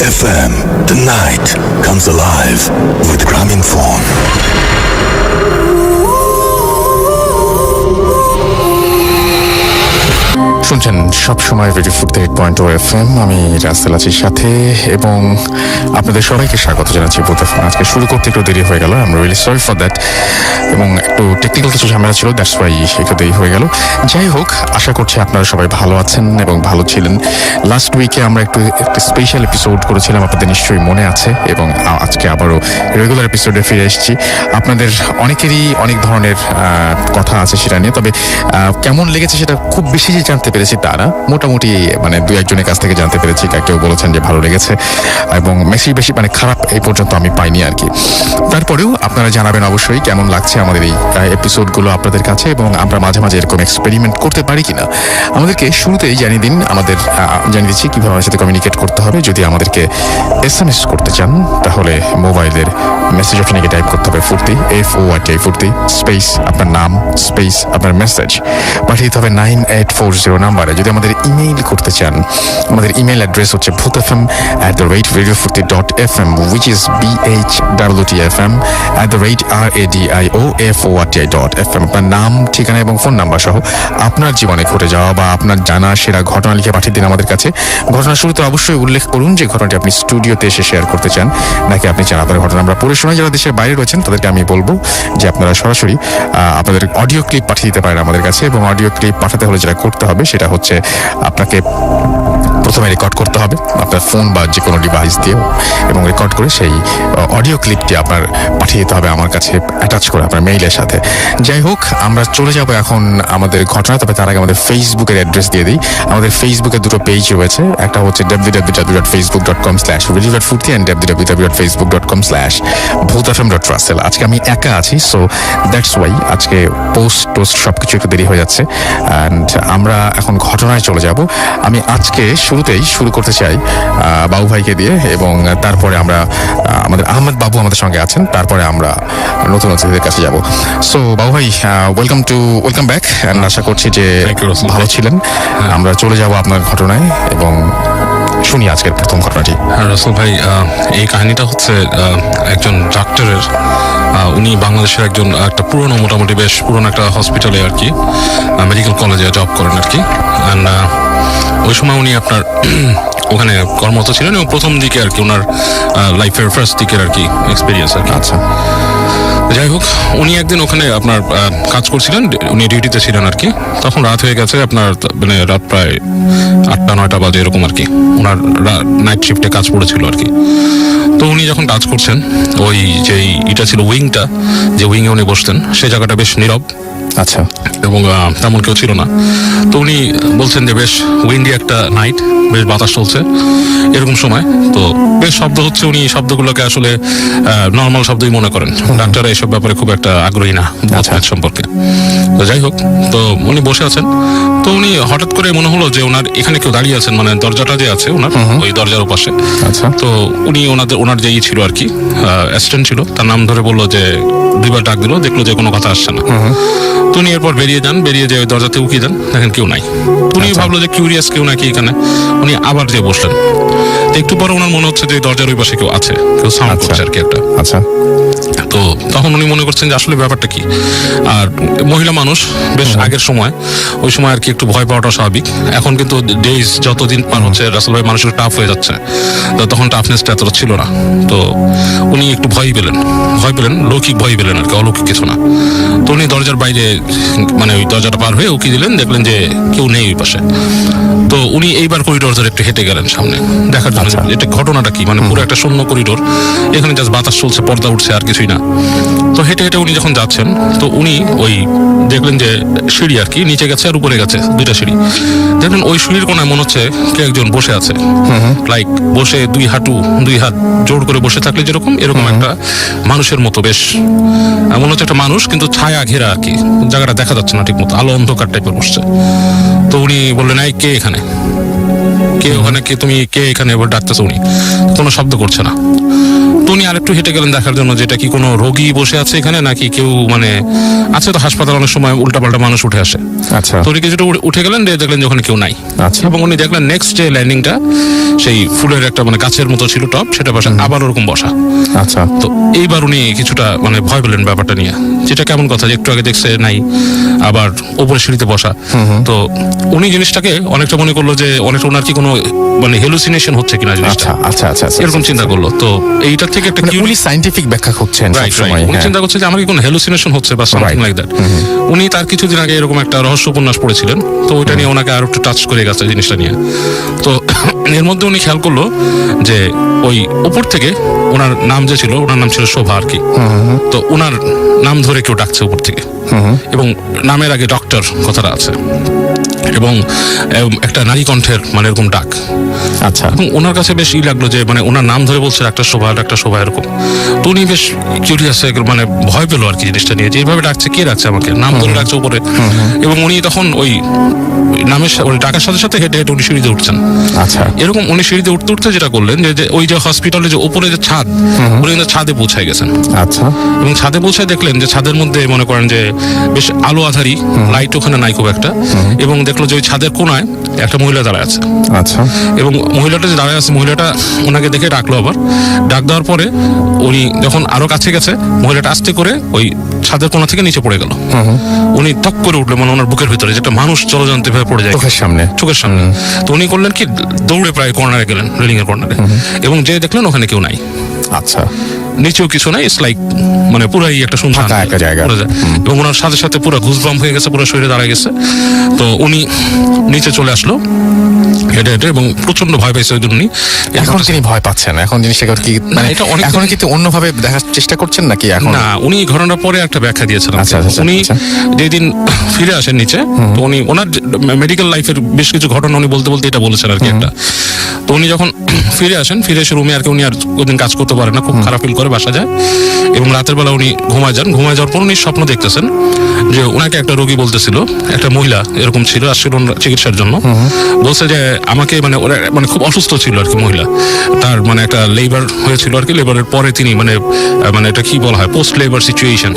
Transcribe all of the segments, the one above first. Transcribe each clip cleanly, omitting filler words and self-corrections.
FM. The night comes alive with Grameenphone. শুনছেন সবসময় radio 48.0 FM। আমি রাসেল আছি সাথে এবং আপনাদের সবাইকে স্বাগত জানাচ্ছি। আজকে শুরু করতে একটু দেরি হয়ে গেল, I am really sorry for that, এবং একটু টেকনিক্যাল কিছু ঝামেলা ছিল, দ্যাটস ওয়াই একটু দেরি হয়ে গেল। যাই হোক, আশা করছি আপনারা সবাই ভালো আছেন এবং ভালো ছিলেন। লাস্ট উইকে আমরা একটু স্পেশাল এপিসোড করেছিলাম, আপনাদের নিশ্চয়ই মনে আছে, এবং আজকে আবারও রেগুলার এপিসোডে ফিরে এসেছি। আপনাদের অনেকেরই অনেক ধরনের কথা আছে সেটা নিয়ে, তবে কেমন লেগেছে সেটা খুব বেশি যে জানতে পেরেছি তা না, মোটামুটি মানে দু একজনের কাছ থেকে জানতে পেরেছি। কেউ বলেছেন যে ভালো লেগেছে, এবং বেশি মানে খারাপ এই পর্যন্ত আমি পাইনি আর কি। তারপরেও আপনারা জানাবেন অবশ্যই কেমন লাগছে আমাদের এই এপিসোডগুলো আপনাদের কাছে, এবং আমরা মাঝে মাঝে এরকম এক্সপেরিমেন্ট করতে পারি কিনা। আমাদেরকে শুরুতেই জানিয়ে দিচ্ছি কিভাবে আমাদের সাথে কমিউনিকেট করতে হবে। যদি আমাদেরকে SMS করতে চান তাহলে মোবাইলের মেসেজ অপশনে গিয়ে টাইপ করতে হবে ফুর্তি, FORTI ফুর্তি, স্পেস আপনার নাম, স্পেস আপনার মেসেজ, পাঠিয়ে দিতে হবে 9840 নাম্বারে। যদি আমাদের ইমেইল করতে চান, আমাদের ইমেইল অ্যাড্রেস হচ্ছে bhutfm@radiofurti.fm, which is BHWTFM@radioforti.fm। আপনার নাম, ঠিকানা এবং ফোন নাম্বার সহ আপনার জীবনে ঘটে যাওয়া বা আপনার জানা সেরা ঘটনা লিখে পাঠিয়ে দিন আমাদের কাছে। ঘটনার শুরুতে অবশ্যই উল্লেখ করুন যে ঘটনাটি আপনি স্টুডিওতে এসে শেয়ার করতে চান, নাকি আপনি চান আপনার ঘটনা আমরা পড়ে শোনাই। যারা দেশের বাইরে রয়েছেন তাদেরকে আমি বলবো যে আপনারা সরাসরি আপনাদের অডিও ক্লিপ পাঠিয়ে দিতে পারেন আমাদের কাছে, এবং অডিও ক্লিপ পাঠাতে হলে যেটা করতে হবে সেটা হচ্ছে আপনাকে প্রথমে রেকর্ড করতে হবে আপনার ফোন বা যে কোনো ডিভাইস দিয়ে, এবং রেকর্ড করে সেই অডিও ক্লিপটি আপনার পাঠিয়ে দিতে হবে আমার কাছে অ্যাটাচ করে আপনার মেইলের সাথে। যাই হোক, আমরা চলে যাব এখন আমাদের ঘটনা, তবে তার আগে আমাদের ফেসবুকের অ্যাড্রেস দিয়ে দিই। আমাদের ফেসবুকে দুটো পেজ রয়েছে, একটা হচ্ছে www.facebook.com/radio.furti and www.facebook.com/bhutfm.russell। আজকে আমি একা আছি, সো দ্যাটস ওয়াই আজকে পোস্ট সবকিছু একটু দেরি হয়ে যাচ্ছে। অ্যান্ড আমরা এখন ঘটনায় চলে যাব। আমি আজকে শুরুতেই শুরু করতে চাই বাবু ভাইকে দিয়ে, এবং তারপরে আমরা আমাদের আহমেদ বাবু আমাদের সঙ্গে আছেন, তারপরে আমরা নতুন অতিথিদের কাছে যাব। সো বাবু ভাই, ওয়েলকাম ব্যাক। আশা করছি যে ভালো ছিলেন। আমরা চলে যাব আপনার ঘটনায় এবং শুনি আজকের প্রথম ঘটনাটি। রাসেল ভাই, এই কাহিনীটা হচ্ছে একজন ডাক্তারের। উনি বাংলাদেশের একটা পুরনো, মোটামুটি বেশ পুরনো একটা হসপিটালে আর কি, মেডিকেল কলেজে জব করেন আর কি। অ্যান্ড ওই সময় উনি আপনার ওখানে কর্মরত ছিলেন, এবং প্রথম দিকে আর কি ওনার লাইফের ফার্স্ট দিকের আর কি এক্সপিরিয়েন্স আর কি। আচ্ছা, যাই হোক, উনি একদিন ওখানে আপনার কাজ করছিলেন, উনি ডিউটিতে ছিলেন আর কি। তখন রাত হয়ে গেছে, আপনার মানে রাত প্রায় 8টা-9টা বাজে এরকম আর কি। ওনার নাইট শিফটে কাজ পড়েছিল আর কি। তো উনি যখন কাজ করছেন, ওই যে এটা ছিল উইংটা, যে উইংয়ে উনি বসতেন, সেই জায়গাটা বেশ নীরব। আচ্ছা, এবং তেমন কেউ ছিল না। তো উনি বলছেন যে বেশ উইন্ডি একটা নাইট, বেশ বাতাস চলছে এরকম সময়, তো বেশ শব্দ হচ্ছে। উনি শব্দগুলোকে আসলে নর্মাল শব্দই মনে করেন, ডাক্তাররা এইসব ব্যাপারে খুব একটা আগ্রহী না সম্পর্কে। তো যাই হোক, তো উনি বসে আছেন। তো উনি হঠাৎ করে মনে হলো যে ওনার এখানে কেউ দাঁড়িয়ে আছেন, মানে দরজাটা যে আছে ওনার, ওই দরজার ওপাশে। আচ্ছা, তো উনি ওনার যেই ছিল আর কি, অ্যাসিস্ট্যান্ট ছিল, তার নাম ধরে বললো যে, দুইবার ডাক দিল, দেখলো যে কোনো কথা আসছে না। তো উনি এরপর বেরিয়ে যে ওই দরজাতে উকি দেন, দেখেন কেউ নাই। উনি ভাবলো যে কিউরিয়াস কেউ নাকি এখানে। উনি আবার যে বসলেন, একটু পরে ওনার মনে হচ্ছে যে দরজার ওই পাশে কেউ আছে, কেউ সাউন্ড করছে আর কি একটা। আচ্ছা, তো তখন উনি মনে করছেন যে আসলে ব্যাপারটা কি। আর মহিলা মানুষ, বেশ আগের সময়, ওই সময় আর কি একটু ভয় পাওয়াটা স্বাভাবিক। এখন কিন্তু ডেজ যতদিন পার হচ্ছে, রাসেল ভাই, মানুষের টাফ হয়ে যাচ্ছে। তো তখন টাফনেসটা এতটা ছিল না। তো উনি একটু ভয় পেলেন, লৌকিক ভয় পেলেন আর কি, অলৌকিক কিছু না। তো উনি দরজার বাইরে, মানে ওই দরজাটা পার হয়ে উকি দিলেন, দেখলেন যে কেউ নেই ওই পাশে। তো উনি এইবার করিডোর ধরে একটু হেঁটে গেলেন সামনে দেখার জন্য এটা ঘটনাটা কি। মানে পুরো একটা শূন্য করিডোর, এখানে জাস্ট বাতাস চলছে, পর্দা উঠছে, আর কিছুই না। তো হেঁটে উনি যখন যাচ্ছেন, তো উনি ওই দেখলেন যে সিঁড়ি আর কি, নিচে গেছে আর উপরে গেছে, দুইটা সিঁড়ি। দেখলেন ওই সিঁড়ির কোনায় মনে হচ্ছে কে একজন বসে আছে, লাইক বসে দুই হাত জোর করে বসে থাকলে যেরকম, এরকম একটা মানুষের মতো, বেশ মনে হচ্ছে একটা মানুষ, কিন্তু ছায়া ঘেরা আর কি, জায়গাটা দেখা যাচ্ছে না ঠিক মতো, আলো অন্ধকার টাইপের বসছে। তো উনি বললেন, এই কে এখানে? কে ওখানে, কে তুমি, কে এখানে এবার ডাকতেছো? উনি কোনো শব্দ করছে না। তো উনি আরেকটু হেঁটে গেলেন দেখার জন্য যেটা কি কোনো রোগী বসে আছে এখানে নাকি কেউ মানে আছে, তো হাসপাতাল অনেক সময় উল্টাপাল্টা মানুষ উঠে আসে। আচ্ছা তো উনি কিছুটা উঠে গেলেন, দেখলেন যে ওখানে কেউ নাই। আচ্ছা এবং উনি দেখলেন নেক্সট যে ল্যান্ডিংটা সেই ফুলের একটা মানে গাছের মতো ছিল টপ, সেটা পাশে আবার ওরকম বসা। আচ্ছা তো এইবার উনি কিছুটা মানে ভয় পেলেন ব্যাপারটা নিয়ে, যেটা কেমন কথা যে একটু আগে দেখছে নাই, আবার উপরে সিঁড়িতে বসা। তো উনি জিনিসটাকে অনেকটা মনে করলো যে অনেকটা ওনার কি কোনো মানে হেলুসিনেশন হচ্ছে কিনা জিনিসটা, আচ্ছা আচ্ছা আচ্ছা আচ্ছা এরকম চিন্তা করলো। তো এইটা থেকে একটা মানে উনি সাইন্টিফিক ব্যাখ্যা খুঁজছেন রাইট সবসময়। উনি হ্যাঁ। চিন্তা করছে যে আমার কি কোনো হ্যালুসিনেশন হচ্ছে বা সামথিং লাইক দ্যাট। উনি তার কিছুদিন আগে এরকম একটা রহস্য উপন্যাস পড়েছিলেন, তো ওইটা নিয়ে ওনাকে আরো একটু টাচ করে গেছে জিনিসটা নিয়ে। তো এর মধ্যে উনি খেয়াল করলো যে ওই উপর থেকে ওনার নাম যে ছিল, ওনার নাম ছিল শোভা আর কি। তো ওনার নাম ধরে কেউ ডাকছে উপর থেকে, এবং নামের আগে ডক্টর কথাটা আছে, এবং একটা নারী কণ্ঠের মানে এরকম ডাক। আচ্ছা এবং ওনার কাছে বেশ লাগলো যে মানে ওনার নাম ধরে বলছে ডাক্তার শোভা, ডাক্তার শোভা এরকম। তো উনি বেশ কিউরিয়াস, মানে ভয় পেলো আর কি জিনিসটা নিয়ে, যে এইভাবে ডাকছে, কে ডাকছে আমাকে, নাম ধরে ডাকছে উপরে। এবং উনি তখন ওই নামের ওই ডাকার সাথে সাথে হেঁটে হেঁটে উনি সিঁড়িতে উঠছেন। আচ্ছা এরকম উনি সিঁড়িতে উঠতে উঠতে যেটা করলেন যে ওই যে হসপিটালে যে উপরে যে ছাদ, উনি কিন্তু ছাদে পৌঁছায় গেছেন। আচ্ছা এবং ছাদে পৌঁছায় দেখলেন যে ছাদের মধ্যে মনে করেন যে বেশ আলো আধারি, লাইট ওখানে নাই খুব একটা। এবং দেখলো যে ওই ছাদের কোনায় একটা মহিলা দাঁড়ায় আছে। আচ্ছা এবং মহিলাটা যে দাঁড়ায় আছে, মহিলাটা ওনাকে দেখে ডাকলো আবার। ডাক দেওয়ার পরে উনি যখন আরো কাছে গেছে, মহিলাটা আস্তে করে ওই ছাদের কোণা থেকে নিচে পড়ে গেল। উনি টক করে উঠলো, মানে ওনার বুকের ভিতরে যেটা মানুষ চলজন্তে ভাবে পড়ে যায় চোখের সামনে। চোখের সামনে। তো উনি করলেন কি, দৌড়ে প্রায় কর্নারে গেলেন, রেলিং এর কর্নারে, এবং যে দেখলেন ওখানে কেউ নাই, আচ্ছা নিচেও কিছু নাই, ইটস লাইক মানে পুরাই একটা শুনশান ফাঁকা একটা জায়গা। পুরো এবং ওনার সাথে সাথে পুরো ঘুসবাম হয়ে গেছে, পুরো শরীরে দাঁড়ায় গেছে। তো উনি নিচে চলে আসলো হেঁটে হেঁটে, এবং প্রচন্ড ভয় পাইছে ওই জন্য। এখন তিনি ভয় পাচ্ছেন, এখন জিনিসটাকে কি মানে এটা অনেক এখন কিন্তু অন্যভাবে দেখার চেষ্টা করছেন নাকি এখন? না, উনি ঘটনার পরে একটা ব্যাখ্যা দিয়েছেন। আচ্ছা, আচ্ছা, উনি আচ্ছা। যেদিন ফিরে আসেন নিচে, তো উনি ওনার মেডিকেল লাইফের বেশ কিছু ঘটনা উনি বলতে বলতে এটা বলেছেন আর কি একটা। তো উনি যখন ফিরে আসেন, ফিরে এসে রুমে আর কি উনি আর ওদিন কাজ করতে পারেন না, খুব খারাপ ফিল করে বাসা যায়। এবং রাতের বেলা উনি ঘুমায় যান। ঘুমায় যাওয়ার পর উনি স্বপ্ন দেখতেছেন যে ওনাকে একটা রোগী বলতেছিল, একটা মহিলা এরকম ছিল, আসছিল চিকিৎসার জন্য। বলছে যে আমাকে মানে ওরা মানে খুব অসুস্থ ছিল আর কি মহিলা, তার মানে একটা লেবার হয়েছিল আর কি। লেবারের পরে তিনি মানে মানে এটা কি বলা হয়, পোস্ট লেবার সিচুয়েশন।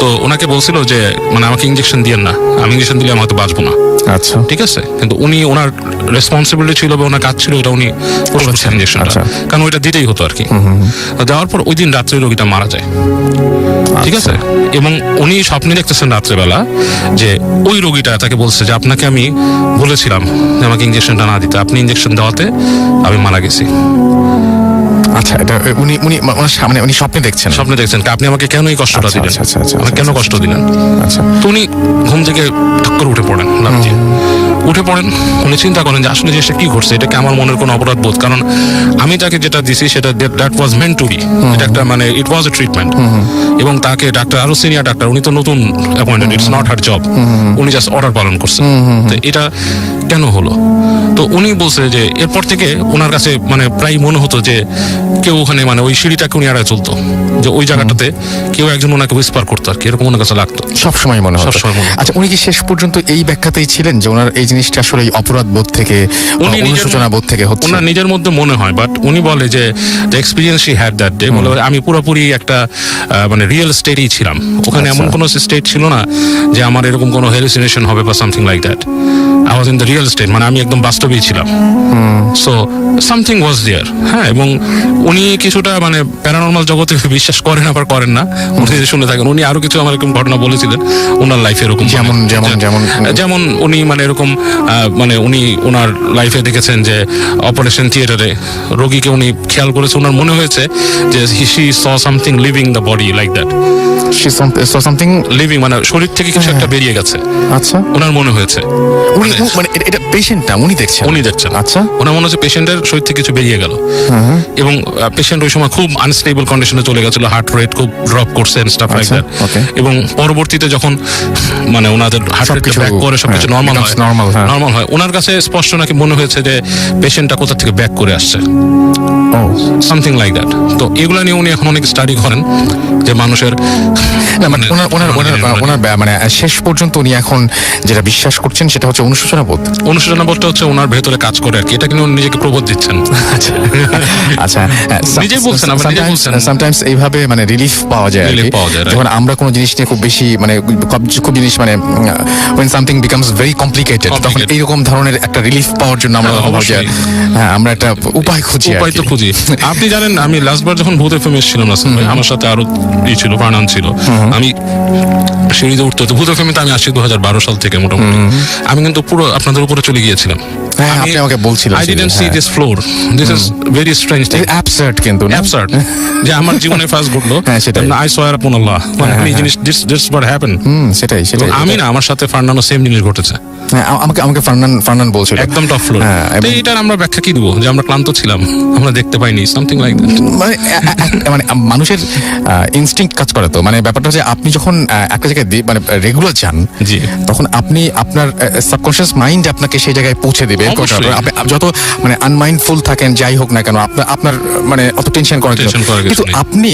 তো ওনাকে বলছিল যে মানে আমাকে ইঞ্জেকশন দিয়েন না, আমি ইঞ্জেকশন দিলে আমি হয়তো বাঁচবো না। আচ্ছা ঠিক আছে, কিন্তু উনি ওনার রেসপন্সিবিলিটি ছিল বা ওনার কাজ ছিল, এটা উনি করছেন ইঞ্জেকশনটা, আচ্ছা। কারণ ওইটা দিতেই হতো আর কি। দেওয়ার পর ওই দিন রাত্রে রোগীটা মারা যায়। ঠিক আছে, এবং উনি স্বপ্নে দেখতেছেন রাত্রেবেলা যে ওই রোগীটা তাকে বলছে যে আপনাকে আমি বলেছিলাম যে আমাকে ইঞ্জেকশনটা না দিতে, আপনি ইঞ্জেকশন দেওয়াতে আমি মারা গেছি। আচ্ছা এটা উনি উনি ওনার সামনে উনি স্বপ্নে দেখছেন? স্বপ্নে দেখছেন আপনি আমাকে কেন এই কষ্টটা আচ্ছা, দিলেন, আচ্ছা, আচ্ছা, আচ্ছা, আমাকে কেন আচ্ছা, কষ্ট দিলেন। আচ্ছা তো উনি ঘুম থেকে ঠক করে উঠে পড়েন, লাফ দিয়ে উঠে পড়েন। উনি চিন্তা করেন যে আসলে জিনিসটা কি ঘটছে, এটা কি আমার মনের কোনো অপরাধ বোধ, কারণ আমি তাকে যেটা দিছি সেটা that was meant to be, এটা একটা মানে ইট ওয়াজ এ ট্রিটমেন্ট। এবং তাকে ডাক্তার, আরো সিনিয়র ডাক্তার, উনি তো নতুন appointed, it's not her job, উনি জাস্ট অর্ডার পালন করছেন। তো এটা কেন হলো? তো উনি বলছে যে এরপর থেকে ওনার কাছে মানে প্রায় মনে হতো যে কেউ ওখানে মানে ওই সিঁড়িটাকে উনি এড়ায় চলতো, যে ওই জায়গাটাতে কেউ একজন ওনাকে হুইসপার করতো আর কি, এরকম ওনার কাছে লাগতো সবসময় মনে হয়। সবসময় মনে হতো। আচ্ছা উনি কি শেষ পর্যন্ত এই ব্যাখ্যাতেই ছিলেন যে ওনার এই জিনিসটা আসলে এই অপরাধ বোধ থেকে, উনি নিজের- অনুশোচনা বোধ থেকে হচ্ছে? ওনার নিজের মধ্যে মনে হয়, বাট উনি বলে যে experience she had that day, বলে আমি পুরোপুরি একটা মানে রিয়েল স্টেটই ছিলাম ওখানে, এমন কোনো স্টেট ছিল না যে আমার এরকম কোনো হেলুসিনেশন হবে বা something like that. I was in the real estate, মানে আমি একদম বাস্তবেই ছিলাম। সো সামথিং ওয়াজ দেয়ার। হ্যাঁ, এবং উনি কিছুটা মানে প্যারানর্মাল জগতে বিশ্বাস করেন আবার করেন না, উনি যে শুনে থাকেন। উনি আরো কিছু আমার এরকম ঘটনা বলেছিলেন ওনার লাইফে এরকম, যেমন যেমন যেমন যেমন উনি মানে এরকম মানে উনি ওনার লাইফে দেখেছেন যে অপারেশন থিয়েটারে রোগীকে উনি খেয়াল করেছে, ওনার মনে হয়েছে যে he saw something leaving the body like that. Something leaving মানে শরীর থেকে কিছু একটা বেরিয়ে গেছে, আচ্ছা ওনার মনে হয়েছে। উনি মানে এটা পেশেন্ট না, উনি দেখছেন? উনি দেখছেন। আচ্ছা ওনার মনে হচ্ছে পেশেন্টের শরীর থেকে কিছু বেরিয়ে গেল, এবং পেশেন্ট ওই সময় খুব আনস্টেবল কন্ডিশনে চলে গেছিল, হার্ট রেট খুব ড্রপ করছে স্টাফ লাইক আচ্ছা, দ্যাট। okay. এবং পরবর্তীতে যখন মানে ওনাদের হার্ট রেট সবকিছু, ব্যাক করে সবকিছু হ্যাঁ, নর্মাল becomes হয়, normal, হ্যাঁ। নর্মাল হয়, ওনার কাছে স্পষ্ট নাকি মনে হয়েছে যে পেশেন্টটা কোথা থেকে ব্যাক করে আসছে, ও সামথিং লাইক দ্যাট। তো এগুলা নিয়ে উনি এখন অনেক স্টাডি করেন যে মানুষের না মানে ওনার ওনার ওনার ওনার মানে শেষ পর্যন্ত উনি এখন যেটা বিশ্বাস করছেন সেটা হচ্ছে অনুশোচনা বোধ? অনুশোচনা বলতে হচ্ছে ওনার ভেতরে কাজ করে আর কি, এটা কিন্তু উনি নিজেকে প্রবোধ দিচ্ছেন। আচ্ছা, নিজেই বলছেন, আবার নিজেই বলছেন। সামটাইমস এইভাবে মানে রিলিফ পাওয়া যায় আর Relief কি। পাওয়া যায়, right. যখন আমরা কোনো জিনিস নিয়ে খুব বেশি মানে খুব জিনিস মানে when something becomes very complicated, তখন Complicated. এইরকম ধরনের একটা রিলিফ পাওয়ার জন্য আমরা হ্যাঁ, ভাবি যে, অবশ্যই। হ্যাঁ আমরা একটা উপায় খুঁজি আর উপায় তো কি। খুঁজি। আপনি জানেন আমি লাস্টবার যখন ভূত এফএম এসেছিলাম রাসেল ভাই, আমার সাথে আরো ছিল, ফারহান ছিল, আমি সিঁড়িতে উঠতে হতো। ভূত এফএম আমি আসছি 2012 সাল থেকে মোটামুটি। আমি কিন্তু পুরো আপনাদের উপরে চলে গিয়েছিলাম। হ্যাঁ, আপনি আমাকে বলছিলেন আই ডিডন্ট সি হ্যাঁ। This floor, this is very strange thing, absurd কিন্তু না? অ্যাবসার্ড, যে আমার জীবনে ফার্স্ট ঘটলো। হ্যাঁ, সেটাই। আই সোয়ার আপন আল্লাহ, মানে এই জিনিস দিস হোয়াট হ্যাপেন। সেটাই। আমি না, আমার সাথে ফারহানও সেম জিনিস ঘটেছে, হ্যাঁ, আমাকে ফারনান বলছিল একদম টপ ফ্লোর। হ্যাঁ, এবং- এটার আমরা ব্যাখ্যা কি দেবো, যে আমরা ক্লান্ত ছিলাম, আমরা দেখতে পাইনি, সামথিং লাইক দ্যাট। মানে মানুষের ইনস্টিংক্ট কাজ করে তো, মানে ব্যাপারটা হচ্ছে আপনি যখন একটা জায়গায় মানে রেগুলার যান, জি। তখন আপনি আপনার সাবকনশিয়াস মাইন্ড আপনাকে সেই জায়গায় পৌঁছে দেবে। অবশ্যই। আপনি যত মানে আনমাইন্ডফুল থাকেন যাই হোক না কেন, আপনার মানে অত টেনশন করার কিছু Tension নেই। করার কিছু কিন্তু নেই। আপনি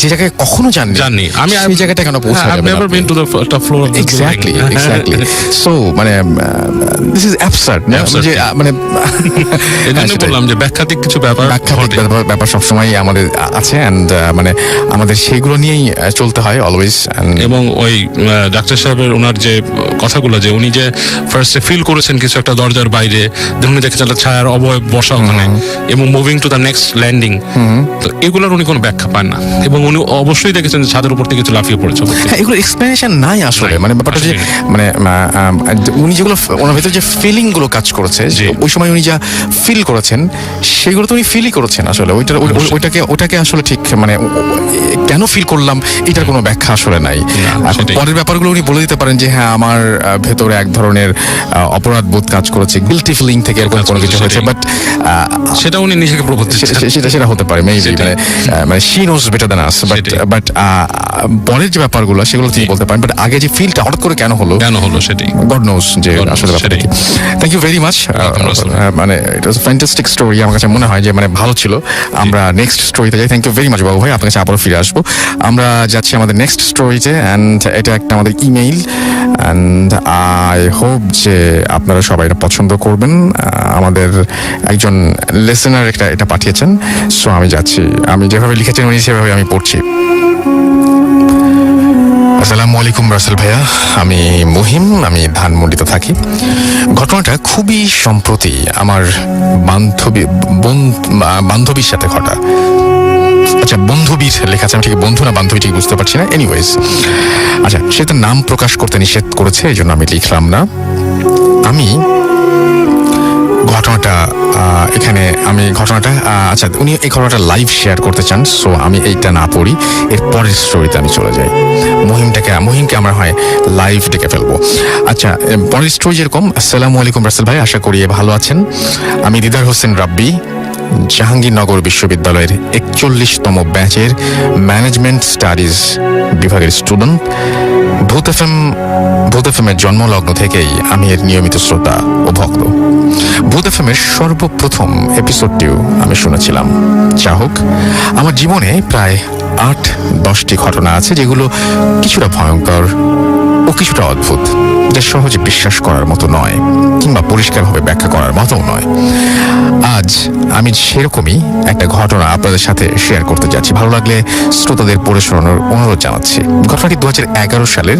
যে জায়গায় কখনো যাননি, আমি সেই জায়গাটা কেন পৌঁছে I've যাবেন never আপনি? been to the top floor of the exactly building. Exactly so মানে দিস ইজ অ্যাবসার্ড না, Absurd, যে মানে এই জন্য সেটাই। বললাম যে ব্যাখ্যাতিক কিছু ব্যাপার ব্যাখ্যাতিক ঘটে। ব্যাপার সবসময় আমাদের আছে, অ্যান্ড মানে আমাদের সেইগুলো নিয়েই চলতে হয় অলওয়েজ। এবং ওই ডাক্তার সাহেবের ওনার যে কথাগুলো, যে উনি যে ফার্স্টে ফিল করেছেন কিছু একটা দরজার বাইরে, then উনি দেখেছেন একটা ছায়ার অবয়ব বসা ওখানে, এবং moving to the next landing, তো এগুলোর উনি কোনো ব্যাখ্যা পান না। এবং উনি অবশ্যই দেখেছেন যে ছাদের উপর থেকে কিছু লাফিয়ে পড়েছে। হ্যাঁ, এগুলো এক্সপ্লেনেশন নাই আসলে। নাই, মানে ব্যাপারটা যে আসলেই নাই। মানে উনি যেগুলো ওনার ভেতর যে ফিলিং গুলো কাজ করেছে, জি। ওই সময় উনি যা ফিল করেছেন সেগুলো তো উনি ফিলই করেছেন আসলে। ওইটাকে আসলে ঠিক মানে কেন ফিল করলাম এটার কোনো ব্যাখ্যা আসলে নাই। এখন সেটাই। পরের ব্যাপারগুলো উনি বলে দিতে পারেন যে হ্যাঁ আমার ভেতরে এক ধরনের অপরাধ বোধ কাজ করেছে, গিলটি ফিলিং থেকে এরকম কাজ কোনো কিছু করেছে, হয়েছে, সেটাই। বাট সেটা উনি নিজেকে প্রবোধ দিচ্ছেন। সেটা হতে পারে মেবি, সেটাই। মানে শি নোজ বেটার দ্যান আস, সেটাই। বাট পরের যে ব্যাপারগুলো সেগুলো তিনি বলতে পারেন, বাট আগে যে ফিলটা হঠাৎ করে কেন হলো, কেন হলো সেটাই। গড নোজ যে God knows, আসলে ব্যাপারটা কি। Thank you very much. মানে ইট ওয়াজ ফ্যান্টাস্টিক স্টোরি, আমার কাছে মনে হয় যে মানে ভালো ছিল। আমরা নেক্সট স্টোরিতে যাই। থ্যাংক ইউ ভেরি মাচ বাবু ভাই, আপনার কাছে আবারও ফিরে আসবো। আমরা যাচ্ছি আমাদের নেক্সট স্টোরিতে, অ্যান্ড এটা একটা আমাদের ইমেইল, অ্যান্ড আই হোপ যে আপনারা সবাই এটা পছন্দ করবেন। আমাদের একজন লিসেনার এটা পাঠিয়েছেন, সো আমি যাচ্ছি, আমি যেভাবে লিখেছেন উনি সেভাবে আমি পড়ছি। আসসালামু আলাইকুম রাসেল ভাইয়া, আমি মুহিম, আমি ধানমন্ডিতে থাকি। ঘটনাটা খুবই সম্প্রতি আমার বান্ধবীর সাথে ঘটা। আচ্ছা, বন্ধুবীর লেখা আছে, আমি ঠিক বন্ধু না বান্ধবী ঠিক বুঝতে পারছি না। এনিওয়েজ, আচ্ছা, সে তার নাম প্রকাশ করতে নিষেধ করেছে, এই জন্য আমি লিখলাম না। আমি ঘটনাটা আচ্ছা, উনি এই ঘটনাটা লাইভ শেয়ার করতে চান, সো আমি এইটা না পড়ি, এর পরের স্টোরিতে আমি চলে যাই। মুহিমকে আমরা হয় লাইভ ডেকে ফেলবো। আচ্ছা, পরের স্টোরি যেরকম। আসসালামু আলাইকুম রাসেল ভাই, আশা করি ভালো আছেন। আমি দিদার হোসেন রাব্বি, জাহাঙ্গীরনগর বিশ্ববিদ্যালয়ের 41তম ব্যাচের ম্যানেজমেন্ট স্টাডিজ বিভাগের স্টুডেন্ট। ভূত এফএম এর জন্মলগ্ন থেকেই আমি এর নিয়মিত শ্রোতা ও ভক্ত। ভূত এফএম এর সর্বপ্রথম এপিসোডটিও আমি শুনেছিলাম। যা হোক, আমার জীবনে প্রায় 8-10টি ঘটনা আছে যেগুলো কিছুটা ভয়ঙ্কর ও কিছুটা অদ্ভুত, যা সহজে বিশ্বাস করার মতো নয়, কিংবা পরিষ্কারভাবে ব্যাখ্যা করার মতো নয়। আজ আমি সেরকমই একটা ঘটনা আপনাদের সাথে শেয়ার করতে যাচ্ছি। ভালো লাগলে শ্রোতাদের পড়ে শোনানোর অনুরোধ জানাচ্ছি। ঘটনাটি 2011 সালের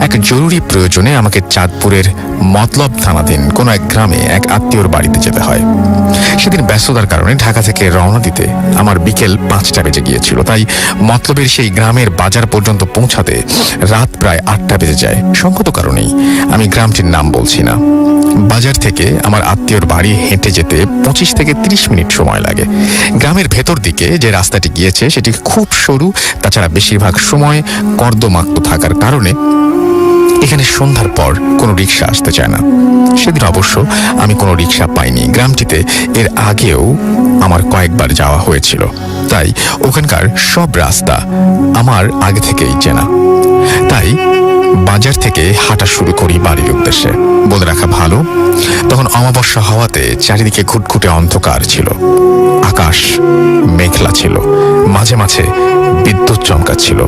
এক জরুরি প্রয়োজনে আমাকে চাঁদপুরের মতলব থানাধীন কোনো এক গ্রামে এক আত্মীয়র বাড়িতে যেতে হয়। সেদিন ব্যস্ততার কারণে ঢাকা থেকে রওনা দিতে আমার বিকেল 5টা বেজে গিয়েছিল, তাই মতলবের সেই গ্রামের বাজার পর্যন্ত পৌঁছাতে রাত প্রায় 8টা বেজে যায়। সঙ্গত কারণেই আমি গ্রামটির নাম বলছি না। বাজার থেকে আমার আত্মীয়র বাড়ি হেঁটে যেতে 25 থেকে 30 মিনিট সময় লাগে। গ্রামের ভেতর দিকে যে রাস্তাটি গিয়েছে সেটি খুব সরু, তাছাড়া বেশিরভাগ সময় কর্দমাক্ত থাকার কারণে এখানে সন্ধ্যার পর কোনো রিক্সা আসতে চায় না। সেদিন অবশ্য আমি কোনো রিক্সা পাইনি। গ্রামটিতে এর আগেও আমার কয়েকবার যাওয়া হয়েছিল, তাই ওখানকার সব রাস্তা আমার আগে থেকেই চেনা। তাই বাজার থেকে হাঁটা শুরু করি বাড়ির উদ্দেশ্যে। বলে রাখা ভালো, তখন অমাবস্যা হওয়াতে চারিদিকে ঘুটঘুটে অন্ধকার ছিল। আকাশ মেঘলা ছিল, মাঝে মাঝে বিদ্যুৎ চমকাচ্ছিল।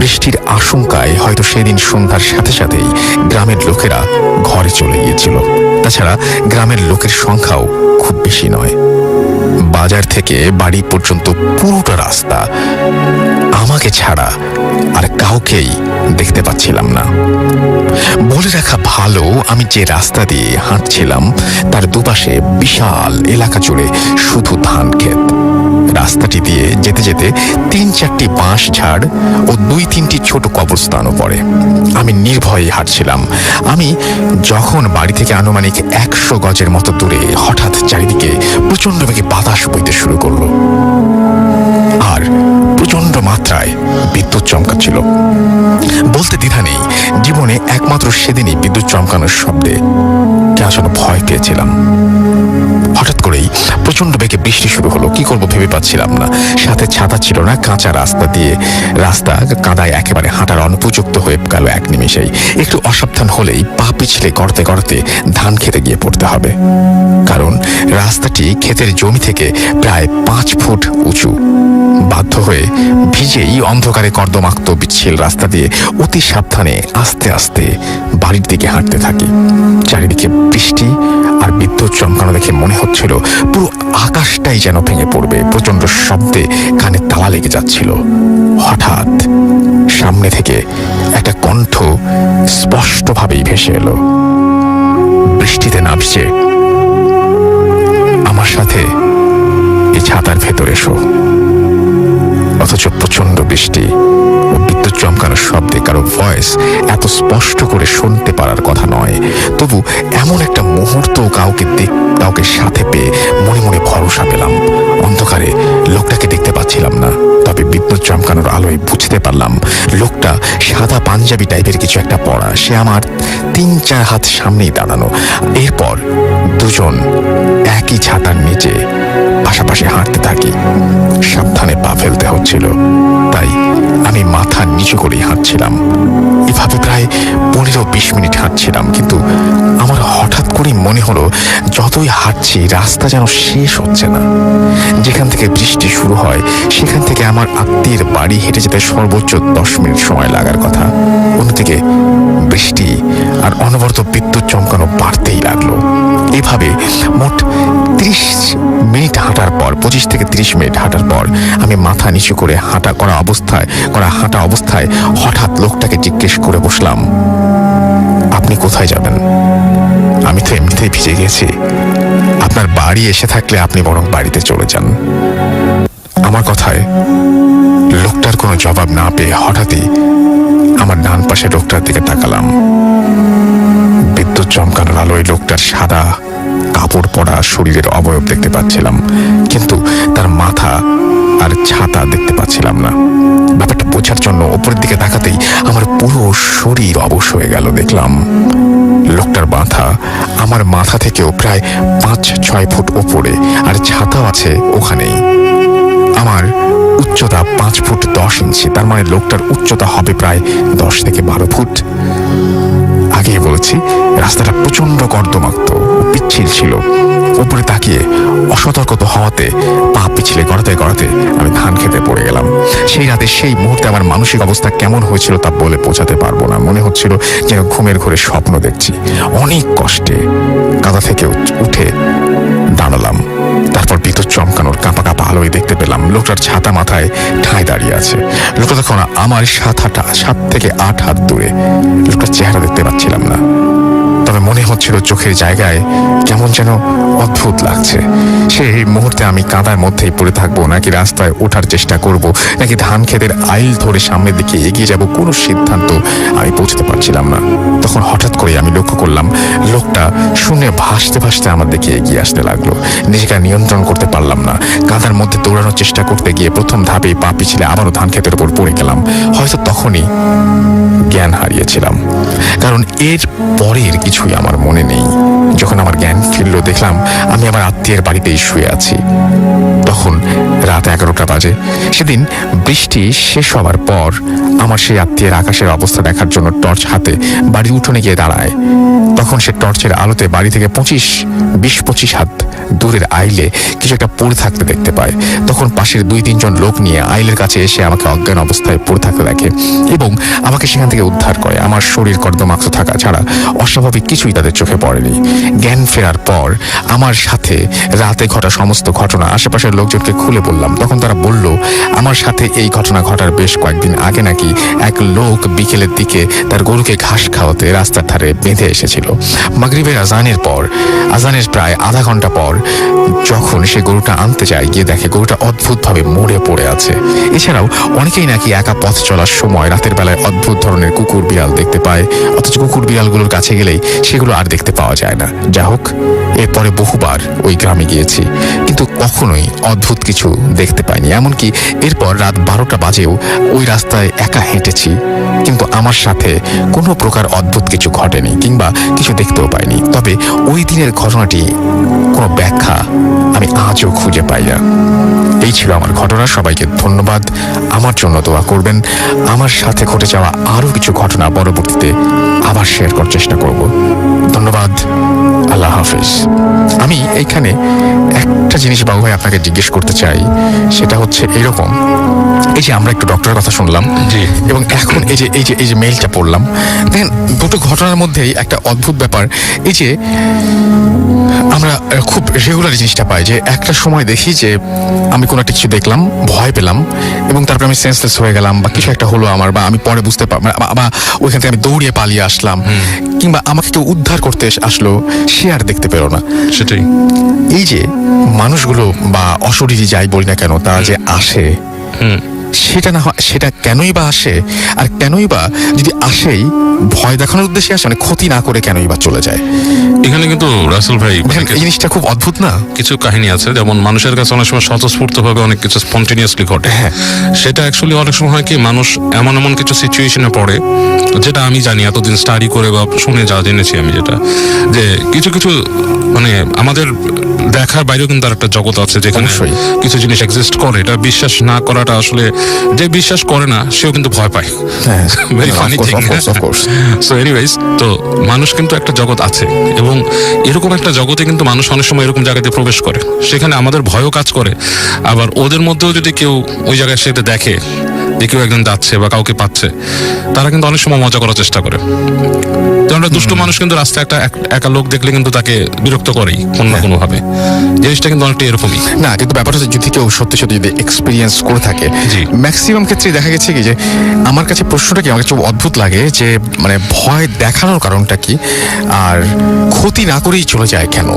বৃষ্টির আশঙ্কায় হয়তো সেদিন সন্ধ্যার সাথে সাথেই গ্রামের লোকেরা ঘরে চলে গিয়েছিল। তাছাড়া গ্রামের লোকের সংখ্যাও খুব বেশি নয়। বাজার থেকে বাড়ি পর্যন্ত পুরোটা রাস্তা আমাকে ছাড়া আর কাউকেই দেখতে পাচ্ছিলাম না। বলে রাখা ভালো, আমি যে রাস্তা দিয়ে হাঁটছিলাম তার দুপাশে বিশাল এলাকা জুড়ে শুধু ধান ক্ষেত। রাস্তাটি দিয়ে যেতে যেতে 3-4টি বাঁশ ঝাড় ও 2-3টি ছোট কবরস্থানও পড়ে। আমি নির্ভয়ে হাঁটছিলাম। আমি যখন বাড়ি থেকে আনুমানিক 100 গজের মতো দূরে হঠাৎ চারিদিকে প্রচন্ড বেগে বাতাস বইতে শুরু করলো আর প্রচন্ড মাত্রায় বিদ্যুৎ চমকাচ্ছিল। বলতে দ্বিধা নেই, জীবনে একমাত্র সেদিনই বিদ্যুৎ চমকানোর শব্দে কেন যেন ভয় পেয়েছিলাম। হঠাৎ করেই প্রচন্ড বেগে বৃষ্টি শুরু হলো। কি করবো ভেবে পাচ্ছিলাম না। সাথে ছাতা ছিল না। কাঁচা রাস্তা কাদায় একেবারে হাঁটার অনুপযুক্ত হয়ে গেল এক নিমেষেই। একটু অসাবধান হলেই পা পিছলে গড়তে গড়তে ধান খেতে গিয়ে পড়তে হবে, কারণ রাস্তাটি ক্ষেতের জমি থেকে প্রায় 5 ফুট উঁচু। বাধ্য হয়ে ভিজেই অন্ধকারে কর্দমাক্ত বিচ্ছিল রাস্তা দিয়ে অতি সাবধানে আস্তে আস্তে বাড়ির দিকে হাঁটতে থাকি। চারিদিকে বৃষ্টি আর বিদ্যুৎ চমকানো দেখে মনে হচ্ছিল পুরো আকাশটাই যেন ভেঙে পড়বে। প্রচন্ড শব্দে কানে তালা লেগে যাচ্ছিল। হঠাৎ সামনে থেকে একটা কণ্ঠ স্পষ্টভাবেই ভেসে এলো, বৃষ্টিতে না ভিজে আমার সাথে এই ছাতার ভেতর এসো। অথচ প্রচন্ড বৃষ্টি ও বিদ্যুৎ চমকানোর শব্দে কারো ভয়েস এত স্পষ্ট করে শুনতে পারার কথা নয়। তবু এমন একটা মুহূর্ত কাউকে সাথে পেয়ে মনে মনে ভরসা পেলাম। অন্ধকারে লোকটাকে দেখতে পাচ্ছিলাম না, তবে বিদ্যুৎ চমকানোর আলোয় বুঝতে পারলাম লোকটা সাদা পাঞ্জাবি টাইপের কিছু একটা পরা। সে আমার 3-4 হাত সামনেই দাঁড়ানো। এরপর দুজন একই ছাতার নিচে পাশাপাশি হাঁটতে থাকি। সাবধানে পা ফেলতে হচ্ছিল, তাই আমি মাথা নিচু করেই হাঁটছিলাম। এভাবে প্রায় 15-20 মিনিট হাঁটছিলাম, কিন্তু আমার হঠাৎ করেই মনে হলো যতই হাঁটছি রাস্তা যেন শেষ হচ্ছে না। যেখান থেকে বৃষ্টি শুরু হয় সেখান থেকে আমার আত্মীয়ের বাড়ি হেঁটে যেতে সর্বোচ্চ 10 মিনিট সময় লাগার কথা। অন্যদিকে বৃষ্টি আর অনবরত বিদ্যুৎ চমকানো বাড়তেই লাগলো। এভাবে মোট 30 মিনিট হাঁটার পর, 25 থেকে 30 মিনিট হাঁটার পর আমি মাথা নিচু করে হাঁটা অবস্থায় হঠাৎ লোকটাকে জিজ্ঞেস করে বসলাম, আপনি কোথায় যাবেন? আমি তো এমনিতেই ভিজে গেছি। আপনার বাড়ি এসে থাকলে আপনি বরং বাড়িতে চলে যান। আমার কথায় লোকটার কোনো জবাব না পেয়ে হঠাৎই আমার ডান পাশে লোকটার দিকে তাকালাম। বিদ্যুৎ চমকানোর আলোয় লোকটার সাদা কাপড় পরা শরীরের অবয়ব দেখতে পাচ্ছিলাম, কিন্তু তার মাথা আর ছাতা দেখতে পাচ্ছিলাম না। ব্যাপারটা বোঝার জন্য উপরের দিকে তাকাতেই আমার পুরো শরীর অবশ হয়ে গেল। দেখলাম লোকটার মাথা আমার মাথা থেকেও প্রায় 5-6 ফুট ওপরে, আর ছাতাও আছে ওখানেই। আমার উচ্চতা 5 ফুট 10 ইঞ্চি, তার মানে লোকটার উচ্চতা হবে প্রায় 10 থেকে 12 ফুট। আগেই বলেছি রাস্তাটা প্রচন্ড কর্দমাক্ত ও পিচ্ছিল ছিল। উপরে তাকিয়ে অসতর্কতা হওয়াতে পা পিছলে গড়াতে গড়াতে আমি ধান খেতে পড়ে গেলাম। সেই রাতে সেই মুহূর্তে আমার মানসিক অবস্থা কেমন হয়েছিল তা বলে বোঝাতে পারবো না। মনে হচ্ছিল যেন ঘুমের ঘোরে স্বপ্ন দেখছি। অনেক কষ্টে কাদা থেকে উঠে দাঁড়ালাম। তারপর বিদ্যুৎ চমকানোর কাঁপা কাঁপা আলোয় দেখতে পেলাম লোকটার ছাতা মাথায় ঠাঁই দাঁড়িয়ে আছে। লোকটা তখন আমার 7 থেকে 8 হাত দূরে। লোকটার চেহারা দেখতে পাচ্ছিলাম না, তবে মনে হচ্ছিল চোখের জায়গায় কেমন যেন অদ্ভুত লাগছে। সেই মুহূর্তে আমি কাদার মধ্যেই পড়ে থাকবো, নাকি রাস্তায় ওঠার চেষ্টা করব, নাকি ধান ক্ষেতের আইল ধরে সামনের দিকে এগিয়ে যাব, কোনো সিদ্ধান্ত আমি পৌঁছতে পারছিলাম না। তখন হঠাৎ করে আমি লক্ষ্য করলাম লোকটা শূন্যে ভাসতে ভাসতে আমার দিকে এগিয়ে আসতে লাগলো। নিজেকে নিয়ন্ত্রণ করতে পারলাম না। কাদার মধ্যে দৌড়ানোর চেষ্টা করতে গিয়ে প্রথম ধাপেই পা পিছলে আবারও ধান ক্ষেতের উপর পড়ে গেলাম। হয়তো তখনই জ্ঞান হারিয়েছিলাম, কারণ এর পরের কিছুই আমার মনে নেই। যখন আমার জ্ঞান ফিরল দেখলাম আমি আমার আত্মীয়ের বাড়িতেই শুয়ে আছি। তখন রাত রাত 11টা বাজে। সেদিন বৃষ্টি শেষ হবার পর আমার সেই আত্মীয়ের আকাশের অবস্থা দেখার জন্য টর্চ হাতে বাড়ির উঠোনে গিয়ে দাঁড়ায়। তখন সে টর্চের আলোতে বাড়ি থেকে 20-25 হাত দূরের আইলে কিছু একটা পড়ে থাকতে দেখতে পায়। তখন পাশের 2-3 জন লোক নিয়ে আইলের কাছে এসে আমাকে অজ্ঞান অবস্থায় পড়ে থাকতে দেখে এবং আমাকে সেখান থেকে উদ্ধার করে। আমার শরীর কর্দমাক্ত থাকা ছাড়া অস্বাভাবিক কিছুই তাদের চোখে পড়েনি। জ্ঞান ফেরার পর আমার সাথে রাতে ঘটা সমস্ত ঘটনা আশেপাশের লোকজনকে খুলে বললাম। তখন তারা বলল আমার সাথে এই ঘটনা ঘটার বেশ কয়েকদিন আগে নাকি এক লোক বিকেলের দিকে তার গরুকে ঘাস খাওয়াতে রাস্তার ধারে বেঁধে এসেছিল। মাগরিবের আজানের প্রায় আধা ঘন্টা পর যখন সে গরুটা আনতে যায়, গিয়ে দেখে গরুটা অদ্ভুতভাবে মরে পড়ে আছে। এছাড়াও অনেকেই নাকি একা পথ চলার সময় রাতের বেলায় অদ্ভুত ধরনের কুকুর বিড়াল দেখতে পায়, অথচ কুকুর বিড়ালগুলোর কাছে গেলেই সেগুলো আর দেখতে পাওয়া যায় না। যা হোক, এরপরে বহুবার ওই গ্রামে গিয়েছি, কিন্তু কখনোই অদ্ভুত কিছু দেখতে পাইনি। এমনকি এরপর রাত 12টা বাজেও ওই রাস্তায় একা হেঁটেছি, কিন্তু আমার সাথে কোনো প্রকার অদ্ভুত কিছু ঘটেনি কিংবা কিছু দেখতেও পাইনি। তবে ওই দিনের ঘটনাটি কোনো ব্যাখ্যা আমি আজও খুঁজে পাই না। এই ছিল আমার ঘটনা। সবাইকে ধন্যবাদ। আমার জন্য দোয়া করবেন। আমার সাথে ঘটে যাওয়া আরও কিছু ঘটনা পরবর্তীতে আবার শেয়ার করার চেষ্টা করব। ধন্যবাদ। আল্লাহ হাফেজ। আমি এইখানে একটা জিনিস বাবু ভাই আপনাকে জিজ্ঞেস করতে চাই, সেটা হচ্ছে এরকম, এই যে আমরা একটু ডক্টরের কথা শুনলাম এবং এখন এই যে মেইলটা পড়লাম, দেখেন দুটো ঘটনার মধ্যেই একটা অদ্ভুত ব্যাপার। এই যে আমরা খুব রেগুলার জিনিসটা পাই যে একটা সময় দেখি যে আমি কোনো একটা কিছু দেখলাম, ভয় পেলাম এবং তারপরে আমি সেন্সলেস হয়ে গেলাম বা কিছু একটা হলো আমার, বা আমি পরে বুঝতে বা ওইখান থেকে আমি দৌড়িয়ে পালিয়ে আসলাম, কিংবা আমাকে কেউ উদ্ধার করতে আসলো, সে আর দেখতে পেল না। সেটাই এই যে মানুষগুলো বা অশরীরী যাই বলি না কেন, তারা যে আসে, সেটা না হয় সেটা কেনই বা আসে, আর কেনই বা যদি আসেই ভয় দেখানোর উদ্দেশ্যে আসে, মানে ক্ষতি না করে কেনই বা চলে যায়। এখানে কিন্তু রাসেল ভাই এই জিনিসটা খুব অদ্ভুত না? কিছু কাহিনী আছে, যেমন মানুষের কাছে অনেক সময় স্বতঃস্ফূর্ত ভাবে অনেক কিছু স্পন্টেনিয়াসলি ঘটে। সেটা অ্যাকচুয়ালি অনেক সময় হয় কি, মানুষ এমন কিছু সিচুয়েশনে পড়ে, যেটা আমি জানি এতদিন স্টাডি করে বা শুনে যা জেনেছি আমি, যেটা যে কিছু মানে আমাদের দেখার বাইরেও কিন্তু আর একটা জগৎ আছে যেখানে কিছু জিনিস এক্সিস্ট করে। এটা বিশ্বাস না করাটা আসলে, যে বিশ্বাস করে না সেও কিন্তু ভয় পায়। Very funny thing. So anyways, তো মানুষ কিন্তু একটা জগৎ আছে এবং এরকম একটা জগতে কিন্তু মানুষ অনেক সময় এরকম জায়গাতে প্রবেশ করে, সেখানে আমাদের ভয়ও কাজ করে। আবার ওদের মধ্যেও যদি কেউ ওই জায়গায় সেটা দেখে যে কেউ একজন যাচ্ছে বা কাউকে পাচ্ছে, তারা কিন্তু অনেক সময় মজা করার চেষ্টা করে। আমরা দুষ্ট মানুষ কিন্তু রাস্তায় একটা একা লোক দেখলে কিন্তু তাকে বিরক্ত করেই কোনো না কোনো ভাবে। জিনিসটা কিন্তু অনেকটা এরকমই না, কিন্তু ব্যাপারটা হচ্ছে যদি কেউ সত্যি যদি এক্সপিরিয়েন্স করে থাকে, ম্যাক্সিমাম ক্ষেত্রে দেখা গেছে কি যে আমার কাছে প্রশ্নটা কি, আমার কাছে অদ্ভুত লাগে যে মানে ভয় দেখানোর কারণটা কি, আর ক্ষতি না করেই চলে যায় কেন?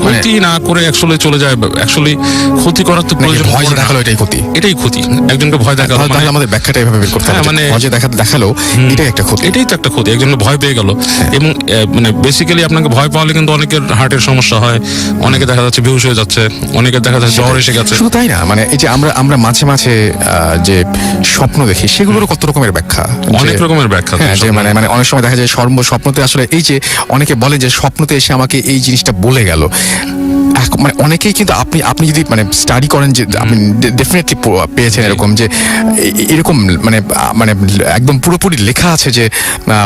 ক্ষতি না করে অ্যাকচুয়ালি চলে যায়, অ্যাকচুয়ালি ক্ষতি করার তো প্রয়োজন। ভয় দেখালো এটাই ক্ষতি, এটাই ক্ষতি। একজনকে ভয় দেখালো তাহলে আমাদের ব্যাখ্যাটা এভাবে বের করতে হবে, মানে ভয় দেখালো এটাই একটা ক্ষতি, এটাই তো একটা ক্ষতি। একজনকে ভয় পেয়ে গেল এবং মানে বেসিক্যালি আপনাকে ভয় পাওয়ালে কিন্তু অনেকের হার্টের সমস্যা হয়, অনেকে দেখা যাচ্ছে বেহুশ হয়ে যাচ্ছে, অনেকের দেখা যাচ্ছে জ্বর এসে গেছে। শুধু তাই না, মানে এই যে আমরা মাঝে মাঝে যে স্বপ্ন দেখি, সেগুলোরও কত রকমের ব্যাখ্যা, অনেক রকমের ব্যাখ্যা। যে মানে অনেক সময় দেখা যায় স্বপ্নতে আসলে এই যে অনেকে বলে যে স্বপ্নতে এসে আমাকে এই জিনিসটা বলে গেল, মানে অনেকেই কিন্তু আপনি যদি মানে স্টাডি করেন যে আপনি ডেফিনেটলি পেয়েছেন এরকম যে এরকম মানে মানে একদম পুরোপুরি লেখা আছে যে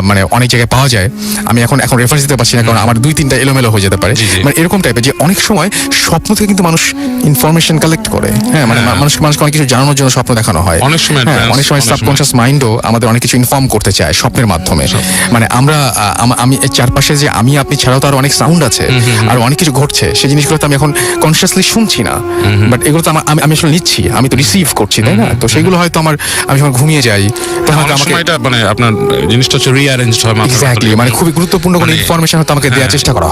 মানে অনেক জায়গায় পাওয়া যায়। আমি এখন রেফারেন্স দিতে পারছি না কারণ আমার 2-3টা এলোমেলো হয়ে যেতে পারে। মানে এরকম টাইপের যে অনেক সময় স্বপ্ন থেকে কিন্তু মানুষ ইনফরমেশন কালেক্ট করে। হ্যাঁ, মানে মানুষকে অনেক কিছু জানানোর জন্য স্বপ্ন দেখানো হয়। অনেক সময় সাবকনশিয়াস মাইন্ডও আমাদের অনেক কিছু ইনফর্ম করতে চায় স্বপ্নের মাধ্যমে। মানে আমি চারপাশে যে আমি আপনি ছাড়াও তো আরো অনেক সাউন্ড আছে, আর অনেক কিছু ঘটছে, সেই জিনিসগুলো তো আমি এখন কনসিয়াসলি শুনছি না, বাট এগুলো তো আমি আসলে নিচ্ছি, আমি তো রিসিভ করছি, তাই না? তো সেগুলো হয়তো আমি যখন ঘুমিয়ে যাই তখন আমাকে মানে আপনার জিনিসটা হচ্ছে রিঅ্যারেঞ্জড হয়। এক্স্যাক্টলি, মানে খুবই গুরুত্বপূর্ণ কোনো ইনফরমেশন হয়তো আমাকে দেওয়ার চেষ্টা করা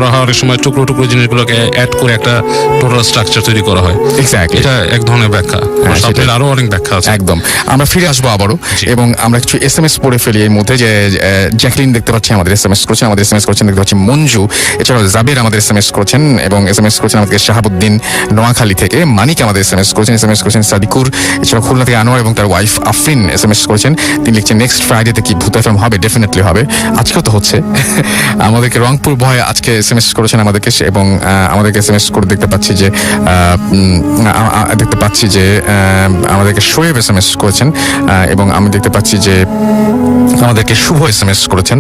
হয় অনেক সময় টুকরো জিনিসগুলোকে অ্যাড করে একটা টোটাল স্ট্রাকচার তৈরি করা হয়। এক্স্যাক্টলি, এটা এক ধরনের ব্যাখ্যা। স্বপ্নের আরো অনেক ব্যাখ্যা আছে। একদম। আমরা ফিরে আসবো আবারও এবং আমরা কিছু SMS পড়ে ফেলি এর মধ্যে। যে জ্যাকলিন দেখতে পাচ্ছি আমাদের SMS করেছেন, দেখতে পাচ্ছি মঞ্জু, এছাড়াও জাবের আমাদের SMS করেছেন এবং এবং SMS করেছেন আমাদের শাহাবুদ্দিন নোয়াখালী থেকে। মানিক আমাদের SMS করেছেন সাদিকুর, এছাড়া খুলনা থেকে আনোয়ার এবং তার ওয়াইফ আফরিন SMS করেছেন। তিনি লিখছেন নেক্সট ফ্রাইডেতে কি ভূত FM হবে? ডেফিনেটলি হবে, আজকেও তো হচ্ছে। আমাদেরকে রংপুর ভয় আজকে SMS করেছেন আমাদেরকে, এবং আমাদেরকে SMS করে দেখতে পাচ্ছি যে আমাদেরকে শোয়েব SMS করেছেন, এবং আমি দেখতে পাচ্ছি যে আমাদেরকে শুভ SMS করেছেন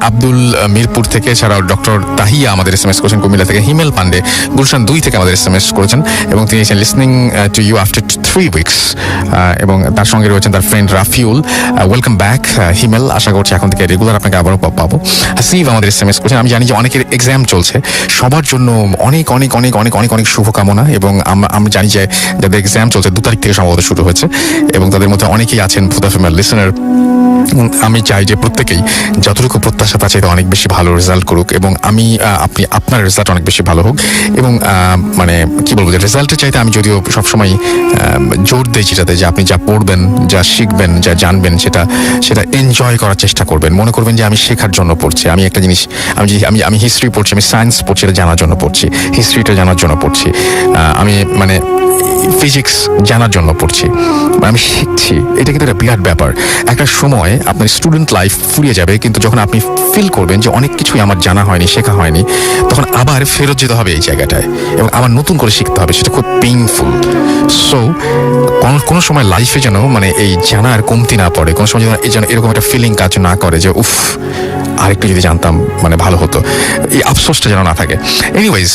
আব্দুল মিরপুর থেকে। এছাড়াও ডক্টর তাহিয়া আমাদের SMS করেছেন কুমিল্লা থেকে। হিমেল পান্ডে গুলশান 2 থেকে আমাদের SMS করেছেন, এবং তিনি listening to you after 3 weeks, এবং তার সঙ্গে রয়েছেন তার friend Rafiul. Welcome back Himel, আশা করছি এখন থেকে রেগুলার আপনাকে আবারও পাবো। হাসিব আমাদের SMS করেছেন। আমি জানি যে অনেকের এক্সাম চলছে, সবার জন্য অনেক অনেক অনেক অনেক অনেক অনেক শুভকামনা, এবং আমি জানি যে যাদের এক্সাম চলছে 2 তারিখ থেকে সম্ভবত শুরু হয়েছে, এবং তাদের মধ্যে অনেকেই আছেন ভূত এফএম লিসেনার। আমি চাই যে প্রত্যেকেই যতটুকু প্রত্যাশা তার চাইতে অনেক বেশি ভালো রেজাল্ট করুক, এবং আপনার রেজাল্ট অনেক বেশি ভালো হোক, এবং মানে কি বলবো, যে রেজাল্টের চাইতে আমি যদিও সবসময় জোর দিই যেটাতে, যে আপনি যা পড়বেন, যা শিখবেন, যা জানবেন, সেটা এনজয় করার চেষ্টা করবেন। মনে করবেন যে আমি শেখার জন্য পড়ছি, আমি একটা জিনিস, আমি হিস্ট্রি পড়ছি, আমি সায়েন্স পড়ছি, এটা জানার জন্য পড়ছি, হিস্ট্রিটা জানার জন্য পড়ছি, আমি মানে ফিজিক্স জানার জন্য পড়ছি, আমি শিখছি। এটা কিন্তু একটা বিরাট ব্যাপার। একটা সময় আপনার স্টুডেন্ট লাইফ ফুরিয়ে যাবে, কিন্তু যখন আপনি ফিল করবেন যে অনেক কিছুই আমার জানা হয়নি, শেখা হয়নি, তখন আবার ফেরত যেতে হবে এই জায়গাটায়, এবং আবার নতুন করে শিখতে হবে, সেটা খুব পেইনফুল। সো কোনো সময় লাইফে যেন মানে এই জানার কমতি না পড়ে, কোনো সময় যেন এরকম একটা ফিলিং কাজ না করে যে উফ, আরেকটু যদি জানতাম মানে ভালো হতো, এই আফসোসটা যেন না থাকে। এনিওয়েজ,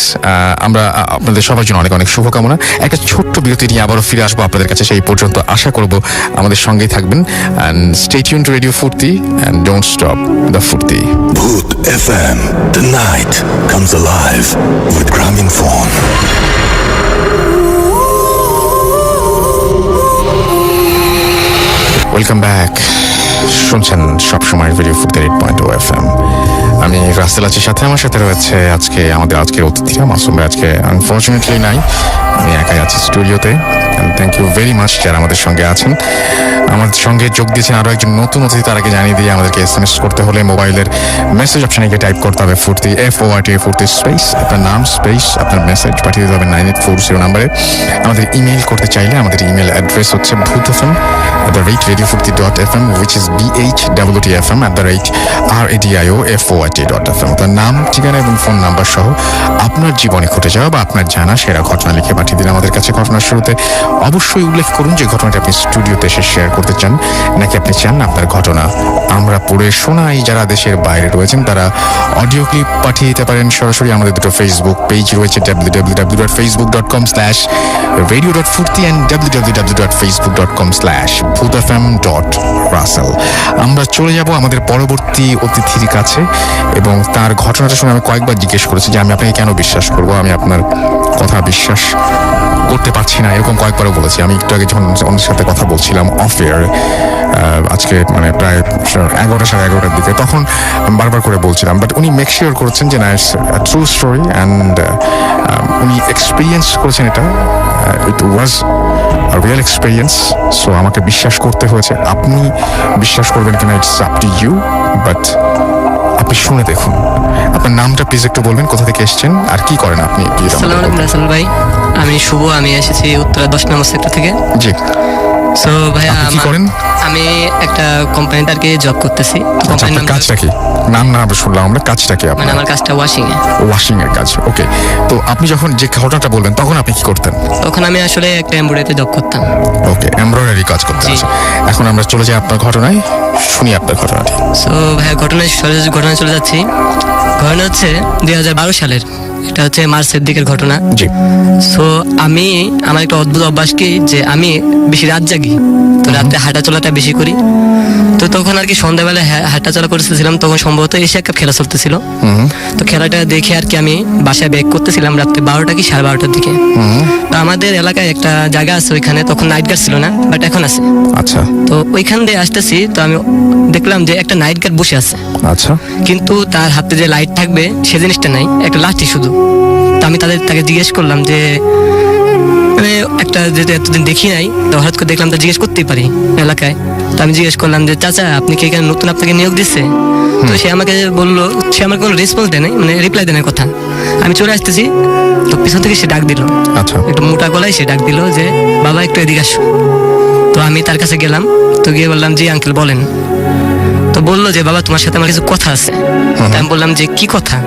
আমরা আপনাদের সবার জন্য অনেক অনেক শুভকামনা। একটা ছোট্ট বিরতি নিয়ে আবারও ফিরে আসবো আপনাদের কাছে, সেই পর্যন্ত আশা করব আমাদের সঙ্গেই থাকবেন। And stay tune two radio ফুর্তি অ্যান্ড ডোন্ট স্টপ দ্য ফুর্তি। Bhoot FM. The night comes alive with Gramophone. Welcome back. শুনছেন সবসময় রেডিও ফুর্তি 8.0 FM। আমি রাসেল আছি সাথে, আমার সাথে রয়েছে আজকের অতিথিরা। মাসুম ভাই আজকে আনফরচুনেটলি নাই, আমি একাই আছি স্টুডিওতে। থ্যাংক ইউ ভেরি মাচ যারা আমাদের সঙ্গে আছেন। আমাদের সঙ্গে যোগ দিয়েছেন আরও একজন নতুন অতিথি। তার আগে জানিয়ে দিয়ে আমাদেরকে SMS করতে হলে মোবাইলের মেসেজ অপশানে গিয়ে টাইপ করতে হবে ফুর্তি, FORT, ফুর্তি স্পেস, আপনার নাম স্পেস, আপনার মেসেজ পাঠিয়ে দিতে হবে 9840 নাম্বারে। আমাদের ইমেইল করতে চাইলে আমাদের ইমেল অ্যাড্রেস হচ্ছে bhootfm@radiofurti.fm, which is BHWTFM@RADIOFORT.FM। আপনার নাম, ঠিকানা এবং ফোন নাম্বার সহ আপনার জীবনে ঘটে যাওয়া বা আপনার জানা সেরা ঘটনা লিখে পাঠিয়ে দিন আমাদের কাছে। ঘটনার শুরুতে অবশ্যই উল্লেখ করুন যে ঘটনাটা আপনি স্টুডিওতে এসে শেয়ার করতে চান, নাকি আপনি চান আপনার ঘটনা আমরা পড়ে শোনাই। যারা দেশের বাইরে রয়েছেন তারা অডিও ক্লিপ পাঠিয়ে দিতে পারেন সরাসরি। আমাদের দুটো ফেসবুক পেজ রয়েছে, www.facebook.com/radio.furti and www.facebook.com/bhootfm.russell। আমরা চলে যাব আমাদের পরবর্তী অতিথির কাছে, এবং তার ঘটনাটা শুনে আমি কয়েকবার জিজ্ঞেস করেছি যে আমি আপনাকে কেন বিশ্বাস করবো, আমি আপনার কথা বিশ্বাস করতে পারছি না, এরকম কয়েকবারও বলেছি। আমি একটু আগে যখন ওনার সাথে কথা বলছিলাম অফ এয়ার, আজকে মানে প্রায় 11টা সাড়ে 11টার দিকে, তখন বারবার করে বলছিলাম, বাট উনি মেক শিওর করেছেন যে না, ইটস ট্রু স্টোরি, অ্যান্ড উনি এক্সপিরিয়েন্স করেছেন এটা, it was real experience. So আমাকে বিশ্বাস করতে হয়েছে। আপনি বিশ্বাস করবেন কিনা it's up to you, but আপনি শুনে দেখুন। আপনার নামটা প্লিজ একটু বলবেন, কোথা থেকে এসেছেন আর কি করেন আপনি? আসসালামু আলাইকুম রাসেল ভাই, আমি শুভ, আমি এসেছি উত্তরা 10 নম্বর সেক্টর থেকে। জি। সো ভাইয়া, কি করেন? আমি একটা কোম্পানিতে আর কি জব করতেছি। কোম্পানির কাজটা কি? নাম না শুনলাম আমরা, কাজটা কি আপনার? মানে আমার কাজটা ওয়াশিং এ। ওয়াশিং এর কাজ, ওকে। তো আপনি যখন যে ঘটনাটা বলবেন তখন আপনি কি করতেন? তখন আমি আসলে একটা এমব্রয়ডারিতে জব করতাম। ওকে, এমব্রয়ডারি কাজ করতেন। এখন আমরা চলে যাই আপনার ঘটনায়, শুনি আপনার ঘটনাটি। সো ভাইয়া, ঘটনায় চলে যাচ্ছি। ঘটনা হচ্ছে 2012 সালের, এটা হচ্ছে মার্চের দিকের ঘটনা। জি। সো আমার একটা অদ্ভুত অভ্যাস কি, যে আমি বেশি রাত জাগি, তো রাত্রে হাঁটা চলাটা বেশি করি। তো তখন আর কি সন্ধ্যাবেলা হাঁটা চলা করতেছিলাম, তখন সম্ভবত এশিয়া কাপ খেলা চলতেছিল। তো খেলাটা দেখে আর কি আমি বাসায় ব্যাক করতেছিলাম রাত্রে 12টা কি 12:30টার দিকে। তো আমাদের এলাকায় একটা জায়গা আছে, ওইখানে তখন নাইট গার্ড ছিল না, বাট এখন আছে। আচ্ছা। তো ওইখান দিয়ে আসতেছি, তো আমি দেখলাম যে একটা নাইট গার্ড বসে আছে। আচ্ছা। কিন্তু তার হাতে যে লাইট থাকবে সে জিনিসটা নাই, একটা লাঠি শুধু। তো আমি তাকে জিজ্ঞেস করলাম যে মানে একটা লোকটা যেহেতু এতদিন দেখি নাই, তো হঠাৎ করে দেখলাম, তো জিজ্ঞেস করতেই পারি এলাকায়। তো আমি জিজ্ঞেস করলাম যে চাচা আপনি কি এখানে নতুন, আপনাকে নিয়োগ দিচ্ছে? তো সে আমাকে বললো, সে আমার কোনো রেসপন্স দেয় নাই, মানে রিপ্লাই দেয় না কথা। আমি চলে আসতেছি, তো পিছন থেকে সে ডাক দিল, আচ্ছা একটু মোটা গলায় সে ডাক দিল যে বাবা একটু এদিকে আসো। তো আমি তার কাছে গেলাম, তো গিয়ে বললাম জি আঙ্কেল বলেন। তো বললো যে বাবা তোমার সাথে আমার কিছু কথা আছে। তো আমি বললাম যে কি কথা?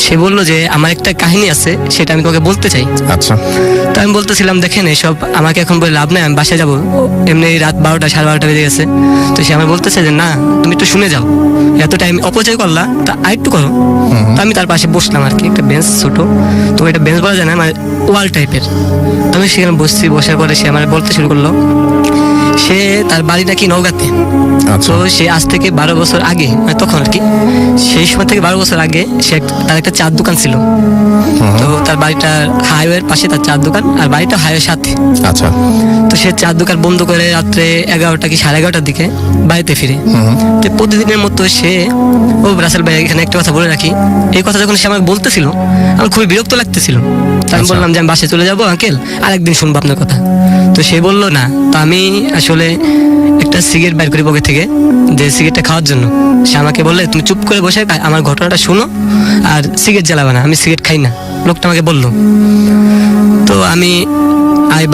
সে বললো যে আমার একটা কাহিনী আছে, সেটা আমি তোমাকে বলতে চাই। আচ্ছা তো আমি বলতেছিলাম দেখেন এসব আমাকে এখন বলে লাভ নাই, আমি বাসায় যাবো, এমনি রাত 12টা 12:30 বেজে গেছে। তো সে আমার বলতেছে যে না তুমি একটু শুনে যাও, এত টাইম অপচয় করলা, তা আরেকটু করো। তো আমি তার পাশে বসলাম আর কি, একটা বেঞ্চ ছোট, তো এটা বেঞ্চ বলা যায় না, মানে ওয়াল টাইপের। আমি সেখানে বসছি, বসার পরে সে আমার বলতে শুরু করলো সে তার বাড়ি নাকি নওগাঁতে। আচ্ছা তো সে আজ থেকে 12 বছর আগে, মানে তখন আর কি, সেই সময় থেকে 12 বছর আগে সে তার একটা চার দোকান ছিল। তো তার বাড়িটা হাইওয়ের পাশে, তার চার দোকান, আর বাড়িটা হাইওয়ের সাথে। আচ্ছা তো সে চার দোকান বন্ধ করে রাত্রে 11টা কি 11:30টার দিকে বাড়িতে ফিরে। তো প্রতিদিনের মতো সে, ও রাসেল ভাই এখানে একটা কথা বলে রাখি, এই কথা যখন সে আমাকে বলতেছিল আমার খুবই বিরক্ত লাগতেছিল। তো আমি বললাম যে আমি বাসায় চলে যাবো আঙ্কেল, আরেকদিন শুনবো আপনার কথা। তো সে বললো না। তো আমি আসলে একটা সিগারেট বাইর করি পকেট থেকে, যে সিগারেটটা খাওয়ার জন্য। সে আমাকে বললে তুমি চুপ করে বসে আমার ঘটনাটা শোনো, আর সিগারেট জ্বালাবে না, আমি সিগারেট খাই না, লোকটা আমাকে বললো। তো আমি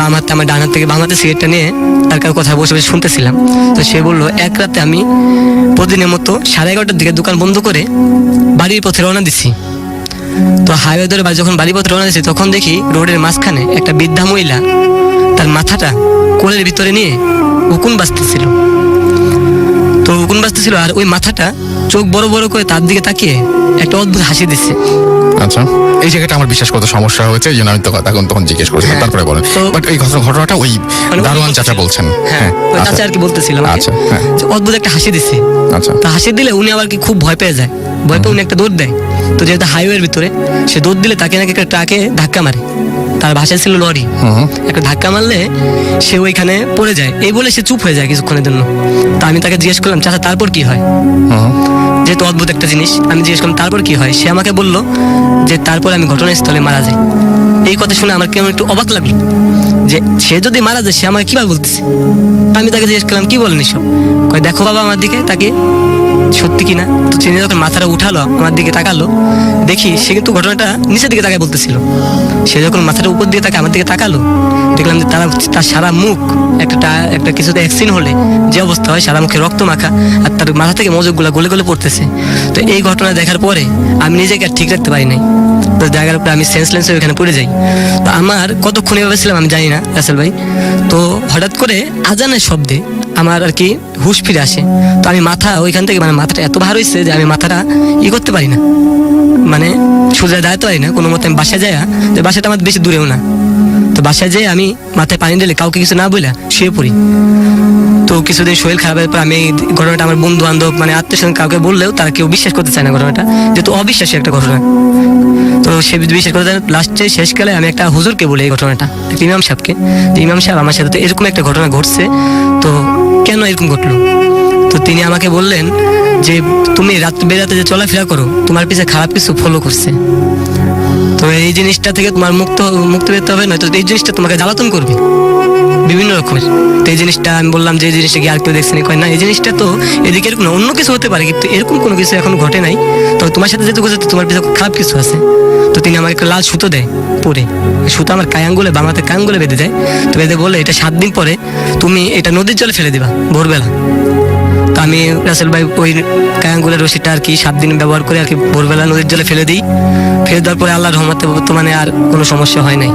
বাম হাতে, আমার ডান হাত থেকে বাম হাতে সিগারেটটা নিয়ে তার কাছে কথা বসে বসে শুনতেছিলাম। তো সে বললো এক রাতে আমি প্রতিদিনের মতো 11:30টার দিকে দোকান বন্ধ করে বাড়ির পথে রওনা দিছি। তো হাইওয়ে ধরে যখন বাড়ির পথে রওনা দিছি, তখন দেখি রোডের মাঝখানে একটা বৃদ্ধা মহিলা তার মাথাটা কোলের ভিতরে নিয়ে উকুন বাজতেছিল। তো উকুন বাজতেছিল, আর ওই মাথাটা চোখ বড় বড় করে তার দিকে তাকিয়ে একটা অদ্ভুত হাসি দিচ্ছে। আচ্ছা এই জায়গাটা আমার বিশ্বাস করতে সমস্যা হয়েছে, এই জন্য আমি তো তখন জিজ্ঞেস করছিলাম, হ্যাঁ। তারপরে বলেন। তো- বাট এই ঘটনাটা ওই মানে দারোয়ান চাচা বলছেন। হ্যাঁ, ওই আচ্ছা চাচা আর কি বলতেছিল আমাকে, আচ্ছা, হ্যাঁ। যে অদ্ভুত একটা হাসি দিচ্ছে। আচ্ছা তো হাসি দিলে উনি আবার কি খুব ভয় পেয়ে যায়, ভয় পেয়ে উনি একটা দৌড় দেয়। তো যেহেতু হাইওয়ের ভিতরে, সে দৌড় দিলে তাকে নাকি একটা ট্রাকে ধাক্কা মারে, তার ভাষায় ছিল লরি। একটা ধাক্কা মারলে সে ওইখানে পড়ে যায়, এই বলে সে চুপ হয়ে যায় কিছুক্ষণের জন্য। তো আমি তাকে জিজ্ঞেস করলাম চাচা তারপর কি হয়, যেহেতু অদ্ভুত একটা জিনিস। আমি জিজ্ঞেস করলাম তারপর কি হয়, সে আমাকে বলল যে তারপর আমি ঘটনাস্থলে মারা যাই। এই কথা শুনে আমার কেমন একটু অবাক লাগলো, যে সে যদি মারা যায় সে আমাকে কিভাবে বলতেছে। আমি তাকে জিজ্ঞেস করলাম কি বলেন এসব? কয় দেখো বাবা আমার দিকে তাকে, সত্যি কিনা। তো তিনি যখন মাথাটা উঠালো আমার দিকে তাকালো, দেখি সে কিন্তু ঘটনাটা নিচের দিকে তাকায় বলতেছিল। সে যখন মাথাটা উপর দিকে তাকায় আমার দিকে তাকালো, দেখলাম যে তার সারা মুখ একটা কিছুতে অ্যাক্সিডেন্ট হলে যে অবস্থা হয়, সারা মুখে রক্ত মাখা, আর তার মাথা থেকে মজকগুলা গলে গলে পড়তেছে। তো এই ঘটনা দেখার পরে আমি নিজেকে আর ঠিক রাখতে পারি নাই। তো জায়গার উপরে আমি সেন্সলেন্স হয়ে ওখানে পড়ে যাই। তো আমার কতক্ষণ এভাবে ছিলাম আমি জানি না রাসেল ভাই। তো হঠাৎ করে আজানের শব্দে আমার আর কি হুশ ফিরে আসে। তো আমি মাথা ওইখান থেকে, মানে মাথাটা এত ভার হয়েছে যে আমি মাথাটা করতে পারি না, মানে সোজা দাঁড়াতে পারি না কোনো মতে। আমি বাসায় যাই, যে বাসাটা আমার বেশি দূরেও না। তো বাসায় যেয়ে আমি মাথায় পানি ঢেলে কাউকে কিছু না বলে শুয়ে পড়ি। তো কিছুদিন শরীর খারাপের পর আমি এই ঘটনাটা আমার বন্ধু বান্ধব, মানে আত্মীয় স্বজন কাউকে বললেও তারা কেউ বিশ্বাস করতে চায় না ঘটনাটা, যেহেতু অবিশ্বাসী একটা ঘটনা। তো সে বিশ্বাস করতে চায় না। লাস্টে শেষকালে আমি একটা হুজুরকে বলি এই ঘটনাটা, একটা ইমাম সাহেবকে, যে ইমাম সাহেব আমার সাথে তো এরকম একটা ঘটনা ঘটছে, তো কেন এরকম ঘটলো? তো তিনি আমাকে বললেন যে তুমি রাত বেরাতে যে চলাফেরা করো, তোমার পিছে খারাপ কিছু ফলো করছে। তো এই জিনিসটা থেকে তোমার মুক্তি পেতে হবে, নয়তো এই জিনিসটা তোমাকে জ্বালাতন করবে বিভিন্ন রকমের। তো এই জিনিসটা আমি বললাম যে এই জিনিসটা কি আর কেউ দেখছেন? কয় না, এই জিনিসটা তো এদিকে এরকম না, অন্য কিছু হতে পারে, কিন্তু এরকম কোনো কিছু এখন ঘটে নাই। তো তোমার সাথে যেহেতু ঘটেছে, তোমার পিছনে খারাপ কিছু আছে। তো তিনি আমাকে একটা লাল সুতো দেয় পরে, সুতো আমার কায়াঙ্গুলে, বামাতে কায়াঙ্গুলে বেঁধে দেয়। তো বেঁধে বলে এটা 7 দিন পরে তুমি এটা নদীর জলে ফেলে দিবা ভোরবেলা। তো আমি রাসেল ভাই ওই কায়াঙ্গুলের রশিটা আর কি 7 দিন ব্যবহার করে আর কি ভোরবেলা নদীর জলে ফেলে দিই। ফেলে দেওয়ার পরে আল্লাহর রহমতে বর্তমানে আর কোনো সমস্যা হয় নাই।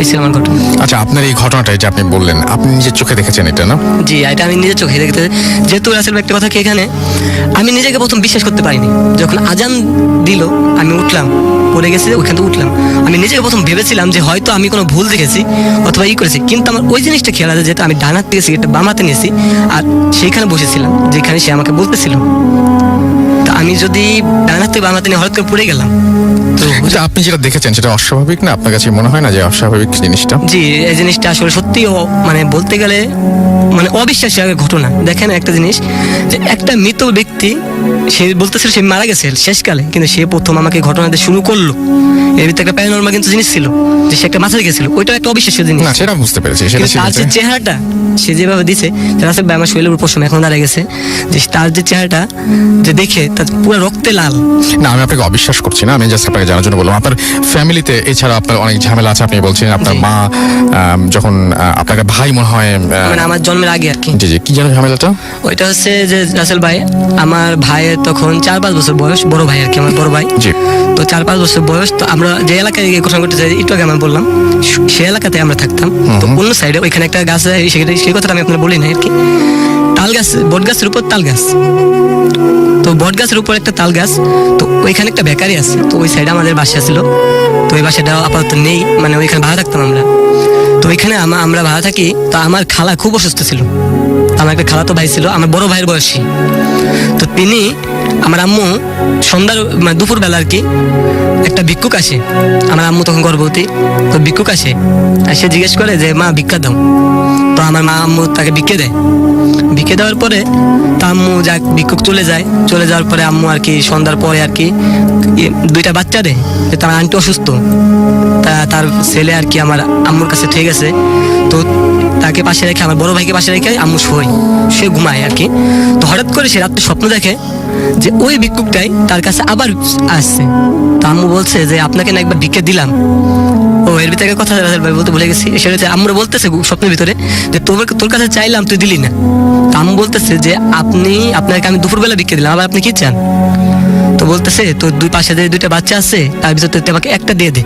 এই ছিল আমার ঘটনা। আচ্ছা আপনার এই ঘটনাটা যে আপনি বললেন, আপনি নিজের চোখে দেখেছেন এটা না? জি, এটা আমি নিজের চোখে দেখতে, যেহেতু রাসেল ভাই একটা কথা কি, এখানে আমি নিজেকে প্রথম বিশ্বাস করতে পারিনি। যখন আজান দিল আমি উঠলাম, পড়ে গেছে ওইখান থেকে উঠলাম, আমি নিজেকে প্রথম ভেবেছিলাম যে হয়তো আমি কোনো ভুল দেখেছি অথবা করেছি। কিন্তু আমার ওই জিনিসটা খেয়াল আছে, যেহেতু আমি ডান হাত থেকে সিগারেটটা বাম হাতে নিয়েছি আর সেইখানে বসেছিলাম যেখানে সে আমাকে বলতেছিল। তা আমি যদি ডানাতে বানাতে নিয়ে হঠাৎ করে পড়ে গেলাম, তো কিন্তু আপনি যেটা দেখেছেন সেটা অস্বাভাবিক না? আপনার কাছে মনে হয় না যে অস্বাভাবিক জিনিসটা? জি, এই জিনিসটা আসলে সত্যি মানে বলতে গেলে মানে অবিশ্বাস্য একটা ঘটনা। দেখেন একটা জিনিস, যে একটা মৃত ব্যক্তি, সে বলতেছিল সে মারা গেছে শেষকালে, কিন্তু সে প্রথম আমাকে ঘটনাতে শুরু করলো। এর ভিতরে একটা প্যারানর্মাল কিন্তু জিনিস ছিল, যে সে একটা মাথা গেছিল, ওইটাও একটা অবিশ্বাস্য জিনিস। না, সেটা বুঝতে পেরেছি, সেটা কিন্তু তার যে চেহারাটা সে যেভাবে দিছে, রাসেল ভাই আমার শরীরের উপর সময় এখন দাঁড়িয়ে গেছে, যে তার যে চেহারাটা যে দেখে তার পুরো রক্তে লাল। না, আমি আপনাকে অবিশ্বাস করছি না, আমি জাস্ট আপনাকে জানার জন্য বললাম। আপনার ফ্যামিলিতে এছাড়া আপনার অনেক ঝামেলা আছে, আপনি বলছেন আপনার জি। মা যখন আপনাকে ভাই মনে হয় মানে আমার জন্মের আগে আর কি। জি জি, কি জানো ঝামেলাটা? ওইটা হচ্ছে যে রাসেল ভাই, আমার ভাইয়ের তখন 4-5 বছর বয়স, বড় ভাই আর কি, আমার বড় ভাই। জি। তো 4-5 বছর বয়স, তো আমরা যে এলাকায় ঘোষণা করতে চাই একটু আগে আমি বললাম, সেই এলাকাতে আমরা থাকতাম। তো অন্য সাইডে ওইখানে একটা গাছ আছে, সেই কথাটা আমি আপনার বলি না আর কি। তাল গাছ, বট গাছের উপর তাল গাছ, তো বট গাছের উপর একটা তাল গাছ, তো ওইখানে একটা বেকারি আছে, তো ওই সাইডে আমাদের বাসা ছিল। তো ওই বাসাটা আপাতত নেই, মানে ওইখানে ভাড়া থাকতাম আমরা। তো ওইখানে আমরা ভাড়া থাকি। তো আমার খালা খুব অসুস্থ ছিল, আমার একটা খালা তো ভাই ছিল আমার বড় ভাইয়ের বয়সী। তো তিনি, আমার আম্মু সন্ধ্যার মানে দুপুরবেলা আর কি, একটা ভিক্ষুক আসে, আমার আম্মু তখন গর্ভবতী। তো ভিক্ষুক আসে, সে জিজ্ঞেস করে যে মা ভিক্ষা দাও। তো আমার মা আম্মু তাকে ভিক্ষে দেয়। ভিক্ষে দেওয়ার পরে তা আম্মু যাক, ভিক্ষুক চলে যায়। চলে যাওয়ার পরে আম্মু আর কি সন্ধ্যার পরে আর কি 2টা বাচ্চা দেয়। তার আন্টি অসুস্থ, তার ছেলে আর কি আমার আম্মুর কাছে ঠিক আছে। তো তাকে পাশে রেখে, আমার বড় ভাইকে পাশে রেখে আম্মু সে ঘুমায় আর কি। তো হঠাৎ করে সে রাত্রে স্বপ্ন দেখে যে ওই ভিক্ষুকটাই তার কাছে আবার আসছে। তো আম্মু বলছে যে আপনাকে না একবার ভিক্ষে দিলাম। ও এর ভিতরে কথা ভাই বলতে ভুলে গেছি। সেটা হচ্ছে আম্মুরা বলতেছে স্বপ্নের ভিতরে যে তোর কাছে চাইলাম, তুই দিলি না। তো আম্মু বলতেছে যে আপনাকে আমি দুপুরবেলা ভিক্ষে দিলাম, আবার আপনি কি চান? তো বলতেছে তোর দুই পাশে যে 2টা বাচ্চা আছে, তার ভিতর তুই আমাকে একটা দিয়ে দে।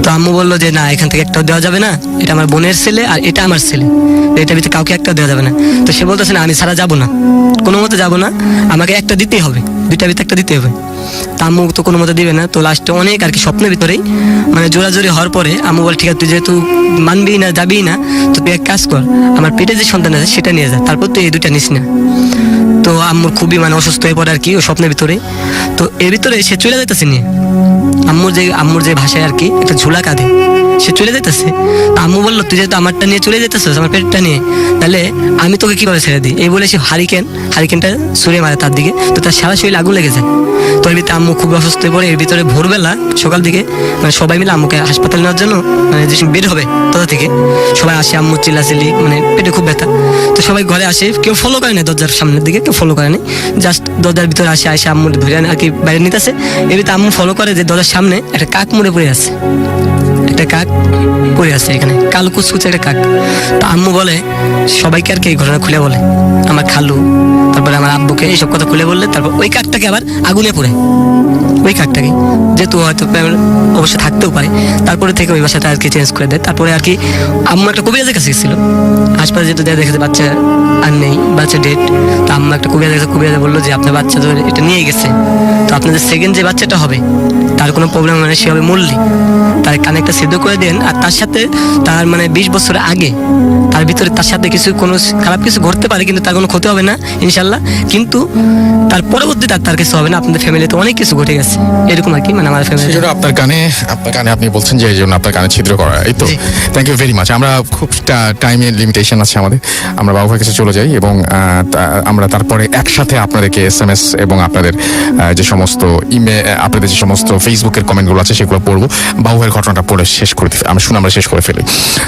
তো আম্মু বললো যে না, এখান থেকে একটাও দেওয়া যাবে না, এটা আমার বোনের ছেলে আর এটা আমার ছেলে, এটার ভিতরে কাউকে একটা দেওয়া যাবে না। তো সে বলতেছে না, আমি ছাড়া যাবো না, কোনো মতে যাবো না, আমাকে একটা দিতেই হবে, 2টার ভিতরে একটা দিতে হবে। তা আম্মু তো কোনো মতে দিবে না। তো লাস্টে অনেক আর কি স্বপ্নের ভিতরেই মানে জোরাজোরি হওয়ার পরে আম্মু বলে ঠিক আছে, তুই যেহেতু মানবি না, যাবি না, তো তুই এক কাজ কর, আমার পেটে যে সন্তান আছে সেটা নিয়ে যা, তারপর তুই এই 2টা নিস না। তো আম্মুর খুবই মানে অসুস্থ হয়ে পড়ে আর কি ও স্বপ্নের ভিতরে। তো এর ভিতরে সে চলে যাইতেছে নিয়ে, আম্মুর যে ভাষায় আর কি একটা ঝোলা কাঁধে, সে চলে যেতেছে। তো আম্মু বললো তুই যেহেতু আমারটা নিয়ে চলে যেতেছিস, আমার পেটটা নিয়ে, তাহলে আমি তোকে কিভাবে ছেড়ে দিই? এই বলে সে হারিকেনটা ছুঁড়ে মারে তার দিকে। তো তার সারা শরীরে আগুন লেগে যায়। তো এর ভিতরে আম্মু খুব অসুস্থ হয়ে পড়ে। এর ভিতরে ভোরবেলা সকাল দিকে মানে সবাই মিলে আম্মুকে হাসপাতালে নেওয়ার জন্য, মানে যে বের হবে কোথা থেকে সবাই আসে, আম্মু চিল্লাচিল্লি, মানে পেটে খুব ব্যথা। তো সবাই ঘরে আসে, কেউ ফলো করে না দরজার সামনের দিকে, কেউ ফলো করে না, জাস্ট দরজার ভিতরে আসে আম্মু ধরে আর কি বাইরে নিতেছে। এর ভিতরে আম্মু ফলো করে যে দরজার সামনে একটা কাক মরে পড়ে আছে, একটা কাক পড়ে আছে এখানে, কালো কুচকুচে একটা কাক। তো আম্মু বলে সবাইকে আর কি এই ঘটনা খুলে বলে, আমার খালু, তারপরে আমার আব্বুকে এইসব কথা খুলে বললে, তারপর ওই কাকটাকে আবার আগুনে পড়ে, ওই কাকটাকে যেহেতু হয়তো অবশ্যই থাকতেও পারে, তারপরে থেকে ওই বাসাটা আর কি চেঞ্জ করে দেয়। তারপরে আর কি আম্মু একটা কবিরাজের কাছে গেছিল, হাসপাতালে যেহেতু দেখেছে বাচ্চা আর নেই, বাচ্চা ডেট। তো আম্মু একটা কবিরাজের কাছে, কবিরাজ বললো যে আপনার বাচ্চা তো এটা নিয়ে গেছে, তো আপনাদের সেকেন্ড যে বাচ্চাটা হবে তার কোনো প্রবলেম মানে সে হবে মল্লি, তার কানে একটা সিদ্ধ করে দেন। আর তার সাথে তার মানে 20 বছর আগে তার ভিতরে তার সাথে কোনো খারাপ কিছু ঘটতে পারে, কিন্তু তার কোনো ক্ষতি হবে না ইনশাল্লাহ, কিন্তু তার পরবর্তীতে তার কিছু হবে না। আপনাদের ফ্যামিলিতে অনেক কিছু ঘটে গেছে এরকম আর কি, মানে আমার ফ্যামিলি। সেজন্য আপনার কানে আপনি বলছেন যে এই জন্য আপনার কানে ছিদ্র করা, এই তো? Thank you very much. আমরা খুব টাইমের লিমিটেশন আছে আমাদের, আমরা বাবু ভাইয়ের কাছে চলে যাই এবং আমরা তারপরে একসাথে আপনাদেরকে SMS এবং আপনাদের যে সমস্ত আপনাদের যে সমস্ত ফেসবুকের কমেন্টগুলো আছে সেগুলো পড়বো। বাবু ভাইয়ের ঘটনাটা পড়ে শেষ করে আমরা শেষ করে ফেলি।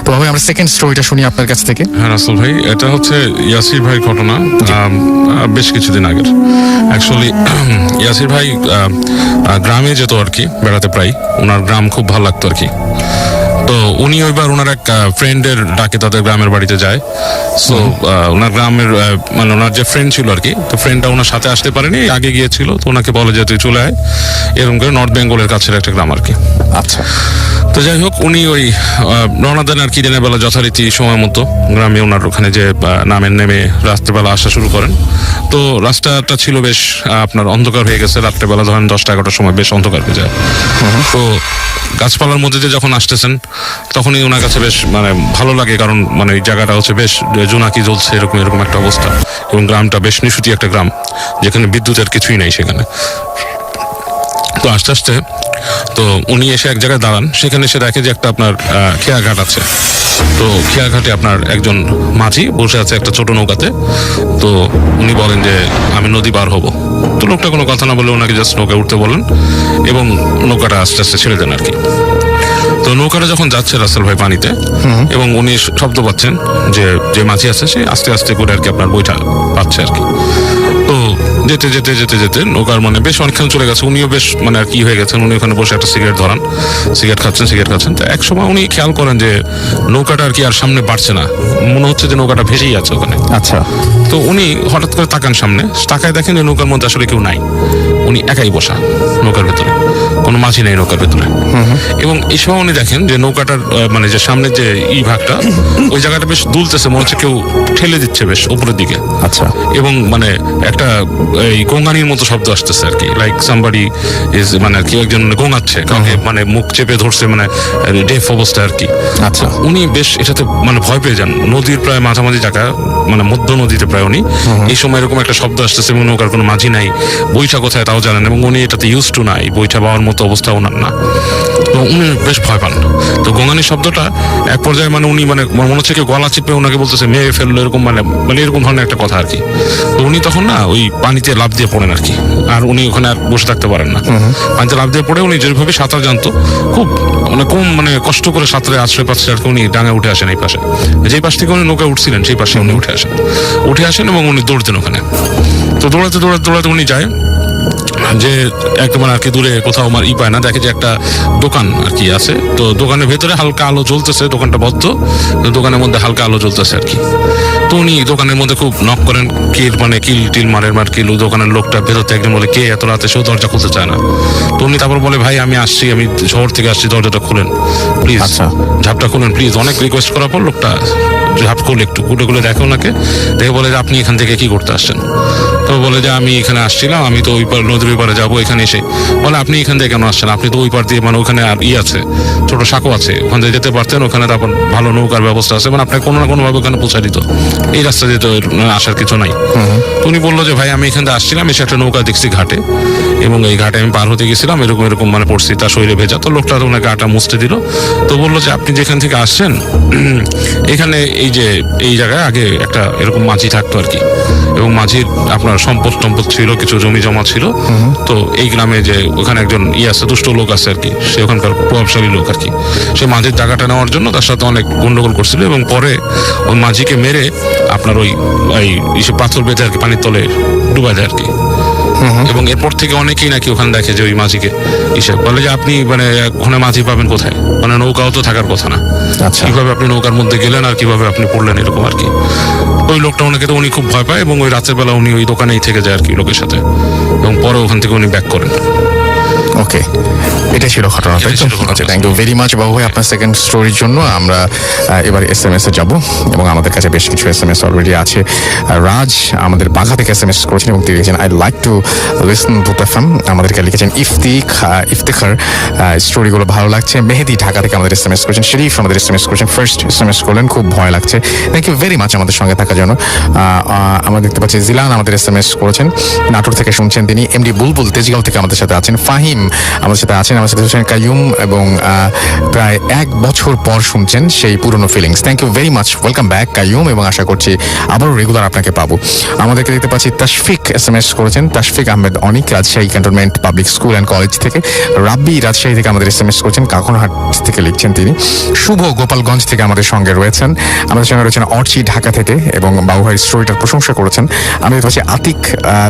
তো বাবু, আমরা সেকেন্ড স্টোরিটা শুনি আপনার কাছ থেকে। হ্যাঁ রাসেল ভাই, এটা হচ্ছে ইয়াসির ভাইয়ের ঘটনা, বেশ কিছুদিন আগের। অ্যাকচুয়ালি ইয়াসির ভাই গ্রামে যেত আর কি বেড়াতে, প্রায় ওনার গ্রাম খুব ভালো লাগতো আর কি। তো উনি ওইবার ওনার এক ফ্রেন্ডের ডাকে তাদের গ্রামের বাড়িতে যায়। সো ওনার গ্রামের মানে ওনার যে ফ্রেন্ড ছিল আর কি, তো ফ্রেন্ডটা ওনার সাথে আসতে পারেনি, আগে গিয়েছিল। তো ওনাকে বলে যে তুই চলে আয়, এরকম করে নর্থ বেঙ্গলের কাছের একটা গ্রাম আর কি। আচ্ছা। তো যাই হোক, উনি ওই রওনা দেন আর কি দিনের বেলা যথারীতি সময় মতো গ্রামে ওনার ওখানে যে নেমে রাত্রেবেলা আসা শুরু করেন। তো রাস্তাটা ছিল বেশ আপনার অন্ধকার হয়ে গেছে, রাত্রেবেলা ধরেন 10টা-11টার সময় বেশ অন্ধকার হয়ে যায়। তো গাছপালার মধ্যে দিয়ে যখন আসতেছেন তখনই ওনার কাছে বেশ মানে ভালো লাগে, কারণ মানে এই জায়গাটা হচ্ছে বেশ জোনাকি জ্বলছে এরকম একটা অবস্থা, এবং গ্রামটা বেশ নিশুতি একটা গ্রাম যেখানে বিদ্যুতের কিছুই নেই সেখানে। তো আস্তে আস্তে তো উনি এসে এক জায়গায় দাঁড়ান, সেখানে এসে দেখে যে একটা আপনার খেয়াঘাট আছে। তো খেয়াঘাটে আপনার একজন মাঝি বসে আছে একটা ছোট নৌকাতে। তো উনি বলেন যে আমি নদী পার হব। তো লোকটা কোনো কথা না বলে ওনাকে জাস্ট নৌকায় উঠতে বলেন এবং নৌকাটা আস্তে আস্তে ছেড়ে দেন আর কি। তো নৌকাটা যখন যাচ্ছে রাসেল ভাই পানিতে, এবং উনি শব্দ পাচ্ছেন যে যে মাঝি আছে সে আস্তে আস্তে করে আর কি আপনার বইটা পাচ্ছে আর কি। তো যেতে যেতে যেতে যেতে নৌকার মানে বেশ অনেকক্ষণ চলে গেছে, উনিও বেশ মানে আর কি হয়ে গেছেন, উনি ওখানে বসে একটা সিগারেট ধরান, সিগারেট খাচ্ছেন। তো এক সময় উনি খেয়াল করেন যে নৌকাটা আর কি আর সামনে বাড়ছে না, মনে হচ্ছে যে নৌকাটা ভেসেই আছে ওখানে। আচ্ছা। তো উনি হঠাৎ করে তাকান সামনে, তাকায় দেখেন যে নৌকার মধ্যে আসলে কেউ নাই, উনি একাই বসা নৌকার ভেতরে, কোনো মাঝি নেই নৌকার ভেতরে। এবং এই সময় উনি দেখেন যে নৌকাটার মানে যে সামনের যে ভাগটা, ওই জায়গাটা বেশ দুলতেছে, মনে হচ্ছে কেউ ঠেলে দিচ্ছে বেশ উপরের দিকে। আচ্ছা। এবং মানে একটা এই গঙ্গানির মতো শব্দ আসতেছে আর কি, লাইক সামবাডি ইজ মানে আর কি একজন গোঙাচ্ছে কাউকে, মানে মুখ চেপে ধরছে, মানে ডেফ অবস্থা আর কি। আচ্ছা। উনি বেশ এটাতে মানে ভয় পেয়ে যান। নদীর প্রায় মাঝামাঝি জায়গা, মানে মধ্য নদীতে প্রায় উনি, এই সময় এরকম একটা শব্দ আসতেছে এবং নৌকার কোনো মাঝি নাই, বইটা কোথায় তাও জানেন, এবং উনি এটাতে ইউজ টু নাই, বইটা পাওয়ার মতো অবস্থা ওনার না। তো উনি বেশ ভয় পান। তো গঙ্গানির শব্দটা এক পর্যায়ে মানে উনি মানে মনে হচ্ছে কেউ গলা চিপে ওনাকে বলতেছে মেরে ফেললো, এরকম মানে মানে এরকম ধরনের একটা কথা আর কি। তো উনি তখন না ওই পানিতে লাফ দিয়ে পড়েন আর কি, আর উনি ওখানে আর বসে থাকতে পারেন না। পানিতে লাফ দিয়ে পড়ে উনি যেভাবে সাঁতার জানতো, খুব মানে কম মানে কষ্ট করে সাঁতারে আশ্রয় পাচ্ছে আর কি, উনি ডাঙায় উঠে আসেন এই পাশে, যেই পাশ থেকে উনি নৌকায় উঠছিলেন সেই পাশে উনি উঠে আসেন এবং উনি দৌড়তেন ওখানে। তো দৌড়াতে উনি যায় যে একদম আর কি দূরে কোথাও আমার পায় না, দেখে যে একটা দোকান আর কি আছে। তো দোকানের ভেতরে হালকা আলো জ্বলতেছে, দোকানটা বদ্ধ, দোকানের মধ্যে হালকা আলো জ্বলতেছে আর কি। তো উনি দোকানের মধ্যে খুব নক করেন, কিল টিল মারের কিল, দোকানের লোকটা ভেতর থেকে একজন বলে কে এত রাতে, সেও দরজা খুলতে চায় না। তো উনি তারপর বলে ভাই আমি আসছি, আমি শহর থেকে আসছি, দরজাটা খুলেন প্লিজ। আচ্ছা। ঝাপটা খুলেন প্লিজ। অনেক রিকোয়েস্ট করার পর লোকটা ঝাপ করলে একটু খুলে দেখে ওনাকে, দেখে বলে যে আপনি এখান থেকে কি করতে আসছেন? তো বলে যে আমি এখানে আসছিলাম, আমি তো ওই পার নদীর ওই পারে যাবো, এখানে এসে। বলে আপনি এখান থেকে কেন আসছেন? আপনি তো ওই পার দিয়ে মানে ওখানে আর আছে, ছোট সাঁকো আছে, ওখান থেকে যেতে পারতেন, ওখানে তারপর ভালো নৌকার ব্যবস্থা আছে, মানে আপনাকে কোনো না কোনো ভাবে ওখানে পৌঁছা দিত, এই রাস্তা দিয়ে তো আসার কিছু নাই। তো উনি বললো যে ভাই আমি এখান থেকে আসছিলাম, এসে একটা নৌকা দেখছি ঘাটে, এবং এই ঘাটে আমি পার হতে গেছিলাম, এরকম মানে পড়ছি, তার শরীরে ভেজা। তো লোকটা তো ওনাকে গাটা মুছতে দিল। তো বললো যে আপনি যেখান থেকে আসছেন এখানে এই জায়গায় আগে একটা এরকম মাঝি থাকতো আর কি, এবং মাঝির আপনার সম্পদ ছিল, কিছু জমি জমা ছিল। তো এই গ্রামে যে ওখানে একজন আছে, দুষ্ট লোক আছে আর কি, সে ওখানকার প্রভাবশালী লোক আর কি, সে মাঝির জায়গাটা নেওয়ার জন্য তার সাথে অনেক গন্ডগোল করছিল, এবং পরে ওই মাঝিকে মেরে আপনার ওই পাথর বেঁধে আর কি পানির তলে ডুবাই দেয় আর কি। এবং এরপর থেকে অনেকেই নাকি ওখানে দেখে যে ওই মাঝিকে বলে যে আপনি মানে ওখানে মাঝি পাবেন কোথায়, মানে নৌকাও তো থাকার কথা না, কিভাবে আপনি নৌকার মধ্যে গেলেন আর কিভাবে আপনি পড়লেন, এরকম আর কি। ওই লোকটা ওনাকে তো উনি খুব ভয় পায়, এবং ওই রাতের বেলা উনি ওই দোকানেই থেকে যায় আর কি লোকের সাথে, এবং পরে ওখান থেকে উনি ব্যাক করেন। ওকে, এটা ছিল ঘটনা। আচ্ছা, থ্যাংক ইউ ভেরি মাচ বাবু ভাই আপনার সেকেন্ড স্টোরির জন্য। আমরা এবার SMS এ যাব, এবং আমাদের কাছে বেশ কিছু SMS অলরেডি আছে। রাজ আমাদের বাঘা থেকে SMS করেছেন এবং তিনি লিখেছেন I like to listen boot FM. আমাদেরকে লিখেছেন ইফতিখার, স্টোরিগুলো ভালো লাগছে। মেহেদি ঢাকা থেকে আমাদের SMS করেছেন। শরীফ আমাদের SMS করেছেন, ফার্স্ট SMS করলেন, খুব ভয় লাগছে। থ্যাংক ইউ ভেরি মাচ আমাদের সঙ্গে থাকার জন্য। আমরা দেখতে পাচ্ছি জিলান আমাদের SMS করেছেন, নাটোর থেকে শুনছেন তিনি। এমডি বুলবুল তেজগাঁও থেকে আমাদের সাথে আছেন। ফাহিম আমাদের সাথে আছেন, আমাদের সাথে হচ্ছেন কাইয়ুম, এবং প্রায় 1 বছর পর শুনছেন সেই পুরনো feelings. Thank you very much, welcome back Qayyum, এবং আশা করছি আবারও রেগুলার আপনাকে পাবো। আমাদেরকে দেখতে পাচ্ছি তাশফিক SMS করেছেন, Tashfiq Ahmed Anik Rajshahi cantonment public school and college থেকে। রাব্বি রাজশাহী থেকে আমাদের SMS করেছেন, কাকনহাট থেকে লিখছেন তিনি। শুভ গোপালগঞ্জ থেকে আমাদের সঙ্গে রয়েছেন। আমাদের সঙ্গে রয়েছেন অর্চি ঢাকা থেকে, এবং বাবু ভাইয়ের স্টোরিটার প্রশংসা করেছেন। আমি দেখতে পাচ্ছি আতিক,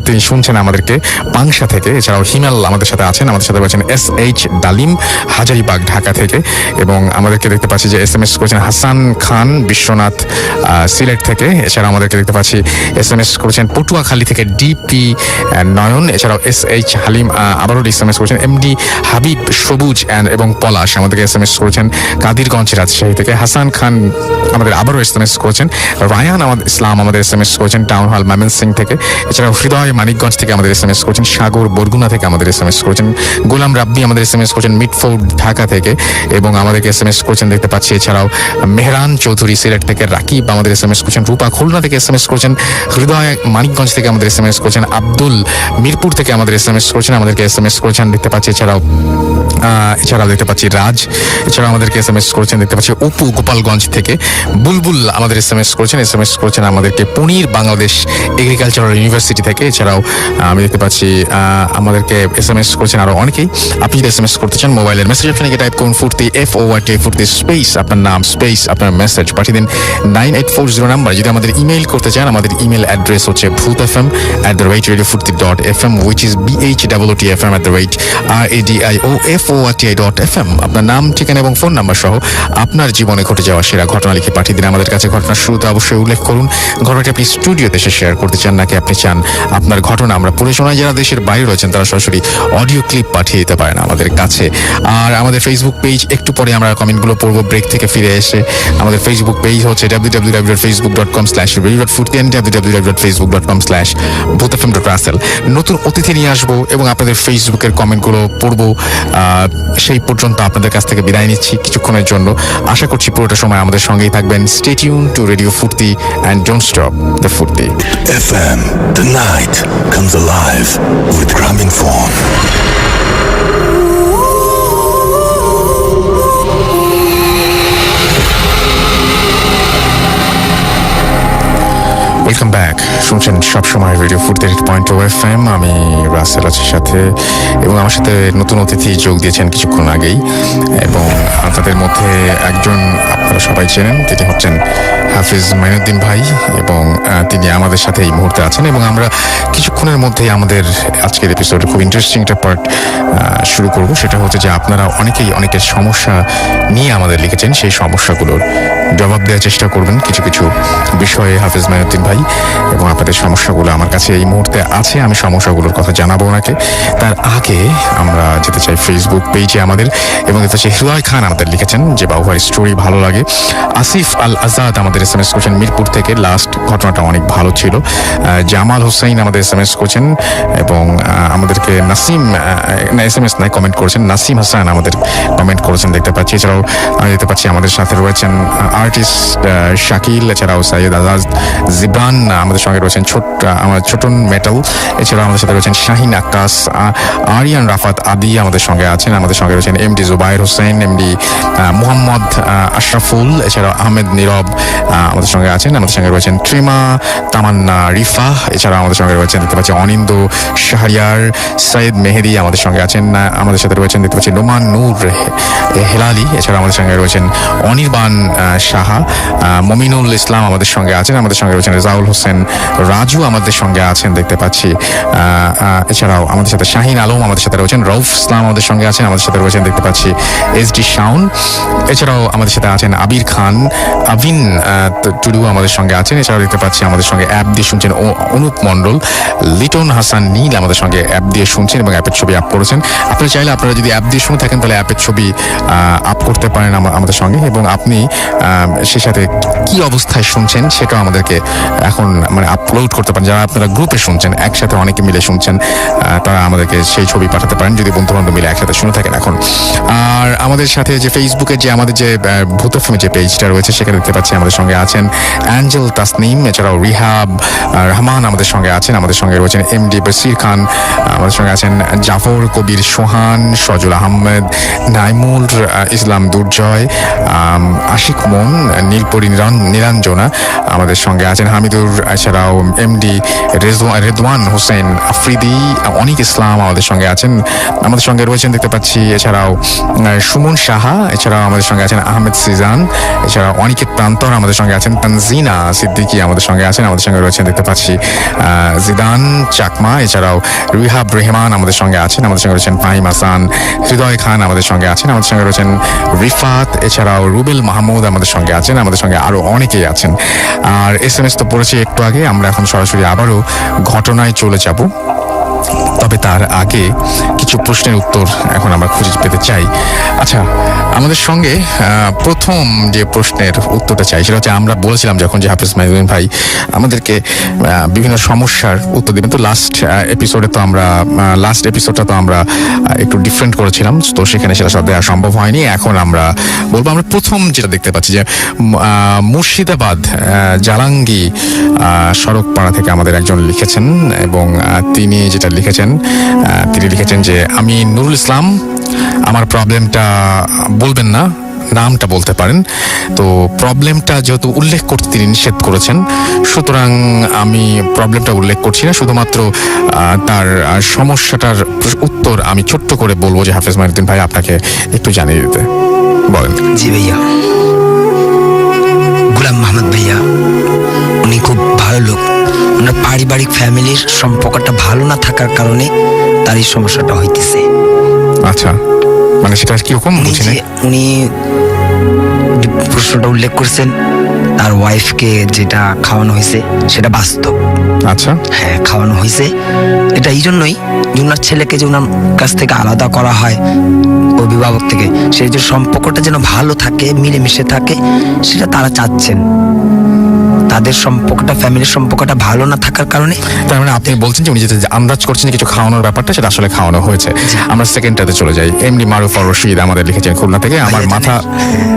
তিনি শুনছেন আমাদেরকে পাংশা থেকে। এছাড়াও হিমেল আমাদের সাথে আছেন, আমাদের সাথে রয়েছেন SH ডালিম হাজারিবাগ ঢাকা থেকে, এবং আমাদেরকে দেখতে পাচ্ছি যে SMS করেছেন হাসান খান বিশ্বনাথ সিলেট থেকে। এছাড়া আমাদেরকে দেখতে পাচ্ছি SMS করেছেন পটুয়াখালী থেকে DP নয়ন। এছাড়াও SH হালিম আবারও SMS করেছেন। MD হাবিব সবুজ এবং পলাশ আমাদেরকে SMS করেছেন কাদিরগঞ্জ রাজশাহী থেকে। হাসান খান আমাদের আবারও SMS করেছেন। রায়ান ইসলাম আমাদের SMS করেছেন টাউন হল ময়মনসিংহ থেকে। এছাড়াও হৃদয় মানিকগঞ্জ থেকে আমাদের SMS করেছেন। সাগর বরগুনা থেকে আমাদের SMS করেছেন। গোলাম রাব্বি আমাদের SMS করেছেন মিডফোর্ড ঢাকা থেকে এবং আমাদেরকে SMS করেছেন দেখতে পাচ্ছি। এছাড়াও মেহরান চৌধুরী সিলেট থেকে, রাকিব আমাদের SMS করেছেন, রূপা খুলনা থেকে SMS করেছেন, হৃদয় মানিকগঞ্জ থেকে আমাদের SMS করেছেন, আব্দুল মিরপুর থেকে আমাদের SMS করেছেন, আমাদেরকে SMS করেছেন দেখতে পাচ্ছি। এছাড়াও দেখতে পাচ্ছি রাজ, এছাড়াও আমাদেরকে SMS করেছেন দেখতে পাচ্ছি অপু গোপালগঞ্জ থেকে, বুলবুল আমাদের SMS করেছেন আমাদেরকে পনির বাংলাদেশ এগ্রিকালচারাল ইউনিভার্সিটি থেকে। এছাড়াও আমি দেখতে পাচ্ছি আমাদেরকে SMS করেছেন আরো অনেকেই। আপনি যদি SMS করতে চান মোবাইলের মেসেজ অপশনে গিয়ে টাইপ করুন ফুর্তি FORT ফুর্তি স্পেস আপনার নাম স্পেস আপনার মেসেজ পাঠিয়ে দিন 9840 নাম্বার। যদি আমাদের ইমেইল করতে চান আমাদের ইমেইল অ্যাড্রেস হচ্ছে bhutfm@radiofurti.fm which is BHOOTFM@radiofurti.fm। আপনার নাম, ঠিকানা এবং ফোন নাম্বার সহ আপনার জীবনে ঘটে যাওয়া সেরা ঘটনা লিখে পাঠিয়ে দিন আমাদের কাছে। ঘটনার শুরুতে অবশ্যই উল্লেখ করুন ঘটনাটি আপনি স্টুডিওতে এসে শেয়ার করতে চান নাকি আপনি চান আপনার ঘটনা আমরা পড়ে শোনাই। যারা দেশের বাইরে রয়েছেন তারা সরাসরি অডিও ক্লিপ পাঠিয়ে দিতে পারেন আমাদের কাছে। আর আমাদের ফেসবুক পেজ, একটু পরে আমরা কমেন্টগুলো পড়বো ব্রেক থেকে ফিরে এসে। আমাদের ফেসবুক পেজ হচ্ছে www.facebook.com/radio.furti and www.facebook.com/bhutfm.russell। নতুন অতিথি নিয়ে আসবো এবং আপনাদের ফেসবুকের কমেন্টগুলো পড়বো। সেই পর্যন্ত আপনাদের কাছ থেকে বিদায় নিচ্ছি কিছুক্ষণের জন্য। আশা করছি পুরোটা সময় আমাদের সঙ্গেই থাকবেন। Stay tuned to Radio Furti and don't stop the Furti. FM, the night comes alive with Graminphone. Welcome back. শুনছেন সবসময় রেডিও ফুর্তি 8.0 FM। আমি রাসেল আছি সাথে এবং আমার সাথে নতুন অতিথি যোগ দিয়েছেন কিছুক্ষণ আগেই এবং তাদের মধ্যে একজন আপনারা সবাই চেনেন, তিনি হচ্ছেন হাফিজ মাইনুদ্দিন ভাই এবং তিনি আমাদের সাথে এই মুহূর্তে আছেন এবং আমরা কিছুক্ষণের মধ্যেই আমাদের আজকের এপিসোডে খুব ইন্টারেস্টিং একটা পার্ট শুরু করব। সেটা হচ্ছে যে আপনারা অনেকেই অনেকের সমস্যা নিয়ে আমাদের লিখেছেন, সেই সমস্যাগুলোর জবাব দেওয়ার চেষ্টা করবেন কিছু কিছু বিষয়ে হাফিজ মাইনুদ্দিন ভাই এবং আপনাদের সমস্যাগুলো আমার কাছে এই মুহূর্তে আছে। আমি সমস্যাগুলোর কথা জানাবো ওনাকে। তার আগে আমরা যেতে চাই ফেসবুক পেজে আমাদের এবং দেখতে চাই হৃদয় খান আমাদের লিখেছেন যে বাবুভাই স্টোরি ভালো লাগে। আসিফ আল আজাদ আমাদের SMS করছেন মিরপুর থেকে, লাস্ট ঘটনাটা অনেক ভালো ছিল। জামাল হোসেন আমাদের SMS করছেন এবং আমাদেরকে নাসিম SMS নয় কমেন্ট করেছেন, নাসিম হাসান আমাদের কমেন্ট করেছেন দেখতে পাচ্ছি। এছাড়াও আমি দেখতে পাচ্ছি আমাদের সাথে রয়েছেন আর্টিস্ট শাকিল, এছাড়াও সাইয়দ আজাদ জিবরান আমাদের সঙ্গে রয়েছেন, আমার ছোটন মেটাল। এছাড়াও আমাদের সাথে রয়েছেন শাহিন আক্কাস, আরিয়ান রাফাত আদি আমাদের সঙ্গে আছেন। আমাদের সঙ্গে রয়েছেন MD জুবাইর হোসেন, MD মোহাম্মদ আশরাফুল, এছাড়াও আহমেদ নীরব আমাদের সঙ্গে আছেন। আমাদের সঙ্গে রয়েছেন ট্রিমা তামান্না রিফা, এছাড়াও আমাদের সঙ্গে রয়েছেন দেখতে পাচ্ছি অনিন্দ শাহরিয়ার, সৈয়দ মেহেদি আমাদের সঙ্গে আছেন। আমাদের সাথে রয়েছেন দেখতে পাচ্ছি নোমান নূর হেলালি, এছাড়াও আমাদের সঙ্গে রয়েছেন অনির্বাণ সাহা, মমিনুল ইসলাম আমাদের সঙ্গে আছেন। আমাদের সঙ্গে রয়েছেন রেজাউল হোসেন রাজু আমাদের সঙ্গে আছেন দেখতে পাচ্ছি। এছাড়াও আমাদের সাথে শাহিন আলম আমাদের সাথে রয়েছেন, রউফ ইসলাম আমাদের সঙ্গে আছেন। আমাদের সাথে রয়েছেন দেখতে পাচ্ছি SD শাউন, এছাড়াও আমাদের সাথে আছেন আবির খান, আবিন টুডু আমাদের সঙ্গে আছেন। এছাড়াও দেখতে পাচ্ছি আমাদের সঙ্গে অ্যাপ দিয়ে শুনছেন অনুপ মণ্ডল, লিটন হাসান নীল আমাদের সঙ্গে অ্যাপ দিয়ে শুনছেন এবং অ্যাপের ছবি আপ করেছেন। আপনারা চাইলে আপনারা যদি অ্যাপ দিয়ে শুনে থাকেন তাহলে অ্যাপের ছবি আপ করতে পারেন আমাদের সঙ্গে এবং আপনি সে সাথে কি অবস্থায় শুনছেন সেটাও আমাদেরকে এখন মানে আপলোড করতে পারেন। যারা আপনারা গ্রুপে শুনছেন, একসাথে অনেকে মিলে শুনছেন, তারা আমাদেরকে সেই ছবি পাঠাতে পারেন যদি বন্ধু বান্ধব মিলে একসাথে শুনে থাকেন এখন। আর আমাদের সাথে যে ফেসবুকে যে আমাদের যে ভূত এফএমের যে পেজটা রয়েছে সেখানে দেখতে পাচ্ছি আমাদের সঙ্গে আছেন অ্যাঞ্জেল তাসনিম, এছাড়াও রিহাব রহমান আমাদের সঙ্গে আছেন। আমাদের সঙ্গে রয়েছেন MD বসির খান, আমাদের সঙ্গে আছেন জাফর কবির সোহান, সজল আহমেদ, নাইমুল ইসলাম দুর্জয়, আশিক মন, নীলপরি নিরঞ্জনা আমাদের সঙ্গে আছেন, হামিদুর, এছাড়াও MD রেদওয়ান হোসেন আফ্রিদি, অনিক ইসলাম আমাদের সঙ্গে আছেন। আমাদের সঙ্গে রয়েছেন দেখতে পাচ্ছি এছাড়াও সুমন সাহা, এছাড়াও আমাদের সঙ্গে আছেন আহমেদ সিজান, এছাড়াও অনিকেত প্রান্তর আমাদের সঙ্গে আছেন, তানজিনা সিদ্দিকি আমাদের সঙ্গে আছেন। আমাদের সঙ্গে রয়েছেন দেখতে পাচ্ছি জিদান চাকমা, এছাড়াও রিহাব রেহমান আমাদের সঙ্গে আছেন। আমাদের সঙ্গে রয়েছেন ফাহিম হাসান, হৃদয় খান আমাদের সঙ্গে আছেন। আমাদের সঙ্গে রয়েছেন রিফাত, এছাড়াও রুবেল মাহমুদ আমাদের সঙ্গে আছেন। আমাদের সঙ্গে আরো অনেকেই আছেন। আর SMS তো পড়েছি একটু আগে, আমরা এখন সরাসরি আবারও ঘটনায় চলে যাব। তবে তার আগে কিছু প্রশ্নের উত্তর এখন আমরা খুঁজে পেতে চাই। আচ্ছা, আমাদের সঙ্গে প্রথম যে প্রশ্নের উত্তরটা চাই সেটা হচ্ছে, আমরা বলেছিলাম যখন যে হাফেজ মাইনুদ্দিন ভাই আমাদেরকে বিভিন্ন সমস্যার উত্তর দেবেন, তো লাস্ট এপিসোডটা তো আমরা একটু ডিফারেন্ট করেছিলাম, তো সেখানে সেটা সব দেওয়া সম্ভব হয়নি। এখন আমরা বলবো, আমরা প্রথম যেটা দেখতে পাচ্ছি যে মুর্শিদাবাদ জালাঙ্গি সড়ক পাড়া থেকে আমাদের একজন লিখেছেন, এবং তিনি যেটা লিখেছেন, তিনি লিখেছেন যে আমি নুরুল ইসলাম, আমার প্রবলেমটা বলবেন না, নামটা বলতে পারেন। তো প্রবলেমটা যেহেতু উল্লেখ করতে তিনি নিষেধ করেছেন, সুতরাং আমি প্রবলেমটা উল্লেখ করছি না, শুধুমাত্র তার সমস্যাটার উত্তর আমি ছোট্ট করে বলবো যে হাফেজ মাইনুদ্দিন ভাই আপনাকে একটু জানিয়ে দিতে বলেন। জি ভাইয়া, গোলাম মাহমুদ ভাইয়া উনি খুব ভালো লোক। ওনার পারিবারিক ফ্যামিলির সম্পর্কটা ভালো না থাকার কারণে তার এই সমস্যাটা হইতেছে। আচ্ছা, মানে সেটা কিরকম বুঝছেন? উনি প্রশ্নটা উল্লেখ করছেন তার ওয়াইফকে যেটা খাওয়ানো হয়েছে সেটা বাস্তব। আচ্ছা, হ্যাঁ, খাওয়ানো হয়েছে। এটা এই জন্যই যে ওনার ছেলেকে যে ওনার কাছ থেকে আলাদা করা হয় অভিভাবক থেকে, সেই যে সম্পর্কটা যেন ভালো থাকে, মিলেমিশে থাকে, সেটা তারা চাচ্ছেন। তাদের সম্পর্কটা, ফ্যামিলির সম্পর্কটা ভালো না থাকার কারণে। তার মানে আপনি বলছেন যে উনি যেটা আন্দাজ করছেন কিছু খাওয়ানোর ব্যাপারটা, সেটা আসলে খাওয়ানো হয়েছে। আমরা সেকেন্ডটাতে চলে যাই। এমডি মারুফ আর রশিদ আমাদের লিখেছেন খুলনা থেকে, আমার মাথা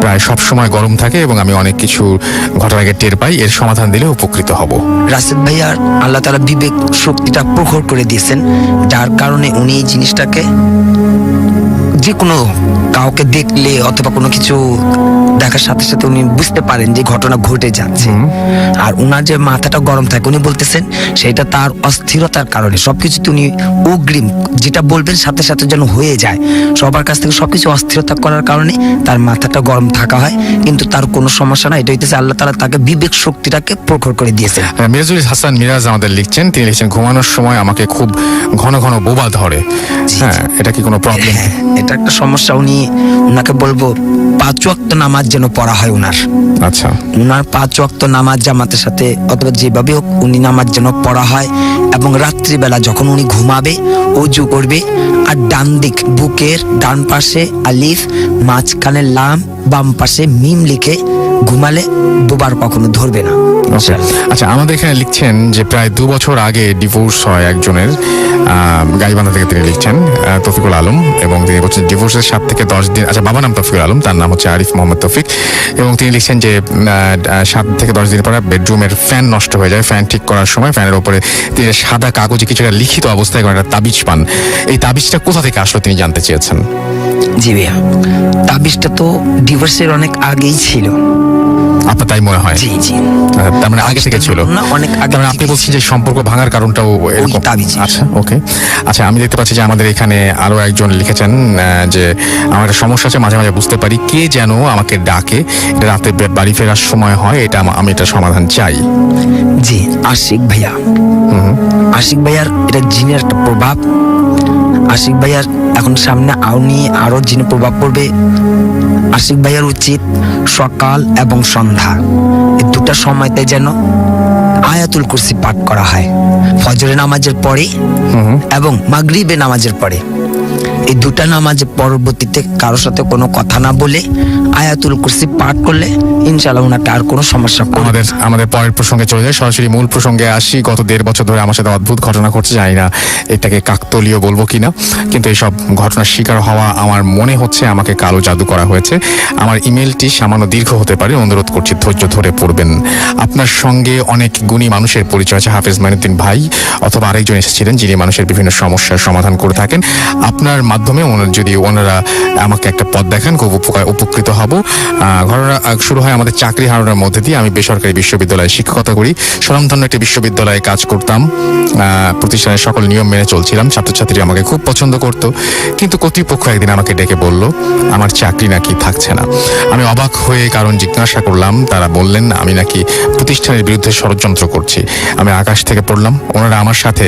প্রায় সব সময় গরম থাকে এবং আমি অনেক কিছু ঘটনার আগে টের পাই, এর সমাধান দিলে উপকৃত হব। রাশেদ ভাইয়ার আল্লাহ তাআলা বিবেক শক্তিটা প্রখর করে দিয়েছেন, যার কারণে উনি এই জিনিসটাকে যে কোনো কাউকে দেখলে অথবা কোনো কিছু দেখার সাথে সাথে উনি বুঝতে পারেন যে ঘটনা ঘটে যাচ্ছে। আর উনার যে মাথাটা গরম থাকে, উনি বলতেছেন সেটা তার অস্থিরতার কারণে। সবকিছুতে উনি অগ্রিম যেটা বলবেন সাথে সাথে যেন হয়ে যায়, সবার কাছ থেকে সবকিছু অস্থিরতা করার কারণে তার মাথাটা গরম থাকা হয়। কিন্তু তার কোনো সমস্যা না, এটা হইতেছে আল্লাহ তাআলা তাকে বিবেক শক্তিটাকে প্রখর করে দিয়েছেন। মিরাজুল হাসান মিরাজ আমাদের লিখছেন, তিনি লিখছেন ঘুমানোর সময় আমাকে খুব ঘন ঘন বোবা ধরে। হ্যাঁ, এটা কি কোনো প্রবলেম? হ্যাঁ, এটা একটা সমস্যা। উনাকে বলবো 5 ওয়াক্ত নামাজ যেন পড়া হয় উনার। আচ্ছা, উনার 5 ওয়াক্ত নামাজ জামাতের সাথে অথবা যেভাবে হোক উনি নামাজ যেন পড়া হয়, এবং রাত্রিবেলা যখন উনি ঘুমাবে ওযু করবে, আর ডান দিক বুকের ডান পাশে আলিফ, মাঝখানে লাম, বাম পাশে মিম লিখে ঘুমালে দুবার কখনো ধরবে না। আচ্ছা, আমাদের এখানে লিখছেন যে প্রায় 2 বছর আগে ডিভোর্স হয় একজনের, গাইবান্ধা থেকে তিনি লিখছেন, তৌফিকুল আলম, এবং তিনি বলছেন ডিভোর্সের 7 থেকে 10 দিন। আচ্ছা, বাবার নাম তৌফিকুল আলম, তার নাম হচ্ছে আরিফ মোহাম্মদ তৌফিক, এবং তিনি লিখছেন যে 7 থেকে 10 দিন পরে বেডরুমের ফ্যান নষ্ট হয়ে যায়। ফ্যান ঠিক করার সময় ফ্যানের উপরে তিনি সাদা কাগজে কিছু একটা লিখিত অবস্থায় একটা তাবিজ পান। এই তাবিজটা কোথা থেকে আসলো তিনি জানতে চেয়েছেন। জি ভাইয়া, তাবিজটা তো ডিভোর্সের অনেক আগেই ছিল। আপনার তাই মনে হয়? জি জি, তার মানে আগে থেকে ছিল না, অনেক আগে। তার মানে আপনি বলছেন যে সম্পর্ক ভাঙার কারণটাও এরকম? আচ্ছা, ওকে। আচ্ছা, আমি দেখতে পাচ্ছি যে আমাদের এখানে আরো একজন লিখেছেন যে আমার একটা সমস্যা আছে, মাঝে মাঝে বুঝতে পারি কে যেন আমাকে ডাকে, এটা রাতে বাড়ি ফেরার সময় হয়, এটা আমি এটা সমাধান চাই। জি, আশিক ভাইয়া, আশিক ভাইয়ার এটা জিনের একটা প্রভাব। আশিক ভাইয়ার এখন সামনে আরো জিনের প্রভাব পড়বে। আশিক ভাইয়ার উচিত সকাল এবং সন্ধ্যা এই দুটা সময়তে যেন আয়াতুল কুরসি পাঠ করা হয়, ফজরের নামাজের পরে এবং মাগরিবের নামাজের পরে। এই দুটা নামাজের পরবর্তীতে কারোর সাথে কোনো কথা না বলে আয়াতুল কুরসি পাঠ করলে ইনশাআল্লাহ ওনাকে আর কোনো সমস্যা করবে না। আমাদের পরের প্রসঙ্গে চলে যায়, সরাসরি মূল প্রসঙ্গে আসি। গত 1.5 বছর ধরে আমার সাথে অদ্ভুত ঘটনা ঘটছে, জানি না এটাকে কাকতলীয় বলবো কিনা, কিন্তু এইসব ঘটনার শিকার হওয়া আমার মনে হচ্ছে আমাকে কালো জাদু করা হয়েছে। আমার ইমেলটি সামান্য দীর্ঘ হতে পারে, অনুরোধ করছি ধৈর্য ধরে পড়বেন। আপনার সঙ্গে অনেক গুণী মানুষের পরিচয় আছে, হাফেজ মাইনুদ্দিন ভাই অথবা আরেকজন এসেছিলেন যিনি মানুষের বিভিন্ন সমস্যার সমাধান করে থাকেন। আপনার মাধ্যমে যদি ওনারা আমাকে একটা পথ দেখান খুব উপকৃত হব। ঘটনা শুরু হয় আমাদের চাকরি হারানোর মধ্যে দিয়ে। আমি বেসরকারি বিশ্ববিদ্যালয়ে শিক্ষকতা করি, স্বনামধন্য একটি বিশ্ববিদ্যালয়ে কাজ করতাম। প্রতিষ্ঠানের সকল নিয়ম মেনে চলছিলাম, ছাত্রছাত্রীরা আমাকে খুব পছন্দ করত। কিন্তু কর্তৃপক্ষ একদিন আমাকে ডেকে বলল আমার চাকরি নাকি থাকছে না। আমি অবাক হয়ে কারণ জিজ্ঞাসা করলাম, তারা বললেন আমি নাকি প্রতিষ্ঠানের বিরুদ্ধে ষড়যন্ত্র করছি। আমি আকাশ থেকে পড়লাম, ওনারা আমার সাথে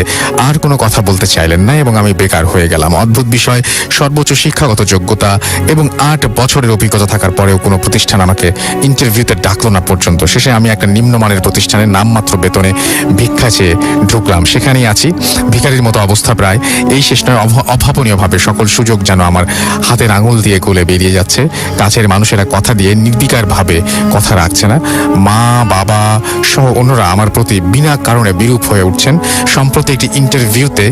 আর কোনো কথা বলতে চাইলেন না এবং আমি বেকার হয়ে গেলাম। অদ্ভুত বিষয়, বিষয়, সর্বোচ্চ শিক্ষাগত যোগ্যতা এবং 8 বছরের অভিজ্ঞতা থাকার পরেও কোনো প্রতিষ্ঠান আমাকে ইন্টারভিউতে ডাকলো না পর্যন্ত। শেষে আমি একটা নিম্নমানের প্রতিষ্ঠানের নামমাত্র বেতনে ভিক্ষা চেয়ে ঢুকলাম। সেখানেই আছি, ভিখারির মতো অবস্থা প্রায়। এই শেষ নয়, অভাবনীয়ভাবে সকল সুযোগ যেন আমার হাতের আঙুল দিয়ে গলে বেরিয়ে যাচ্ছে। কাছের মানুষেরা কথা দিয়ে নির্বিকারভাবে কথা রাখছে না। মা বাবা সহ অন্যরা আমার প্রতি বিনা কারণে বিরূপ হয়ে উঠছেন। সম্প্রতি একটি ইন্টারভিউতে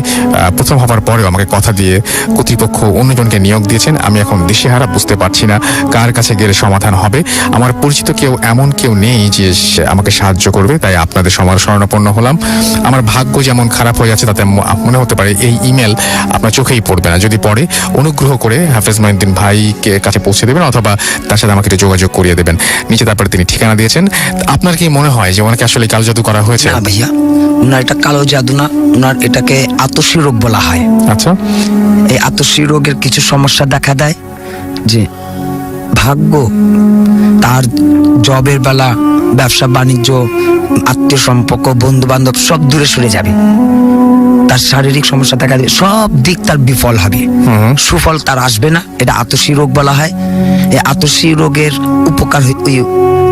প্রথম হবার পরেও আমাকে কথা দিয়ে কর্তৃপক্ষ অন্যজনকে নিয়োগ দিয়েছেন। আমি এখন দিশেহারা, বুঝতে পারছি না কার কাছে গেলে সমাধান হবে। আমার পরিচিত এমন কেউ নেই যে আমাকে সাহায্য করবে, তাই আপনাদের শরণাপন্ন হলাম। আমার ভাগ্য যেমন খারাপ হয়ে যাচ্ছে তাতে মনে হতে পারে এই ইমেল আপনার চোখেই পড়বে না। যদি পড়ে, অনুগ্রহ করে হাফেজ মঈনুদ্দিন ভাইকে কাছে পৌঁছে দেবেন অথবা তার সাথে আমাকে একটু যোগাযোগ করিয়ে দেবেন। নিচে তারপরে তিনি ঠিকানা দিয়েছেন। আপনার কি মনে হয় যে ওনাকে আসলে কালো জাদু করা হয়েছে? না ভাইয়া, ওনার এটা কালো জাদু না, ওনার এটাকে আতশী রোগ বলা হয়। আচ্ছা, এই আতশী রোগের কিছু সমস্যা দেখা দেয় যে ভাগ্য তার জবের বেলা, ব্যবসা বাণিজ্য, আত্মীয় সম্পর্ক, বন্ধু বান্ধব সব দূরে সরে যাবে। তার শারীরিক সমস্যা দেখা দেবে, সব দিক তার বিফল হবে, সুফল তার আসবে না। এটা আতশী রোগ বলা হয়। এই আতশী রোগের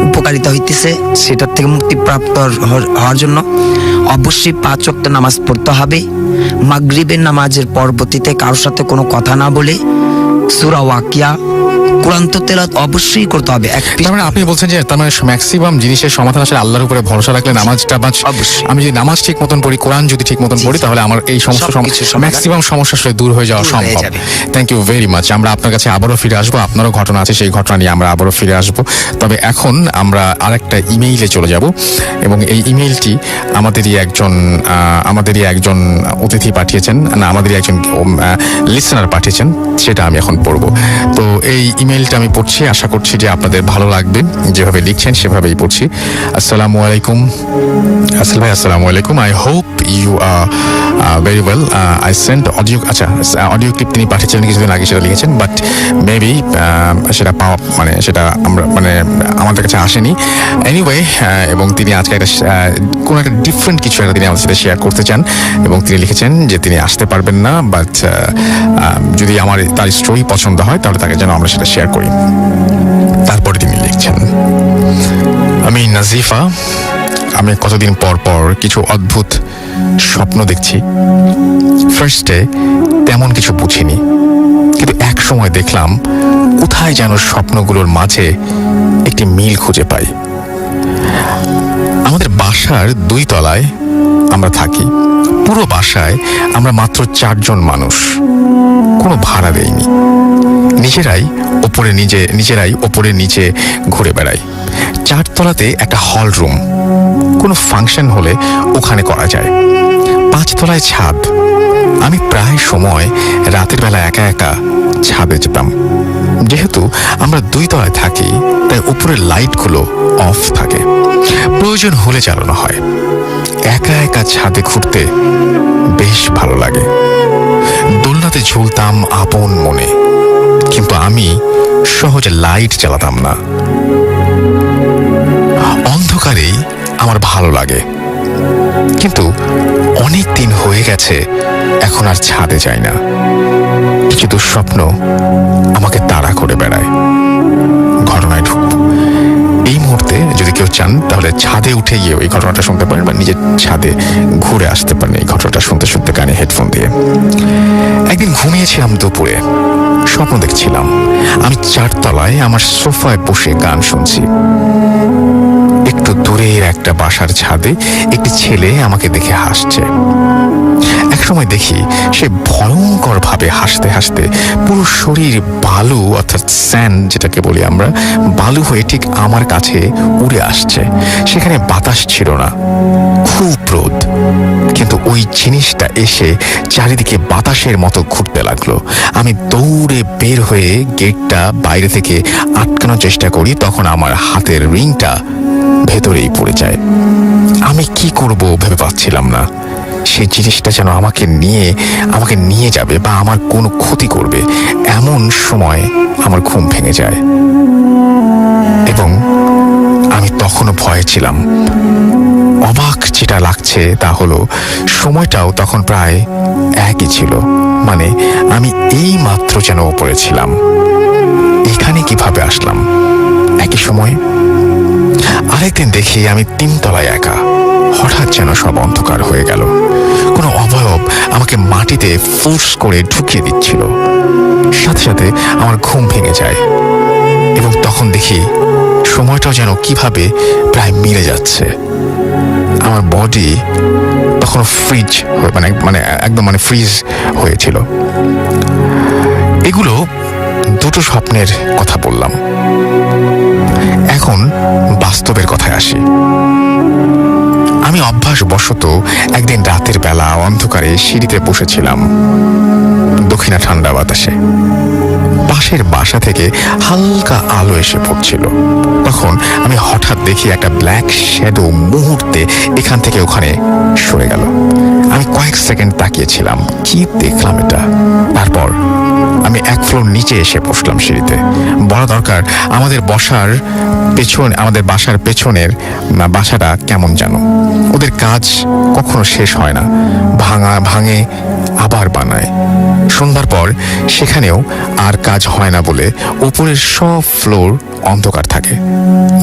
উপকারিতা হইতেছে সেটার থেকে মুক্তিপ্রাপ্ত হওয়ার জন্য অবশ্যই 5 ওয়াক্ত নামাজ পড়তে হবে। মাগরিবের নামাজের পরবর্তীতে কারোর সাথে কোনো কথা না বলে সূরা ওয়াকিয়া, কোরআন তেলাওয়াত অবশ্যই করতে হবে। তার মানে আপনি বলছেন যে তার মানে ম্যাক্সিমাম জিনিসের সমাধান আসলে আল্লাহর উপরে ভরসা রাখলে নামাজটা অবশ্যই। আমি যদি নামাজ ঠিক মতন পড়ি, কোরআন যদি ঠিক মতন পড়ি, তাহলে আমার এই সমস্ত ম্যাক্সিমাম সমস্যা আসলে দূর হয়ে যাওয়া সম্ভব। Thank you very much. আমরা আপনার কাছে আবারও ফিরে আসবো। আপনারও ঘটনা আছে, সেই ঘটনা নিয়ে আমরা আবারও ফিরে আসবো। তবে এখন আমরা আরেকটা ইমেইলে চলে যাব এবং এই ইমেইলটি আমাদেরই একজন অতিথি পাঠিয়েছেন, না আমাদেরই একজন লিসেনার পাঠিয়েছেন, সেটা আমি এখন পড়বো। তো এই ইমেইলটা আমি পড়ছি, আশা করছি যে আপনাদের ভালো লাগবে। যেভাবে লিখছেন সেভাবেই পড়ছি। আসসালামু আলাইকুম আসল ভাই, আসসালামু আলাইকুম। I hope you are very well. I sent audio, আচ্ছা অডিও ক্লিপ তিনি পাঠিয়েছিলেন কিছুদিন আগে, সেটা লিখেছেন, বাট মেবি সেটা পাওয়া সেটা আমরা আমাদের কাছে আসেনি। এনিওয়ে, এবং তিনি আজকে একটা কোনো একটা ডিফারেন্ট কিছু একটা তিনি আমাদের সাথে শেয়ার করতে চান এবং তিনি লিখেছেন যে তিনি আসতে পারবেন না, বাট যদি তার স্টোরি পছন্দ হয় তাহলে তাকে যেন আমরা সেটা শেয়ার করি। তারপরে তিনি লিখছেন, আমি নাজিফা, আমি কতদিন পর পর কিছু অদ্ভুত স্বপ্ন দেখছি। ফার্স্টে তেমন কিছু বুঝিনি, কিন্তু এক সময় দেখলাম কোথায় যেন স্বপ্নগুলোর মাঝে একটি মিল খুঁজে পাই। আমাদের বাসার 2 তলায় আমরা থাকি। পুরো বাসায় আমরা মাত্র 4 জন মানুষ, কোনো ভাড়া দেইনি। নিজেরাই ওপরে নিচে ঘুরে বেড়াই। 4 তলাতে একটা হল রুম, কোনো ফাংশন হলে ওখানে করা যায়। 5 তলায় ছাদ। আমি প্রায় সময় রাতের বেলা একা একা ছাদে যেতাম। যেহেতু আমরা 2 তলায় থাকি তাই উপরের লাইটগুলো অফ থাকে, প্রয়োজন হলে চালানো হয়। একা একা ছাদে ঘুরতে বেশ ভালো লাগে। দোলনাতে ঝুলতাম আপন মনে, কিন্তু আমি সহজে লাইট চালাতাম না। অন্ধকারেই আমার ভালো লাগে, কিন্তু অনেক দিন হয়ে গেছে এখন আর ছাদে যাই না। কিছু দুঃস্বপ্ন আমাকে তাড়া করে বেড়ায়। ঘটনায় ঢুকবো। এই মুহূর্তে যদি কেউ চান তাহলে ছাদে উঠে গিয়ে এই ঘটনাটা শুনতে পারেন বা নিজের ছাদে ঘুরে আসতে পারেন এই ঘটনাটা শুনতে শুনতে কানে হেডফোন দিয়ে। একদিন ঘুমিয়েছিলাম দুপুরে, স্বপ্ন দেখছিলাম আমি 4 তলায় আমার সোফায় বসে গান শুনছি। একটু দূরের একটা বাসার ছাদে একটি ছেলে আমাকে দেখে হাসছে। একসময় দেখি সে ভয়ঙ্কর ভাবে হাসতে হাসতে পুরো শরীর বালু, অর্থাৎ স্যান্ড যেটাকে বলি আমরা, বালু হয়ে ঠিক আমার কাছে উড়ে আসছে। সেখানে বাতাস ছিল না, খুব রোদ, কিন্তু ওই জিনিসটা এসে চারিদিকে বাতাসের মতো ঘুরতে লাগলো। আমি দৌড়ে বের হয়ে গেটটা বাইরে থেকে আটকানোর চেষ্টা করি, তখন আমার হাতের রিংটা ভেতরেই পড়ে যায়। আমি কি করব ভেবে পাচ্ছিলাম না। সেই জিনিসটা যেন আমাকে নিয়ে যাবে বা আমার কোনো ক্ষতি করবে। এমন সময় আমার ঘুম ভেঙে যায় এবং আমি তখনও ভয়ে ছিলাম। অবাক যেটা লাগছে তা হলো সময়টাও তখন প্রায় একই ছিল। মানে আমি এই মাত্র যেন ওপরে ছিলাম। এখানে কিভাবে আসলাম? একই সময় আরেকদিন দেখি আমি 3 তলায় একা। হঠাৎ যেন সব অন্ধকার হয়ে গেল। কোনো অবয়ব আমাকে মাটিতে ফোর্স করে ঢুকিয়ে দিচ্ছিল। সাথে সাথে আমার ঘুম ভেঙে যায় এবং তখন দেখি সময়টাও যেন কিভাবে প্রায় মিলে যাচ্ছে। আমার বডি তখন ফ্রিজ মানে একদম ফ্রিজ হয়েছিল। এগুলো দুটো স্বপ্নের কথা বললাম। এখন বাস্তবের কথায় আসি। আমি অভ্যাসবশত একদিন রাতের বেলা অন্ধকারে সিঁড়িতে বসেছিলাম, দক্ষিণা ঠান্ডা বাতাসে। পাশের বাসা থেকে হালকা আলো এসে পড়ছিল। তখন আমি হঠাৎ দেখি একটা ব্ল্যাক শ্যাডো মুহূর্তে এখান থেকে ওখানে সরে গেল। আমি কয়েক সেকেন্ড তাকিয়েছিলাম, কি দেখলাম এটা। তারপর আমি 1 ফ্লোর নিচে এসে বসলাম সিঁড়িতে। বলা দরকার আমাদের বাসার পেছনের বাসাটা কেমন যেন। ওদের কাজ কখনো শেষ হয় না, ভাঙে আবার বানায়। সন্ধ্যার পর সেখানেও আর কাজ হয় না বলে উপরের সব ফ্লোর অন্ধকার থাকে।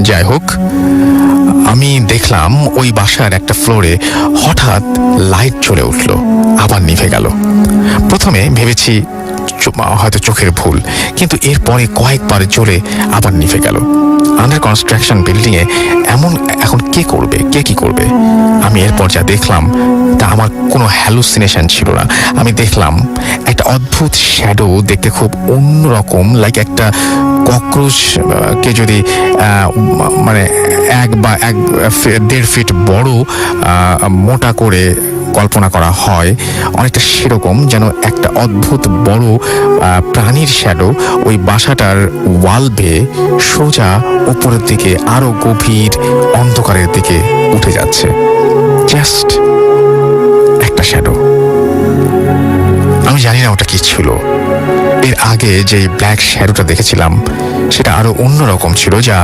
যাই হোক, আমি দেখলাম ওই বাসার একটা ফ্লোরে হঠাৎ লাইট জ্বলে উঠল, আবার নিভে গেল। প্রথমে ভেবেছি হয়তো চোখের ভুল, কিন্তু এরপরে কয়েকবার জ্বলে আবার নিভে গেল। আন্ডার কনস্ট্রাকশন বিল্ডিং এ এমন এখন কে কি করবে? আমি এরপর যা দেখলাম তা আমার কোনো হ্যালুসিনেশন ছিল না। আমি দেখলাম একটা অদ্ভুত শ্যাডো, দেখতে খুব অন্যরকম, লাইক একটা ককরোচ কে যদি 1.5 ফিট বড় মোটা করে কল্পনা করা হয়, অনেকটা সেরকম যেন একটা অদ্ভুত বড় প্রাণীর শ্যাডো ওই বাসাটার ওয়াল বেয়ে সোজা উপরের দিকে আরো গভীর অন্ধকারের দিকে উঠে যাচ্ছে। জাস্ট একটা শ্যাডো। আমি জানি না ওটা কি ছিল। এর আগে যে ব্ল্যাক শ্যাডোটা দেখেছিলাম সেটা আরো অন্যরকম ছিল, যা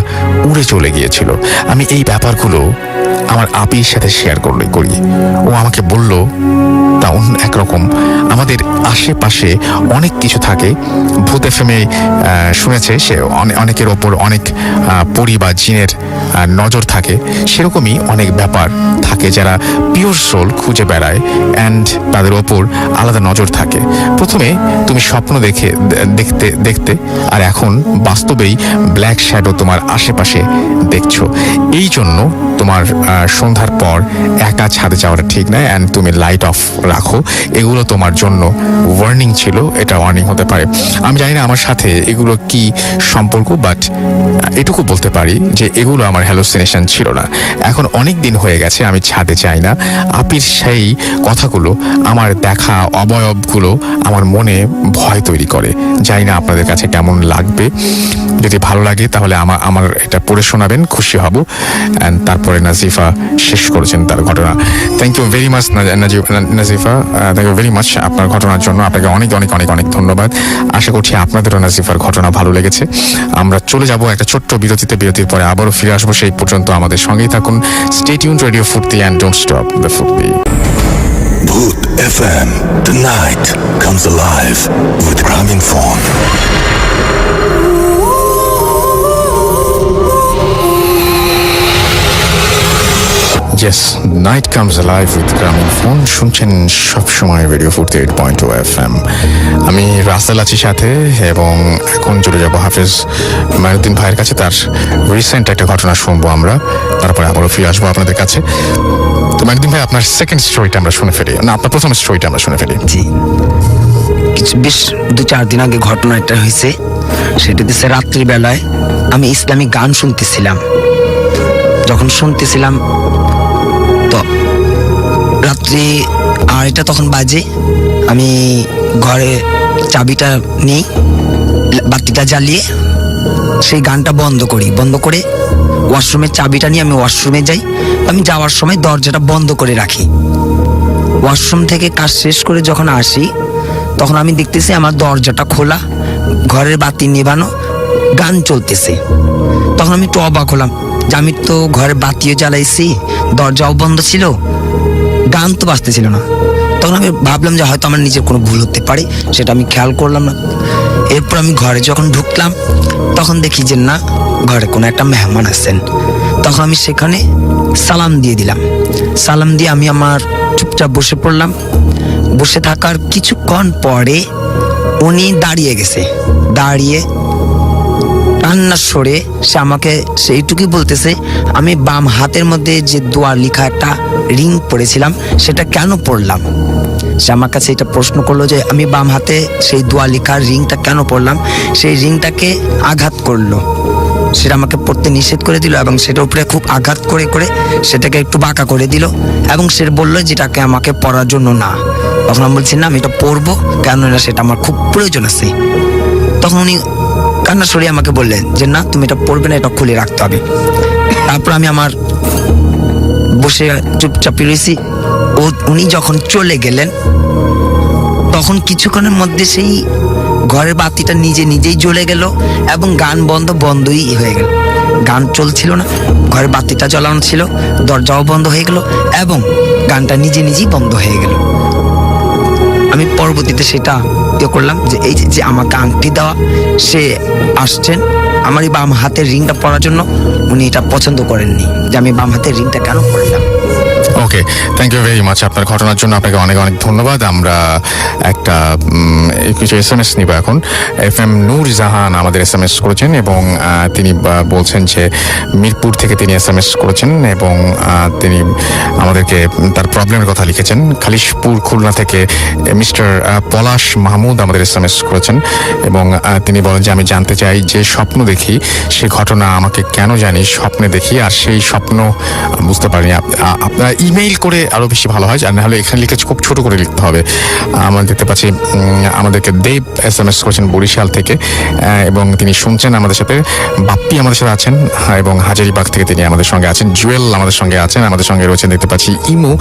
উড়ে চলে গিয়েছিল। আমি এই ব্যাপারগুলো আমার আপির সাথে শেয়ার করি। ও আমাকে বলল তা অন্য একরকম। আমাদের আশেপাশে অনেক কিছু থাকে। ভূত এফএমে শুনেছে সে অনেকের ওপর অনেক পরি বা জিনের নজর থাকে। সেরকমই অনেক ব্যাপার থাকে যারা পিওর সোল খুঁজে বেড়ায় অ্যান্ড তাদের ওপর আলাদা নজর থাকে। প্রথমে তুমি স্বপ্ন দেখতে আর এখন বাস্তবেই ব্ল্যাক শ্যাডো তোমার আশেপাশে দেখছো। এই জন্য তোমার সন্ধ্যার পর একা ছাদে যাওয়াটা ঠিক নয়, অ্যান্ড তুমি লাইট অফ রাখো। এগুলো তোমার জন্য ওয়ার্নিং ছিল, এটা ওয়ার্নিং হতে পারে। আমি জানি না আমার সাথে এগুলো কি সম্পর্ক, বাট এটুকু বলতে পারি যে এগুলো আমার হ্যালুসিনেশন ছিল না। এখন অনেক দিন হয়ে গেছে আমি ছাদে যাই না। আপির সেই কথাগুলো, আমার দেখা অবয়বগুলো আমার মনে ভয় তৈরি করে। জানি না আপনাদের কাছে কেমন লাগবে। যদি ভালো লাগে তাহলে আমার এটা পড়ে শোনাবেন, খুশি হব। অ্যান্ড তারপরে নাজিফা শেষ করেছেন তার ঘটনা। Thank you very much Nazifa, thank you very much আপনার ঘটনার জন্য। আপনাকে অনেক অনেক অনেক অনেক ধন্যবাদ। আশা করছি আপনাদেরও নাজিফার ঘটনা ভালো লেগেছে। আমরা চলে যাব একটা ছোট্ট বিরতিতে। বিরতির পরে আবারও ফিরে আসবো। সেই পর্যন্ত আমাদের সঙ্গেই থাকুন। স্টে টিউনড, রেডিও ফুর্তি, অ্যান্ড ডোন্ট স্টপ দ্য ফুর্তি। Bhoot FM. Tonight comes alive with Gramophone. Yes, night comes alive with Gramophone. শুনছেন সবসময় রেডিও ফুর্তি 8.2 FM। আমি রাসেল আছি সাথে, এবং এখন চলে যাব হাফেজ মাইনুদ্দিন ভাইয়ের কাছে। তার রিসেন্ট একটা ঘটনা শুনবো আমরা, তারপরে আবারও ফিরে আসবো আপনাদের কাছে। তো মাইনুদ্দিন ভাই, আপনার সেকেন্ড স্টোরিটা আমরা শুনে ফেলি, না আপনার প্রথম স্টোরিটা আমরা শুনে ফেলি। জি, বেশ 2-4 দিন আগে ঘটনা একটা হয়েছে। সেটা দিচ্ছে রাত্রিবেলায় আমি ইসলামিক গান শুনতেছিলাম। যখন শুনতেছিলাম তো রাত্রি 2:30 তখন বাজে। আমি ঘরে চাবিটা নেই, বাতিটা জ্বালিয়ে সেই গানটা বন্ধ করে ওয়াশরুমের চাবিটা নিয়ে আমি ওয়াশরুমে যাই। আমি যাওয়ার সময় দরজাটা বন্ধ করে রাখি। ওয়াশরুম থেকে কাজ শেষ করে যখন আসি তখন আমি দেখতেছি আমার দরজাটা খোলা, ঘরের বাতি নেভানো, গান চলতেছে। তখন আমি একটু অবাক হলাম যে আমি তো ঘরে বাতিও জ্বালাইছি, দরজাও বন্ধ ছিল, গান তো বাজতেছিল না। তখন আমি ভাবলাম যে হয়তো আমার নিজের কোনো ভুল হতে পারে, সেটা আমি খেয়াল করলাম না। এরপর আমি ঘরে যখন ঢুকলাম তখন দেখি যে না, ঘরে কোনো একটা মেহমান আসছেন। তখন আমি সেখানে সালাম দিয়ে দিলাম। সালাম দিয়ে আমি আমার চুপচাপ বসে পড়লাম। বসে থাকার কিছুক্ষণ পরে উনি দাঁড়িয়ে গেছে। দাঁড়িয়ে কান্নার সরে সে আমাকে সেইটুকুই বলতেছে, আমি বাম হাতের মধ্যে যে দোয়া লেখা একটা রিং পরেছিলাম সেটা কেন পরলাম। সে আমার কাছে এটা প্রশ্ন করলো যে আমি বাম হাতে সেই দোয়া লেখার রিংটা কেন পরলাম। সেই রিংটাকে আঘাত করলো, সেটা আমাকে পড়তে নিষেধ করে দিল এবং সেটার উপরে খুব আঘাত করে করে সেটাকে একটু বাঁকা করে দিল এবং সে বললো যেটাকে আমাকে পড়ার জন্য না। তখন আমি বলছি না, আমি এটা পড়বো, কেননা সেটা আমার খুব প্রয়োজন আছে। তখন উনি কান্না সরিয়ে আমাকে বললেন যে না, তুমি এটা পড়বে না, এটা খুলে রাখতে হবে। তারপর আমি আমার বসে চুপচাপ রয়েছি। উনি যখন চলে গেলেন তখন কিছুক্ষণের মধ্যে সেই ঘরের বাতিটা নিজেই জ্বলে গেল এবং গান বন্ধই হয়ে গেল। গান চলছিল না, ঘরের বাতিটা জ্বালানো ছিল, দরজাও বন্ধ হয়ে গেল এবং গানটা নিজেই বন্ধ হয়ে গেল। আমি পরবর্তীতে সেটা করলাম যে এই যে আমাকে আংটি দেওয়া সে আসছেন আমার এই বাম হাতের রিংটা পরার জন্য, উনি এটা পছন্দ করেননি যে আমি বাম হাতের রিংটা কেন পরলাম। ওকে, থ্যাংক ইউ ভেরি মাচ আপনার ঘটনার জন্য। আপনাকে অনেক অনেক ধন্যবাদ। আমরা একটা কিছু SMS নিব এখন। FM নূর জাহান আমাদের SMS করেছেন এবং তিনি বলছেন যে মিরপুর থেকে তিনি SMS করেছেন এবং তিনি আমাদেরকে তার প্রবলেমের কথা লিখেছেন। খালিশপুর খুলনা থেকে মিস্টার পলাশ মাহমুদ আমাদের SMS করেছেন এবং তিনি বলেন যে আমি জানতে চাই যে স্বপ্ন দেখি সে ঘটনা আমাকে কেন জানি স্বপ্নে দেখি, আর সেই স্বপ্ন বুঝতে পারিনি। আপনারা ইমেইল করে আরো বেশি ভালো হয়, আর নাহলে এখানে লিখেছে খুব ছোট করে লিখতে হবে। আমরা দেখতে পাচ্ছি আমাদেরকে দেব SMS করেছেন বরিশাল থেকে এবং তিনি শুনছেন আমাদের সাথে। বাপ্পি আমাদের সাথে আছেন এবং হাজারিবাগ থেকে তিনি আমাদের সঙ্গে আছেন। জুয়েল আমাদের সঙ্গে আছেন, আমাদের সঙ্গে রয়েছেন দেখতে পাচ্ছি ইমু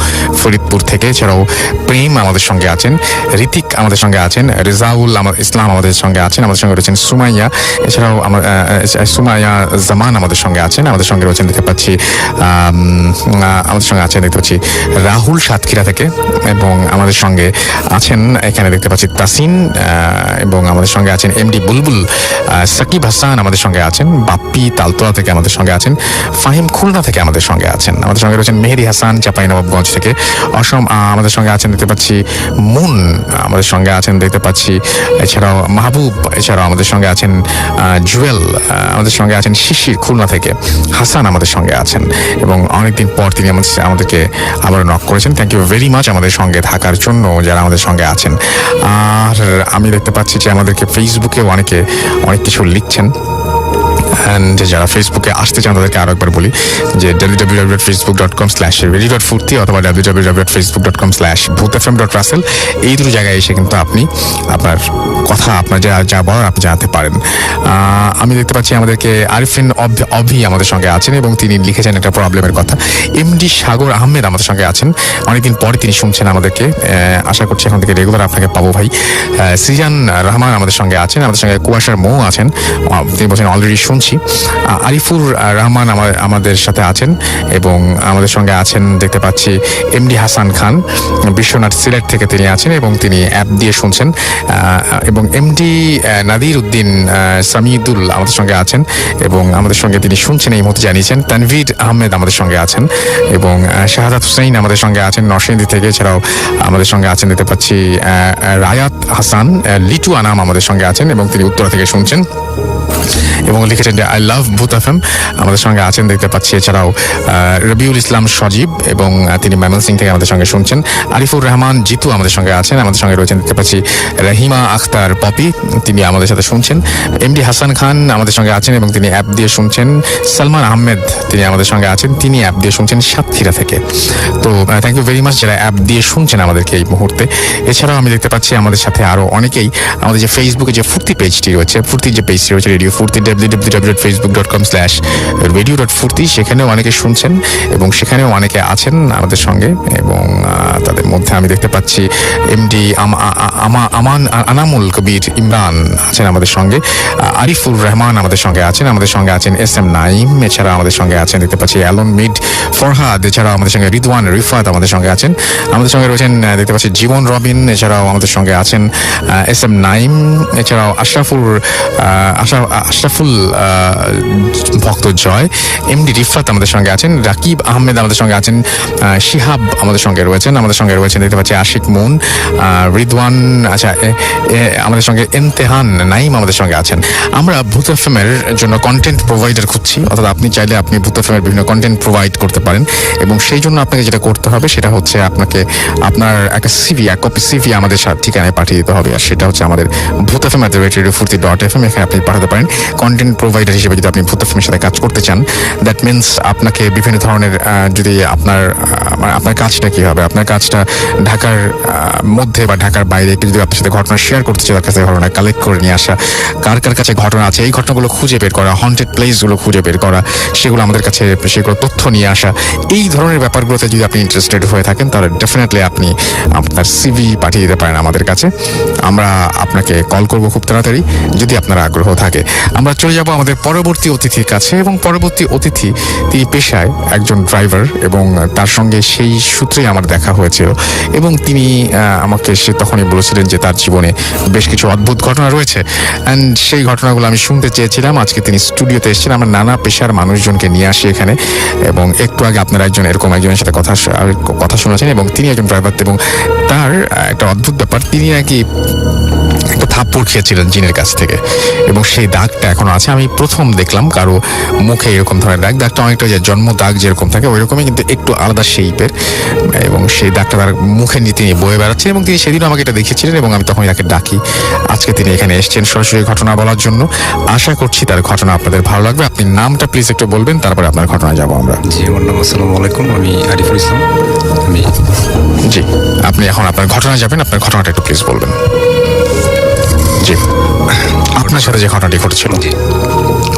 ফরিদপুর থেকে। এছাড়াও প্রেম আমাদের সঙ্গে আছেন, ঋতিক আমাদের সঙ্গে আছেন, রেজাউল ইসলাম আমাদের সঙ্গে আছেন, আমাদের সঙ্গে রয়েছেন সুমাইয়া। এছাড়াও সুমাইয়া জামান আমাদের সঙ্গে আছেন, আমাদের সঙ্গে রয়েছেন দেখতে পাচ্ছি আমাদের সঙ্গে আছেন দেখতে পাচ্ছি রাহুল সাতক্ষীরা থেকে এবং আমাদের সঙ্গে আছেন এখানে দেখতে পাচ্ছি তাসিন এবং আমাদের সঙ্গে আছেন MD বুলবুল। সাকিব হাসান আমাদের সঙ্গে আছেন, বাপ্পি তালতলা থেকে আমাদের সঙ্গে আছেন, ফাহিম খুলনা থেকে আমাদের সঙ্গে আছেন, আমাদের সঙ্গে রয়েছেন মেহেদি হাসান চাঁপাইনবাবগঞ্জ থেকে, অসম আমাদের সঙ্গে আছেন দেখতে পাচ্ছি, মুন আমাদের সঙ্গে আছেন দেখতে পাচ্ছি, এছাড়াও মাহবুব, এছাড়াও আমাদের সঙ্গে আছেন জুয়েল, আমাদের সঙ্গে আছেন শিশির খুলনা থেকে, হাসান আমাদের সঙ্গে আছেন এবং অনেকদিন পর তিনি আমাদেরকে আবার নক করেছেন। থ্যাংক ইউ ভেরি মাচ আমাদের সঙ্গে থাকার জন্য যারা আমাদের সঙ্গে আছেন। আর আমি দেখতে পাচ্ছি যে আমাদেরকে ফেসবুকেও অনেকে অনেক কিছু লিখছেন। অ্যান্ড যারা ফেসবুকে আসতে চান তাদেরকে আরো একবার বলি যে www.facebook.com/radio.furti অথবা www.facebook.com/bhutfm.russell এই দুটো জায়গায় এসে কিন্তু আপনি আপনার কথা, আপনার যা বলার আপনি জানাতে পারেন। আমি দেখতে পাচ্ছি আমাদেরকে আরিফিন অভি আমাদের সঙ্গে আছেন এবং তিনি লিখেছেন একটা প্রবলেমের কথা। MD সাগর আহমেদ আমাদের সঙ্গে আছেন, অনেকদিন পরে তিনি শুনছেন আমাদেরকে। আশা করছি এখন থেকে রেগুলার আপনাকে পাবো ভাই। সিজান রহমান আমাদের সঙ্গে আছেন, আমাদের সঙ্গে কুয়াশার মৌ আছেন, তিনি বলছেন অলরেডি শুনছি। আরিফুর রহমান আমাদের সাথে আছেন এবং আমাদের সঙ্গে আছেন দেখতে পাচ্ছি MD হাসান খান, বিশ্বনাথ সিলেট থেকে তিনি আছেন এবং তিনি অ্যাপ দিয়ে শুনছেন এবং MD নাদির উদ্দিন সামিদুল আমাদের সঙ্গে আছেন এবং আমাদের সঙ্গে তিনি শুনছেন এই মুহূর্তে জানিয়েছেন। তানভীর আহমেদ আমাদের সঙ্গে আছেন এবং শাহাদাত হুসাইন আমাদের সঙ্গে আছেন নরসিংদী থেকে। এছাড়াও আমাদের সঙ্গে আছেন দেখতে পাচ্ছি রায়াত হাসান, লিটু আনাম আমাদের সঙ্গে আছেন এবং তিনি উত্তরা থেকে শুনছেন এবং লিখেছেন যে আই লাভ ভূত এফএম আমাদের সঙ্গে আছেন দেখতে পাচ্ছি। এছাড়াও রবিউল ইসলাম সজীব এবং তিনি ময়মনসিংহ থেকে আমাদের সঙ্গে শুনছেন। আরিফুর রহমান জিতু আমাদের সঙ্গে আছেন, আমাদের সঙ্গে রয়েছেন দেখতে পাচ্ছি রহিমা আখতার পপি, তিনি আমাদের সাথে শুনছেন। MD হাসান খান আমাদের সঙ্গে আছেন এবং তিনি অ্যাপ দিয়ে শুনছেন। সালমান আহমেদ তিনি আমাদের সঙ্গে আছেন, তিনি অ্যাপ দিয়ে শুনছেন সাতক্ষীরা থেকে। তো থ্যাংক ইউ ভেরি মাচ যারা অ্যাপ দিয়ে শুনছেন আমাদেরকে এই মুহূর্তে। এছাড়াও আমি দেখতে পাচ্ছি আমাদের সাথে আরো অনেকেই আমাদের যে ফেসবুকে যে ফুর্তি পেজটি রয়েছে, ফুর্তির যে পেজটি রয়েছে রেডিও ফুর্তি www.facebook.com/radio.furti, সেখানেও অনেকে শুনছেন এবং সেখানেও অনেকে আছেন আমাদের সঙ্গে, এবং তাদের মধ্যে আমি দেখতে পাচ্ছি এমডি আনামুল কবির ইমরান আছেন আমাদের সঙ্গে, আরিফুর রহমান আমাদের সঙ্গে আছেন, আমাদের সঙ্গে আছেন এস এম নাইম, এছাড়া আমাদের সঙ্গে আছেন দেখতে পাচ্ছি অ্যালন মিড, ফরহাদ, এছাড়াও আমাদের সঙ্গে রিদওয়ান, রিফাত আমাদের সঙ্গে আছেন, আমাদের সঙ্গে রয়েছেন দেখতে পাচ্ছি জীবন রবিন, এছাড়াও আমাদের সঙ্গে আছেন এস এম নাইম, এছাড়াও আশরাফুল ভক্ত জয়, এমডি রিফাত আমাদের সঙ্গে আছেন, রাকিব আহমেদ আমাদের সঙ্গে আছেন, শিহাব আমাদের সঙ্গে রয়েছেন, আমাদের সঙ্গে রয়েছেন দেখতে পাচ্ছি আশিক মুন, রিদওয়ান, আচ্ছা আমাদের সঙ্গে ইমতেহান নাইম আমাদের সঙ্গে আছেন। আমরা ভূত এফএমের জন্য কন্টেন্ট প্রোভাইডার খুঁজছি, অর্থাৎ আপনি চাইলে আপনি ভূত এফএমের বিভিন্ন কন্টেন্ট প্রোভাইড করতে পারেন, এবং সেই জন্য আপনাকে যেটা করতে হবে সেটা হচ্ছে আপনাকে আপনার একটা সিভি, এক কপি সিভি আমাদের ঠিকানায় পাঠিয়ে দিতে হবে, আর সেটা হচ্ছে আমাদের ভূত এফএম @radiofurti.fm, এখানে আপনি পাঠাতে পারেন। কন্টেন্ট প্রোভাইডার হিসেবে যদি আপনি ভূত এফএমের সাথে কাজ করতে চান, দ্যাট মিনস আপনাকে বিভিন্ন ধরনের যদি আপনার কাজটা কি হবে, আপনার কাজটা ঢাকার মধ্যে বা ঢাকার বাইরে যদি আপনার সাথে ঘটনা শেয়ার করতে চাই, তার কাছে ঘটনা কালেক্ট করে নিয়ে আসা, কার কার কাছে ঘটনা আছে এই ঘটনাগুলো খুঁজে বের করা, হন্টেড প্লেসগুলো খুঁজে বের করা, সেগুলো আমাদের কাছে সেগুলো তথ্য নিয়ে আসা, এই ধরনের ব্যাপারগুলোতে যদি আপনি ইন্টারেস্টেড হয়ে থাকেন তাহলে ডেফিনেটলি আপনি আপনার সিভি পাঠিয়ে দিতে পারেন আমাদের কাছে। আমরা আপনাকে কল করব খুব তাড়াতাড়ি যদি আপনার আগ্রহ থাকে। আমরা চলে যাব আমাদের পরবর্তী অতিথির কাছে, এবং পরবর্তী অতিথি তিনি পেশায় একজন ড্রাইভার, এবং তার সঙ্গে সেই সূত্রেই আমার দেখা হয়েছিল, এবং তিনি আমাকে তখনই বলেছিলেন যে তার জীবনে বেশ কিছু অদ্ভুত ঘটনা রয়েছে, অ্যান্ড সেই ঘটনাগুলো আমি শুনতে চেয়েছিলাম। আজকে তিনি স্টুডিওতে এসেছেন, আমরা নানা পেশার মানুষজনকে নিয়ে আসি এখানে, এবং একটু আগে আপনারা এরকম একজনের সাথে কথা শুনেছেন, এবং তিনি একজন ড্রাইভার, এবং তার একটা অদ্ভুত ব্যাপার, তিনি নাকি একটা থাপ্পড় খেয়েছিলেন জিনের কাছ থেকে, এবং সেই দাগটা এখনো আছে। আমি প্রথম দেখলাম কারো মুখে এরকম ধরনের দাগটা অনেকটা যে জন্ম দাগ যেরকম থাকে ওই রকমই, কিন্তু একটু আলাদা শেপের, এবং সেই দাগটা তার মুখে নিয়ে তিনি বয়ে বেড়াচ্ছেন, এবং তিনি সেদিনও আমাকে এটা দেখিয়েছিলেন, এবং আমি তখনই তাকে ডাকি। আজকে তিনি এখানে এসেছেন সরাসরি ঘটনা বলার জন্য। আশা করছি তার ঘটনা আপনাদের ভালো লাগবে। আপনি নামটা প্লিজ একটু বলবেন, তারপরে আপনার ঘটনায় যাবো আমরা। জি, আমার নাম আসসালামু আলাইকুম, আমি আরিফুল ইসলাম। জি, আপনি এখন আপনার ঘটনা যাবেন, আপনার ঘটনাটা একটু প্লিজ বলবেন। জি, আপনার সাথে যে ঘটনাটি ঘটেছিল। জি,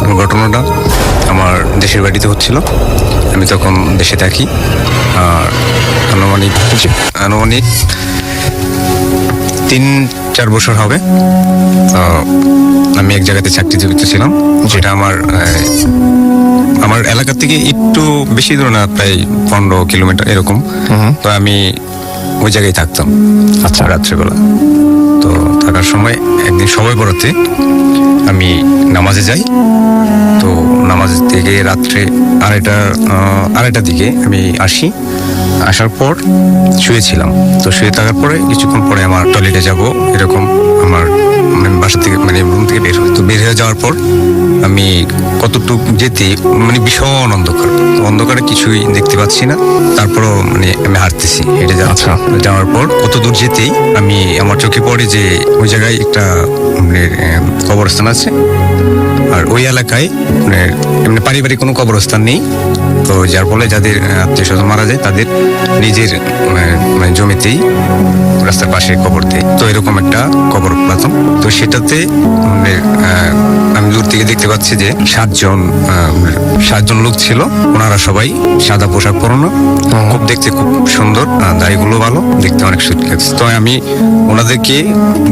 আমার ঘটনাটা আমার দেশের বাড়িতে হচ্ছিল। আমি তখন দেশে থাকি, আর আনুমানিক 3-4 বছর হবে। তো আমি এক জায়গাতে চাকরিজীবিত ছিলাম, যেটা আমার এলাকা থেকে একটু বেশি দূর না, প্রায় 15 কিলোমিটার এরকম। তো আমি ওই জায়গায় থাকতাম, আচ্ছা, রাত্রেবেলা। তো থাকার সময় একদিন সবাই বরাতে আমি নামাজে যাই। তো নামাজ থেকে রাত্রে আড়াইটার দিকে আমি আসার পর শুয়েছিলাম। তো শুয়ে থাকার পরে কিছুক্ষণ পরে আমার টয়লেটে যাব এরকম আমার বাসা থেকে রুম থেকে বের হয়। তো বের হয়ে যাওয়ার পর আমি কতটুকু যেতে ভীষণ অন্ধকারে কিছুই দেখতে পাচ্ছি না। তারপরও আমি হাঁটতেছি, হেঁটে যাচ্ছি। যাওয়ার পর কত দূর যেতেই আমার চোখে পড়ে যে ওই জায়গায় একটা কবরস্থান আছে, আর ওই এলাকায় এমনি পারিবারিক কোনো কবরস্থান নেই। তো যার ফলে যাদের আত্মীয় স্বজন মারা যায় তাদের নিজের জমিতেই রাস্তার পাশে কবর দেয়। তো এরকম একটা কবর পেলাম। তো সেটাতে আমি দূর থেকে দেখতে পাচ্ছি যে 7জন লোক ছিল। ওনারা সবাই সাদা পোশাক পরানো, খুব দেখতে খুব সুন্দর, দাড়িগুলো ভালো, দেখতে অনেক সুন্দর লাগছে। তো আমি ওনাদেরকে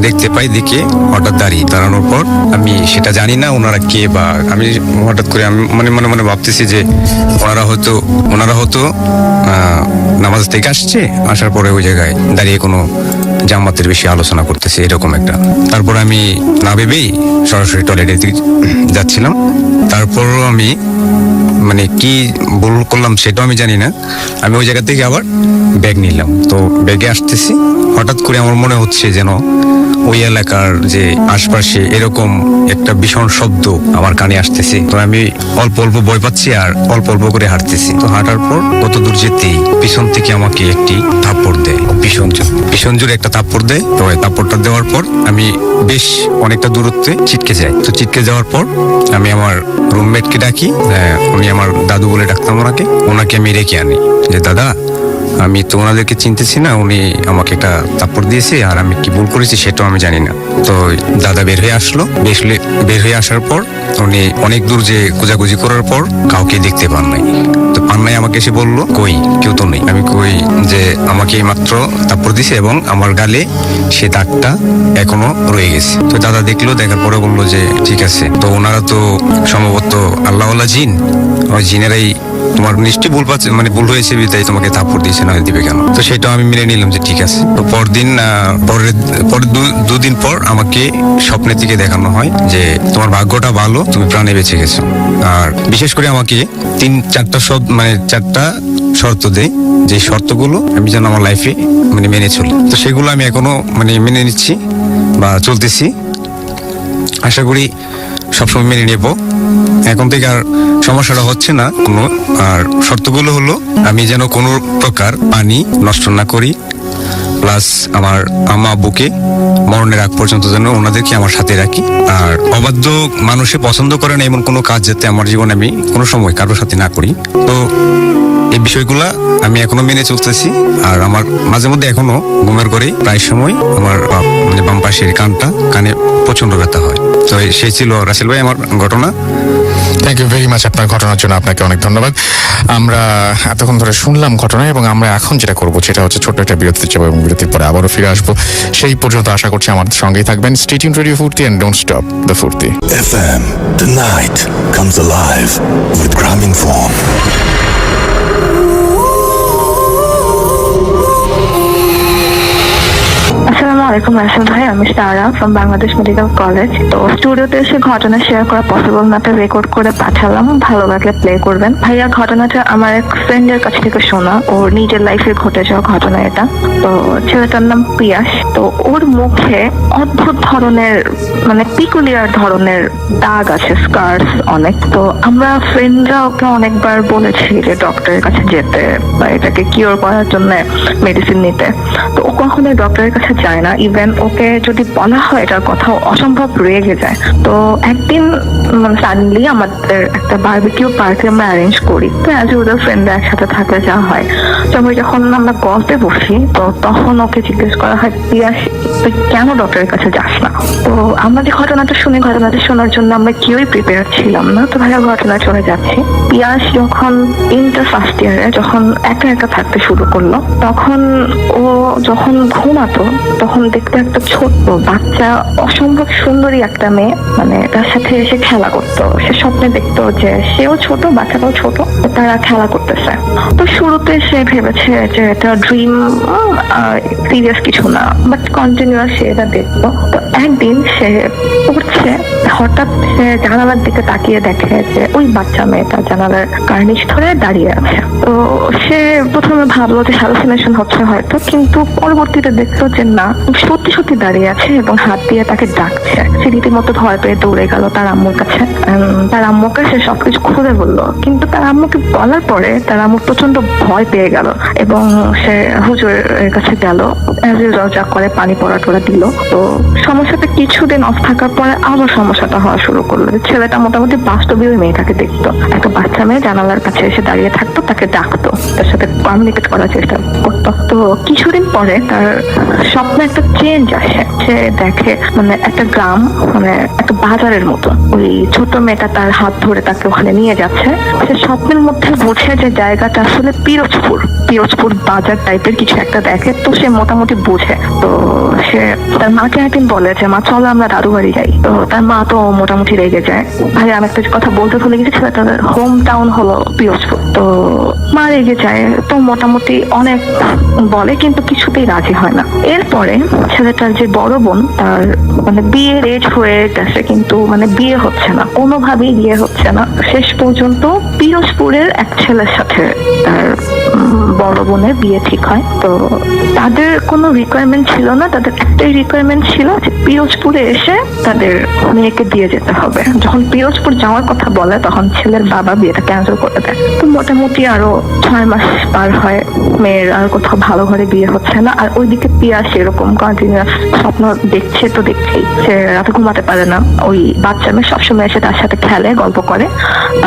দেখতে পাই, দেখে হঠাৎ দাঁড়ানোর পর আমি সেটা জানি না ওনারা কে, বা আমি হঠাৎ করে আমি মনে ভাবতেছি যে ওনারা হয়তো নামাজ থেকে আসার পরে ওই জায়গায় দাঁড়িয়ে কোনো জামাতের বেশি আলোচনা করতেছে এরকম একটা। তারপর আমি না ভেবেই সরাসরি টয়লেটে যাচ্ছিলাম। তারপরও আমি কি ভুল করলাম সেটাও আমি জানি না। আমি ওই জায়গা থেকে আবার ব্যাগ নিলাম। তো ব্যাগে আসতেছি, হঠাৎ করে আমার মনে হচ্ছে যেন ওই এলাকার যে আশপাশে এরকম একটা ভীষণ শব্দ আমার কানে আসতেছে। তো আমি অল্প অল্প ভয় পাচ্ছি আর অল্প অল্প করে হাঁটতেছি। তো হাঁটার পর কত দূর যেতেই পিছন থেকে আমাকে একটি থাপ্পড় দেয়, ভীষণ জোরে একটা থাপ্পড় দেয়। তো ওই থাপ্পড়টা দেওয়ার পর আমি বেশ অনেকটা দূরত্বে ছিটকে যাই। তো ছিটকে যাওয়ার পর আমি আমার রুমমেটকে ডাকি, উনি আমার দাদু বলে ডাকতাম ওনাকে আমি রেখে আনি যে দাদা আমি তো ওনাদেরকে চিনতেছি না, উনি আমাকে একটা থাপ্পড় দিয়েছে আর আমি কি ভুল করেছি সেটাও আমি জানি না। তো দাদা বের হয়ে আসলো, বের হয়ে আসার পর উনি অনেক দূর যে খোঁজাখুঁজি করার পর কাউকে দেখতে পান নাই। তো পান নাই আমাকে এসে বললো কই কেউ তো নেই। আমি কই যে আমাকে মাত্র থাপ্পড় দিছে এবং আমার গালে সে দাগটা এখনো রয়ে গেছে। তো দাদা দেখলো, দেখার পরে বললো যে ঠিক আছে। তো ওনারা তো সম্ভবত আল্লাহওয়ালা জিন, ওই জিনেরাই তোমার নিশ্চয়ই ভুল পাচ্ছে, মানে ভুল হয়েছে বিদায় তোমাকে থাপ্পড় দিয়েছে, না দিবে কেন। তো সেটাও আমি মেনে নিলাম যে ঠিক আছে। তো পরের দুদিন পর আমাকে স্বপ্নের দিকে দেখানো হয় যে তোমার ভাগ্যটা ভালো, তুমি প্রাণে বেঁচে গেছো। আর বিশেষ করে আমাকে চারটা শর্ত দেয়, যে শর্তগুলো আমি যেন আমার লাইফে মানে মেনে চলি। তো সেগুলো আমি এখনো মানে মেনে নিচ্ছি বা চলতেছি, আশা করি সবসময় মেনে নেব। এখন থেকে আর সমস্যাটা হচ্ছে না কোনো। আর শর্তগুলো হলো আমি যেন কোনো প্রকার পানি নষ্ট না করি, প্লাস আমার আম্মা আব্বুকে মরণের আগ পর্যন্ত যেন ওনাদেরকে আমার সাথে রাখি। আর অবাধ্য মানুষে পছন্দ করে না এমন কোনো কাজ যাতে আমার জীবনে আমি কোনো সময় কারোর সাথে না করি। তো এই বিষয়গুলা আমি এখনো মেনে চলতেছি। আর আমার মাঝে মধ্যে এখনো ঘুমের ঘরে প্রায় সময় আমার মানে বাম পাশের কানে প্রচন্ড ব্যথা হয়। তো সেই ছিল রাসেল ভাই আমার ঘটনা। থ্যাংক ইউ ভেরি মাচ আপনার ঘটনার জন্য, আপনাকে অনেক ধন্যবাদ। আমরা এতক্ষণ ধরে শুনলাম ঘটনা, এবং আমরা এখন যেটা করবো সেটা হচ্ছে ছোট্ট একটা বিরতি যাবো এবং বিরতির পরে আবারও ফিরে আসবো। সেই পর্যন্ত আশা করছি আমাদের সঙ্গেই থাকবেন। স্টে টিউনড রেডিও ফুর্তি এন্ড ডোন্ট স্টপ দ্য ফুর্তি। FM, the night comes alive with Graminphone. আসসালামু আলাইকুম রাসেল ভাই, আমি সারা ফ্রম বাংলাদেশ মেডিকেল কলেজ। তো স্টুডিওতে এসে ঘটনা শেয়ার করা পসিবল না, রেকর্ড করে পাঠালাম, ভালো লাগলে প্লে করবেন। ভাইয়া ঘটনাটা আমার এক ফ্রেন্ডের কাছ থেকে শোনা, ওর নিজের লাইফে ঘটে যাওয়া ঘটনা এটা। তো ছেলেটার নাম পিয়াস। তো ওর মুখে অদ্ভুত ধরনের মানে পিকুলিয়ার ধরনের দাগ আছে, স্কার্স অনেক। তো আমরা ফ্রেন্ডরা ওকে অনেকবার বলেছি যে ডক্টরের কাছে যেতে বা এটাকে কিওর করার জন্য মেডিসিন নিতে। তো ও কখনোই ডক্টরের কাছে যায় না। ইভেন ওকে যদি বলা হয় এটার কথা অসম্ভব রেগে যায়। তো একদিন মানে সাডেনলি আমাদের একটা বারবিকিউ পার্টি আমরা অ্যারেঞ্জ করি। তো অ্যাজ ইউজুয়াল ফ্রেন্ডরা একসাথে থাকলে যা হয়, তবে যখন আমরা গল্পে বসি তো তখন ওকে জিজ্ঞেস করা হয়, পিয়াস তুই কেন ডক্টরের কাছে যাস না? তো আমরা যে ঘটনাটা শোনার জন্য আমরা কেউই প্রিপেয়ার ছিলাম না। তো ভাইয়া ঘটনা চলে যাচ্ছি। পিয়াস যখন ইন্টার ফার্স্ট ইয়ারে যখন একা একা থাকতে শুরু করলো, তখন ও যখন ঘুমাতো তখন দেখতে একটা ছোট্ট বাচ্চা, অসম্ভব সুন্দরী একটা মেয়ে মানে তার সাথে এসে খেলা করতো। সে স্বপ্নে দেখতো যে সেও ছোট, বাচ্চাটাও ছোট, তারা খেলা করতেছে। তো শুরুতে সে ভেবেছে যে এটা ড্রিম, সিরিয়াস কিছু না, বাট কন্টিনিউয়াস সে এটা দেখতো। তো একদিন সে পড়ছে, হঠাৎ সে জানালার দিকে তাকিয়ে দেখে যে ওই বাচ্চা মেয়েটা জানালার কার্নিশ ধরে দাঁড়িয়ে আছে। তো সে প্রথমে ভাবলো যে হ্যালুসিনেশন হচ্ছে হয়তো, কিন্তু পরবর্তীতে দেখতো যে না, সত্যি সত্যি দাঁড়িয়ে আছে এবং হাত দিয়ে তাকে ডাকছে। সে রীতিমতো ভয় পেয়ে দৌড়ে গেল তার আম্মুর কাছে। তার আম্মুকে সে সবকিছু খুলে বললো, কিন্তু তার আম্মুকে বলার পরে তার আম্মু প্রচন্ড ভয় পেয়ে গেল এবং সে হুজুরের কাছে গেল, যা করে পানি পড়া টোড়া দিল। তো সমস্যাটা কিছুদিন অফ থাকার পরে আবার সমস্যাটা হওয়া শুরু করলো। ছেলেটা মোটামুটি বাস্তবে ওই মেয়েটাকে দেখতো, একটা বাচ্চা মেয়ে জানালার কাছে এসে দাঁড়িয়ে থাকতো, তাকে ডাকতো, তার সাথে কমিউনিকেট করার চেষ্টা করতো। তো কিছুদিন পরে তার স্বপ্নে একটা চেঞ্জ আসে। সে দেখে মানে একটা গ্রাম, মানে একটা বাজারের মতো, ওই ছোট মেয়েটা তার হাত ধরে তাকে ওখানে নিয়ে যাচ্ছে। সে স্বপ্নের মধ্যে বোঝে যে জায়গাটা আসলে পিরোজপুর বাজার টাইপের কিছু একটা দেখে। তো সে মোটামুটি বোঝে। তো সে তার মাকে একদিন বলে যে মা চলো আমরা দাদু বাড়ি যাই। তো তার মা তো মোটামুটি রেগে যায়। ভাই আমি একটা কথা বলতে ভুলে গেছি, তাদের হোম টাউন হলো পিরোজপুর। তো মা রেগে যায়, তো মোটামুটি অনেক বলে কিন্তু কিছুতেই রাজি হয় না। এরপরে ছেলেটার যে বড় বোন, তার মানে বিয়ের এজ হয়ে গেছে কিন্তু মানে বিয়ে হচ্ছে না, কোনোভাবেই বিয়ে হচ্ছে না। শেষ পর্যন্ত পিরোজপুরের এক ছেলের সাথে তার বড় বোনের বিয়ে ঠিক হয়। তো তাদের কোনো রিকোয়ারমেন্ট ছিল না, তাদের একটাই রিকোয়ারমেন্ট ছিল যে পিরোজপুরে এসে তাদের মেয়েকে দিয়ে যেতে হবে। যখন পিরোজপুর যাওয়ার কথা বলে তখন ছেলের বাবা বিয়েটা ক্যান্সেল করে দেয়। তো মোটামুটি আরো 6 মাস পার হয়, মেয়ের আর কোথাও ভালো ঘরে বিয়ে হচ্ছে না। আর ওইদিকে পিয়াস এরকম কন্টিনিউয়াস স্বপ্ন দেখছে, তো দেখছেই, সে রাতে ঘুমাতে পারে না। ওই বাচ্চা মেয়ে সবসময় এসে তার সাথে খেলে, গল্প করে,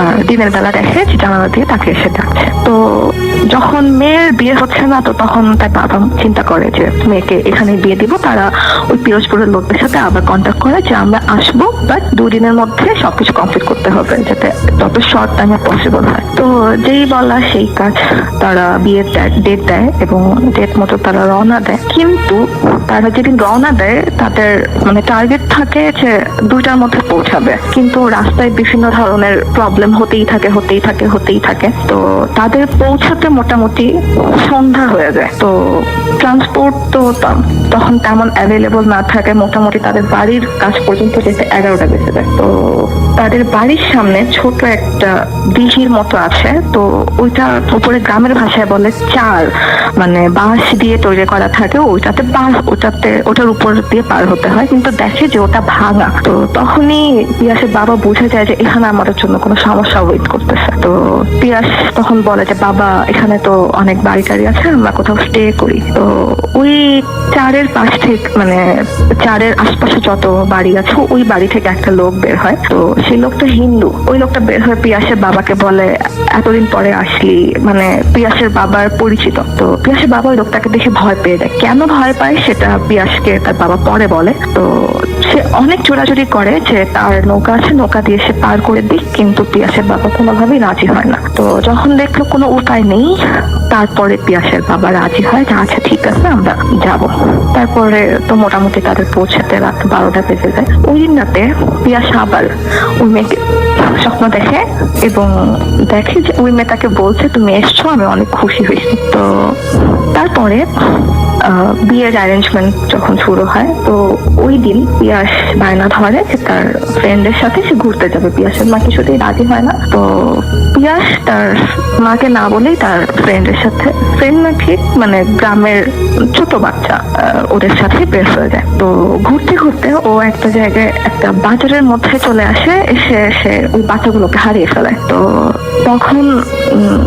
আর দিনের বেলা দেখে জানালা দিয়ে তাকে এসে ডাকছে। তো যখন মেয়ের বিয়ে হচ্ছে না, তো তখন তার বাবা চিন্তা করে যে মেয়েকে এখানে বিয়ে দিব। তারা ওই পিরোজপুরের লোকদের সাথে আবার কন্ট্যাক্ট করে যে আমরা আসবো, বাট 2 দিনের মধ্যে সবকিছু কমপ্লিট করতে হবে যাতে যত শর্ট টাইমে পসিবল হয়। তো যেই বলা সেই কাজ, তারা বিয়ের ডেট দেয় এবং ডেট মতো তারা রওনা দেয়। কিন্তু তারা যেদিন রওনা দেয় তাদের মানে টার্গেট থাকে যে 2টার মধ্যে পৌঁছাবে, কিন্তু রাস্তায় বিভিন্ন ধরনের প্রবলেম হতেই থাকে। তো তাদের পৌঁছাতে মোটামুটি সন্ধ্যা হয়ে যায়। তো ট্রান্সপোর্ট তো তখন তেমন অ্যাভেলেবল না থাকে, মোটামুটি তাদের বাড়ির কাছ পর্যন্ত যেতে 11টা বেজে যায়। তো তাদের বাড়ির সামনে ছোট একটা দিঘির মতো আছে, তো ওইটা উপরে গ্রামের ভাষায় বলে চার, মানে বাঁশ দিয়ে তৈরি করা থাকে, ওটার উপর দিয়ে পার হতে হয়। কিন্তু দেখে যে ওটা ভাঙা। তো তখনই পিয়াসের বাবা বুঝে যায় যে এখানে আমাদের জন্য কোনো সমস্যা ওয়েট করতেছে। তো পিয়াস তখন বলে যে বাবা, এখানে তো অনেক বাড়ি টাড়ি আছে, আমরা কোথাও স্টে করি। তো ওই চারের পাশ থেকে মানে চারের আশপাশে যত বাড়ি আছে ওই বাড়ি থেকে একটা লোক বের হয়। তো সেই লোকটা হিন্দু। ওই লোকটা বের হয়ে পিয়াসের বাবাকে বলে এতদিন পরে আসলি, মানে পিয়াসের বাবার পরিচিত। তো পিয়াসের বাবা ওই লোকটাকে দেখে ভয় পেয়ে যায়। কেন ভয় পায় সেটা পিয়াসকে তার বাবা পরে বলে। তো সে অনেক চোরাচুরি করে যে তার নৌকা আছে, নৌকা দিয়ে সে পার করে দিক, কিন্তু পিয়াসের বাবা কোনোভাবেই রাজি হয় না। তো যখন দেখলো কোনো উপায় নেই, তারপরে পিয়াসের বাবা রাজি হয় যে আচ্ছা ঠিক আছে আমরা যাব। তারপরে তো মোটামুটি তাদের পৌঁছাতে রাত 12টা বেজে যায়। ওই দিন রাতে পিয়াস আবার ওই মেয়েকে স্বপ্ন দেখে এবং দেখে যে ওই মেয়ে তাকে বলছে তুমি এসছো, আমি অনেক খুশি হয়েছি। তো তারপরে বিয়ের অ্যারেঞ্জমেন্ট যখন শুরু হয়, তো ওই দিন পিয়াস বায়না ধরে যে তার ফ্রেন্ডের সাথে সে ঘুরতে যাবে। পিয়াসের মা কিছুতেই রাজি হয় না। তো পিয়াস তার মাকে না বলেই তার ফ্রেন্ডের সাথে, ফ্রেন্ড না ঠিক মানে গ্রামের ছোট বাচ্চা, ওদের সাথে বের হয়ে যায়। তো ঘুরতে ঘুরতে ও একটা জায়গায় একটা বাজারের মধ্যে চলে আসে, এসে সে ওই বাচ্চাগুলোকে হারিয়ে ফেলে। তো তখন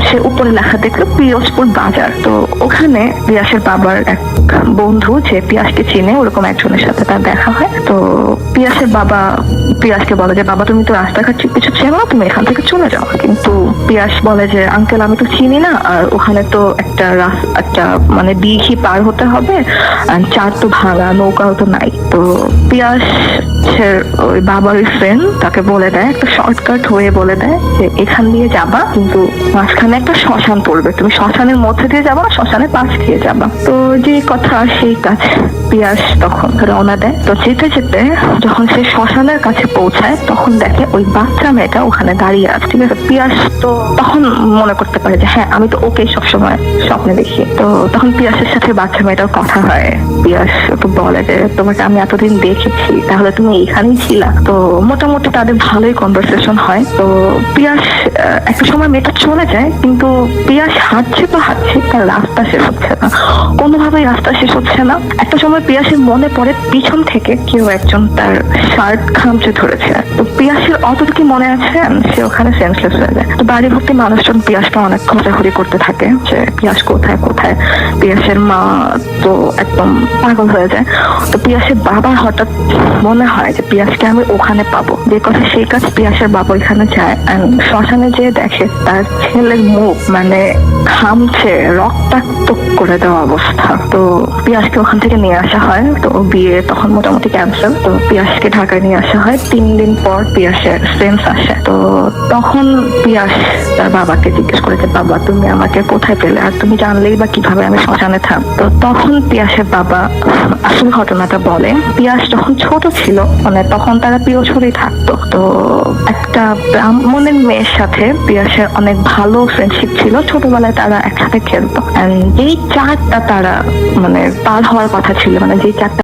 সে উপরে লেখা দেখলো পিরোজপুর বাজার। তো ওখানে পিয়াসের বাবার এক বন্ধু যে পিয়াসকে চিনে, ওরকম একজনের সাথে তার দেখা হয়। তো পিয়াসের বাবা পিয়াসকে বলে যে বাবা তুমি তো রাস্তাঘাট কিছু চেনো না, তুমি এখান থেকে চলে যাও। কিন্তু পিয়াস বলে যে আঙ্কেল আমি তো চিনি না, আর ওখানে তো একটা মানে দিঘি পার হতে হবে, আর চার তো ভাঙা, নৌকাও তো নাই। তো পিয়াস ওই বাবার ফ্রেন্ড তাকে বলে দেয়, একটা শর্টকাট হয়ে বলে দেয় যে এখান দিয়ে যাবা, কিন্তু মাঝখানে একটা শ্মশান পড়বে, তুমি শ্মশানের মধ্যে দিয়ে যাবা, শ্মশানের পাশ দিয়ে যাবা। তো যে কথা সেই কাজ, পিয়াস তখন রওনা দেয়। তো যেতে যেতে যখন সে শ্মশানের কাছে পৌঁছায়, তখন দেখে ওই বাচ্চা মেয়েটা ওখানে দাঁড়িয়ে আছে। ঠিক আছে, পিয়াস তো তখন মনে করতে পারে যে হ্যাঁ আমি তো ওকে সবসময় স্বপ্নে দেখি। তো তখন পিয়াসের সাথে বাচ্চা মেয়েটার কথা হয়। পিয়াস তো বলে যে তোমাকে আমি এতদিন দেখেছি, তাহলে তুমি এইখানেই ছিলা। তো মোটামুটি তাদের ভালোই কনভারসেশন হয়। তো পিয়াস একটা সময় মেয়েটা চলে যায়, কিন্তু পিয়াস হাঁটছে তো হাঁটছে, তার রাস্তা শেষ হচ্ছে না, কোনোভাবেই রাস্তা শেষ হচ্ছে না। একটা সময় পিয়াসের মনে পড়ে পিছন থেকে কেউ একজন তার শার্ট খামচে ধরেছে। তো পিয়াসের অতটুকু মনে আছে, সে ওখানে সেন্সলেস হয়ে যায়। তো বাড়ি ভর্তি মানুষজন পিয়াসকে অনেক খোঁজাখুঁজি করতে থাকে যে পিয়াস কোথায় কোথায়। পিয়াসের মা তো একদম পাগল হয়ে যায়। তো পিয়াসের বাবার হঠাৎ মনে হয় যে পিয়াসকে আমি ওখানে পাবো, যে কথা সেই কাজ। পিয়াসের বাবা ওইখানে যায়, শ্মশানে যেয়ে দেখে তার ছেলের মুখ মানে ঘামছে, রক্তাক্ত করে দেওয়া অবস্থা। তো পিয়াসকে ওখান থেকে নিয়ে আসা হয়। তো বিয়ে তখন মোটামুটি ক্যান্সেল। তো পিয়াসকে ঢাকায় নিয়ে আসা হয়। 3 দিন পর পিয়াসের সেন্স আসে। তো তখন পিয়াস তার বাবাকে জিজ্ঞেস করে যে বাবা তুমি আমাকে কোথায় পেলে, আর তুমি জানলেই বা কিভাবে আমি শ্মশানে থাক। তো তখন পিয়াসের বাবা আসল ঘটনাটা বলে। পিয়াস যখন ছোট ছিল, মানে তখন তারা পিরোজপুরেই থাকতো। তো একটা ব্রাহ্মণের মেয়ের সাথে পিয়াসের অনেক ভালো ফ্রেন্ডশিপ ছিল, ছোটবেলায় তারা একসাথে খেলতো। যেই চারটা তারা মানে পার হওয়ার কথা ছিল, মানে যেই চারটা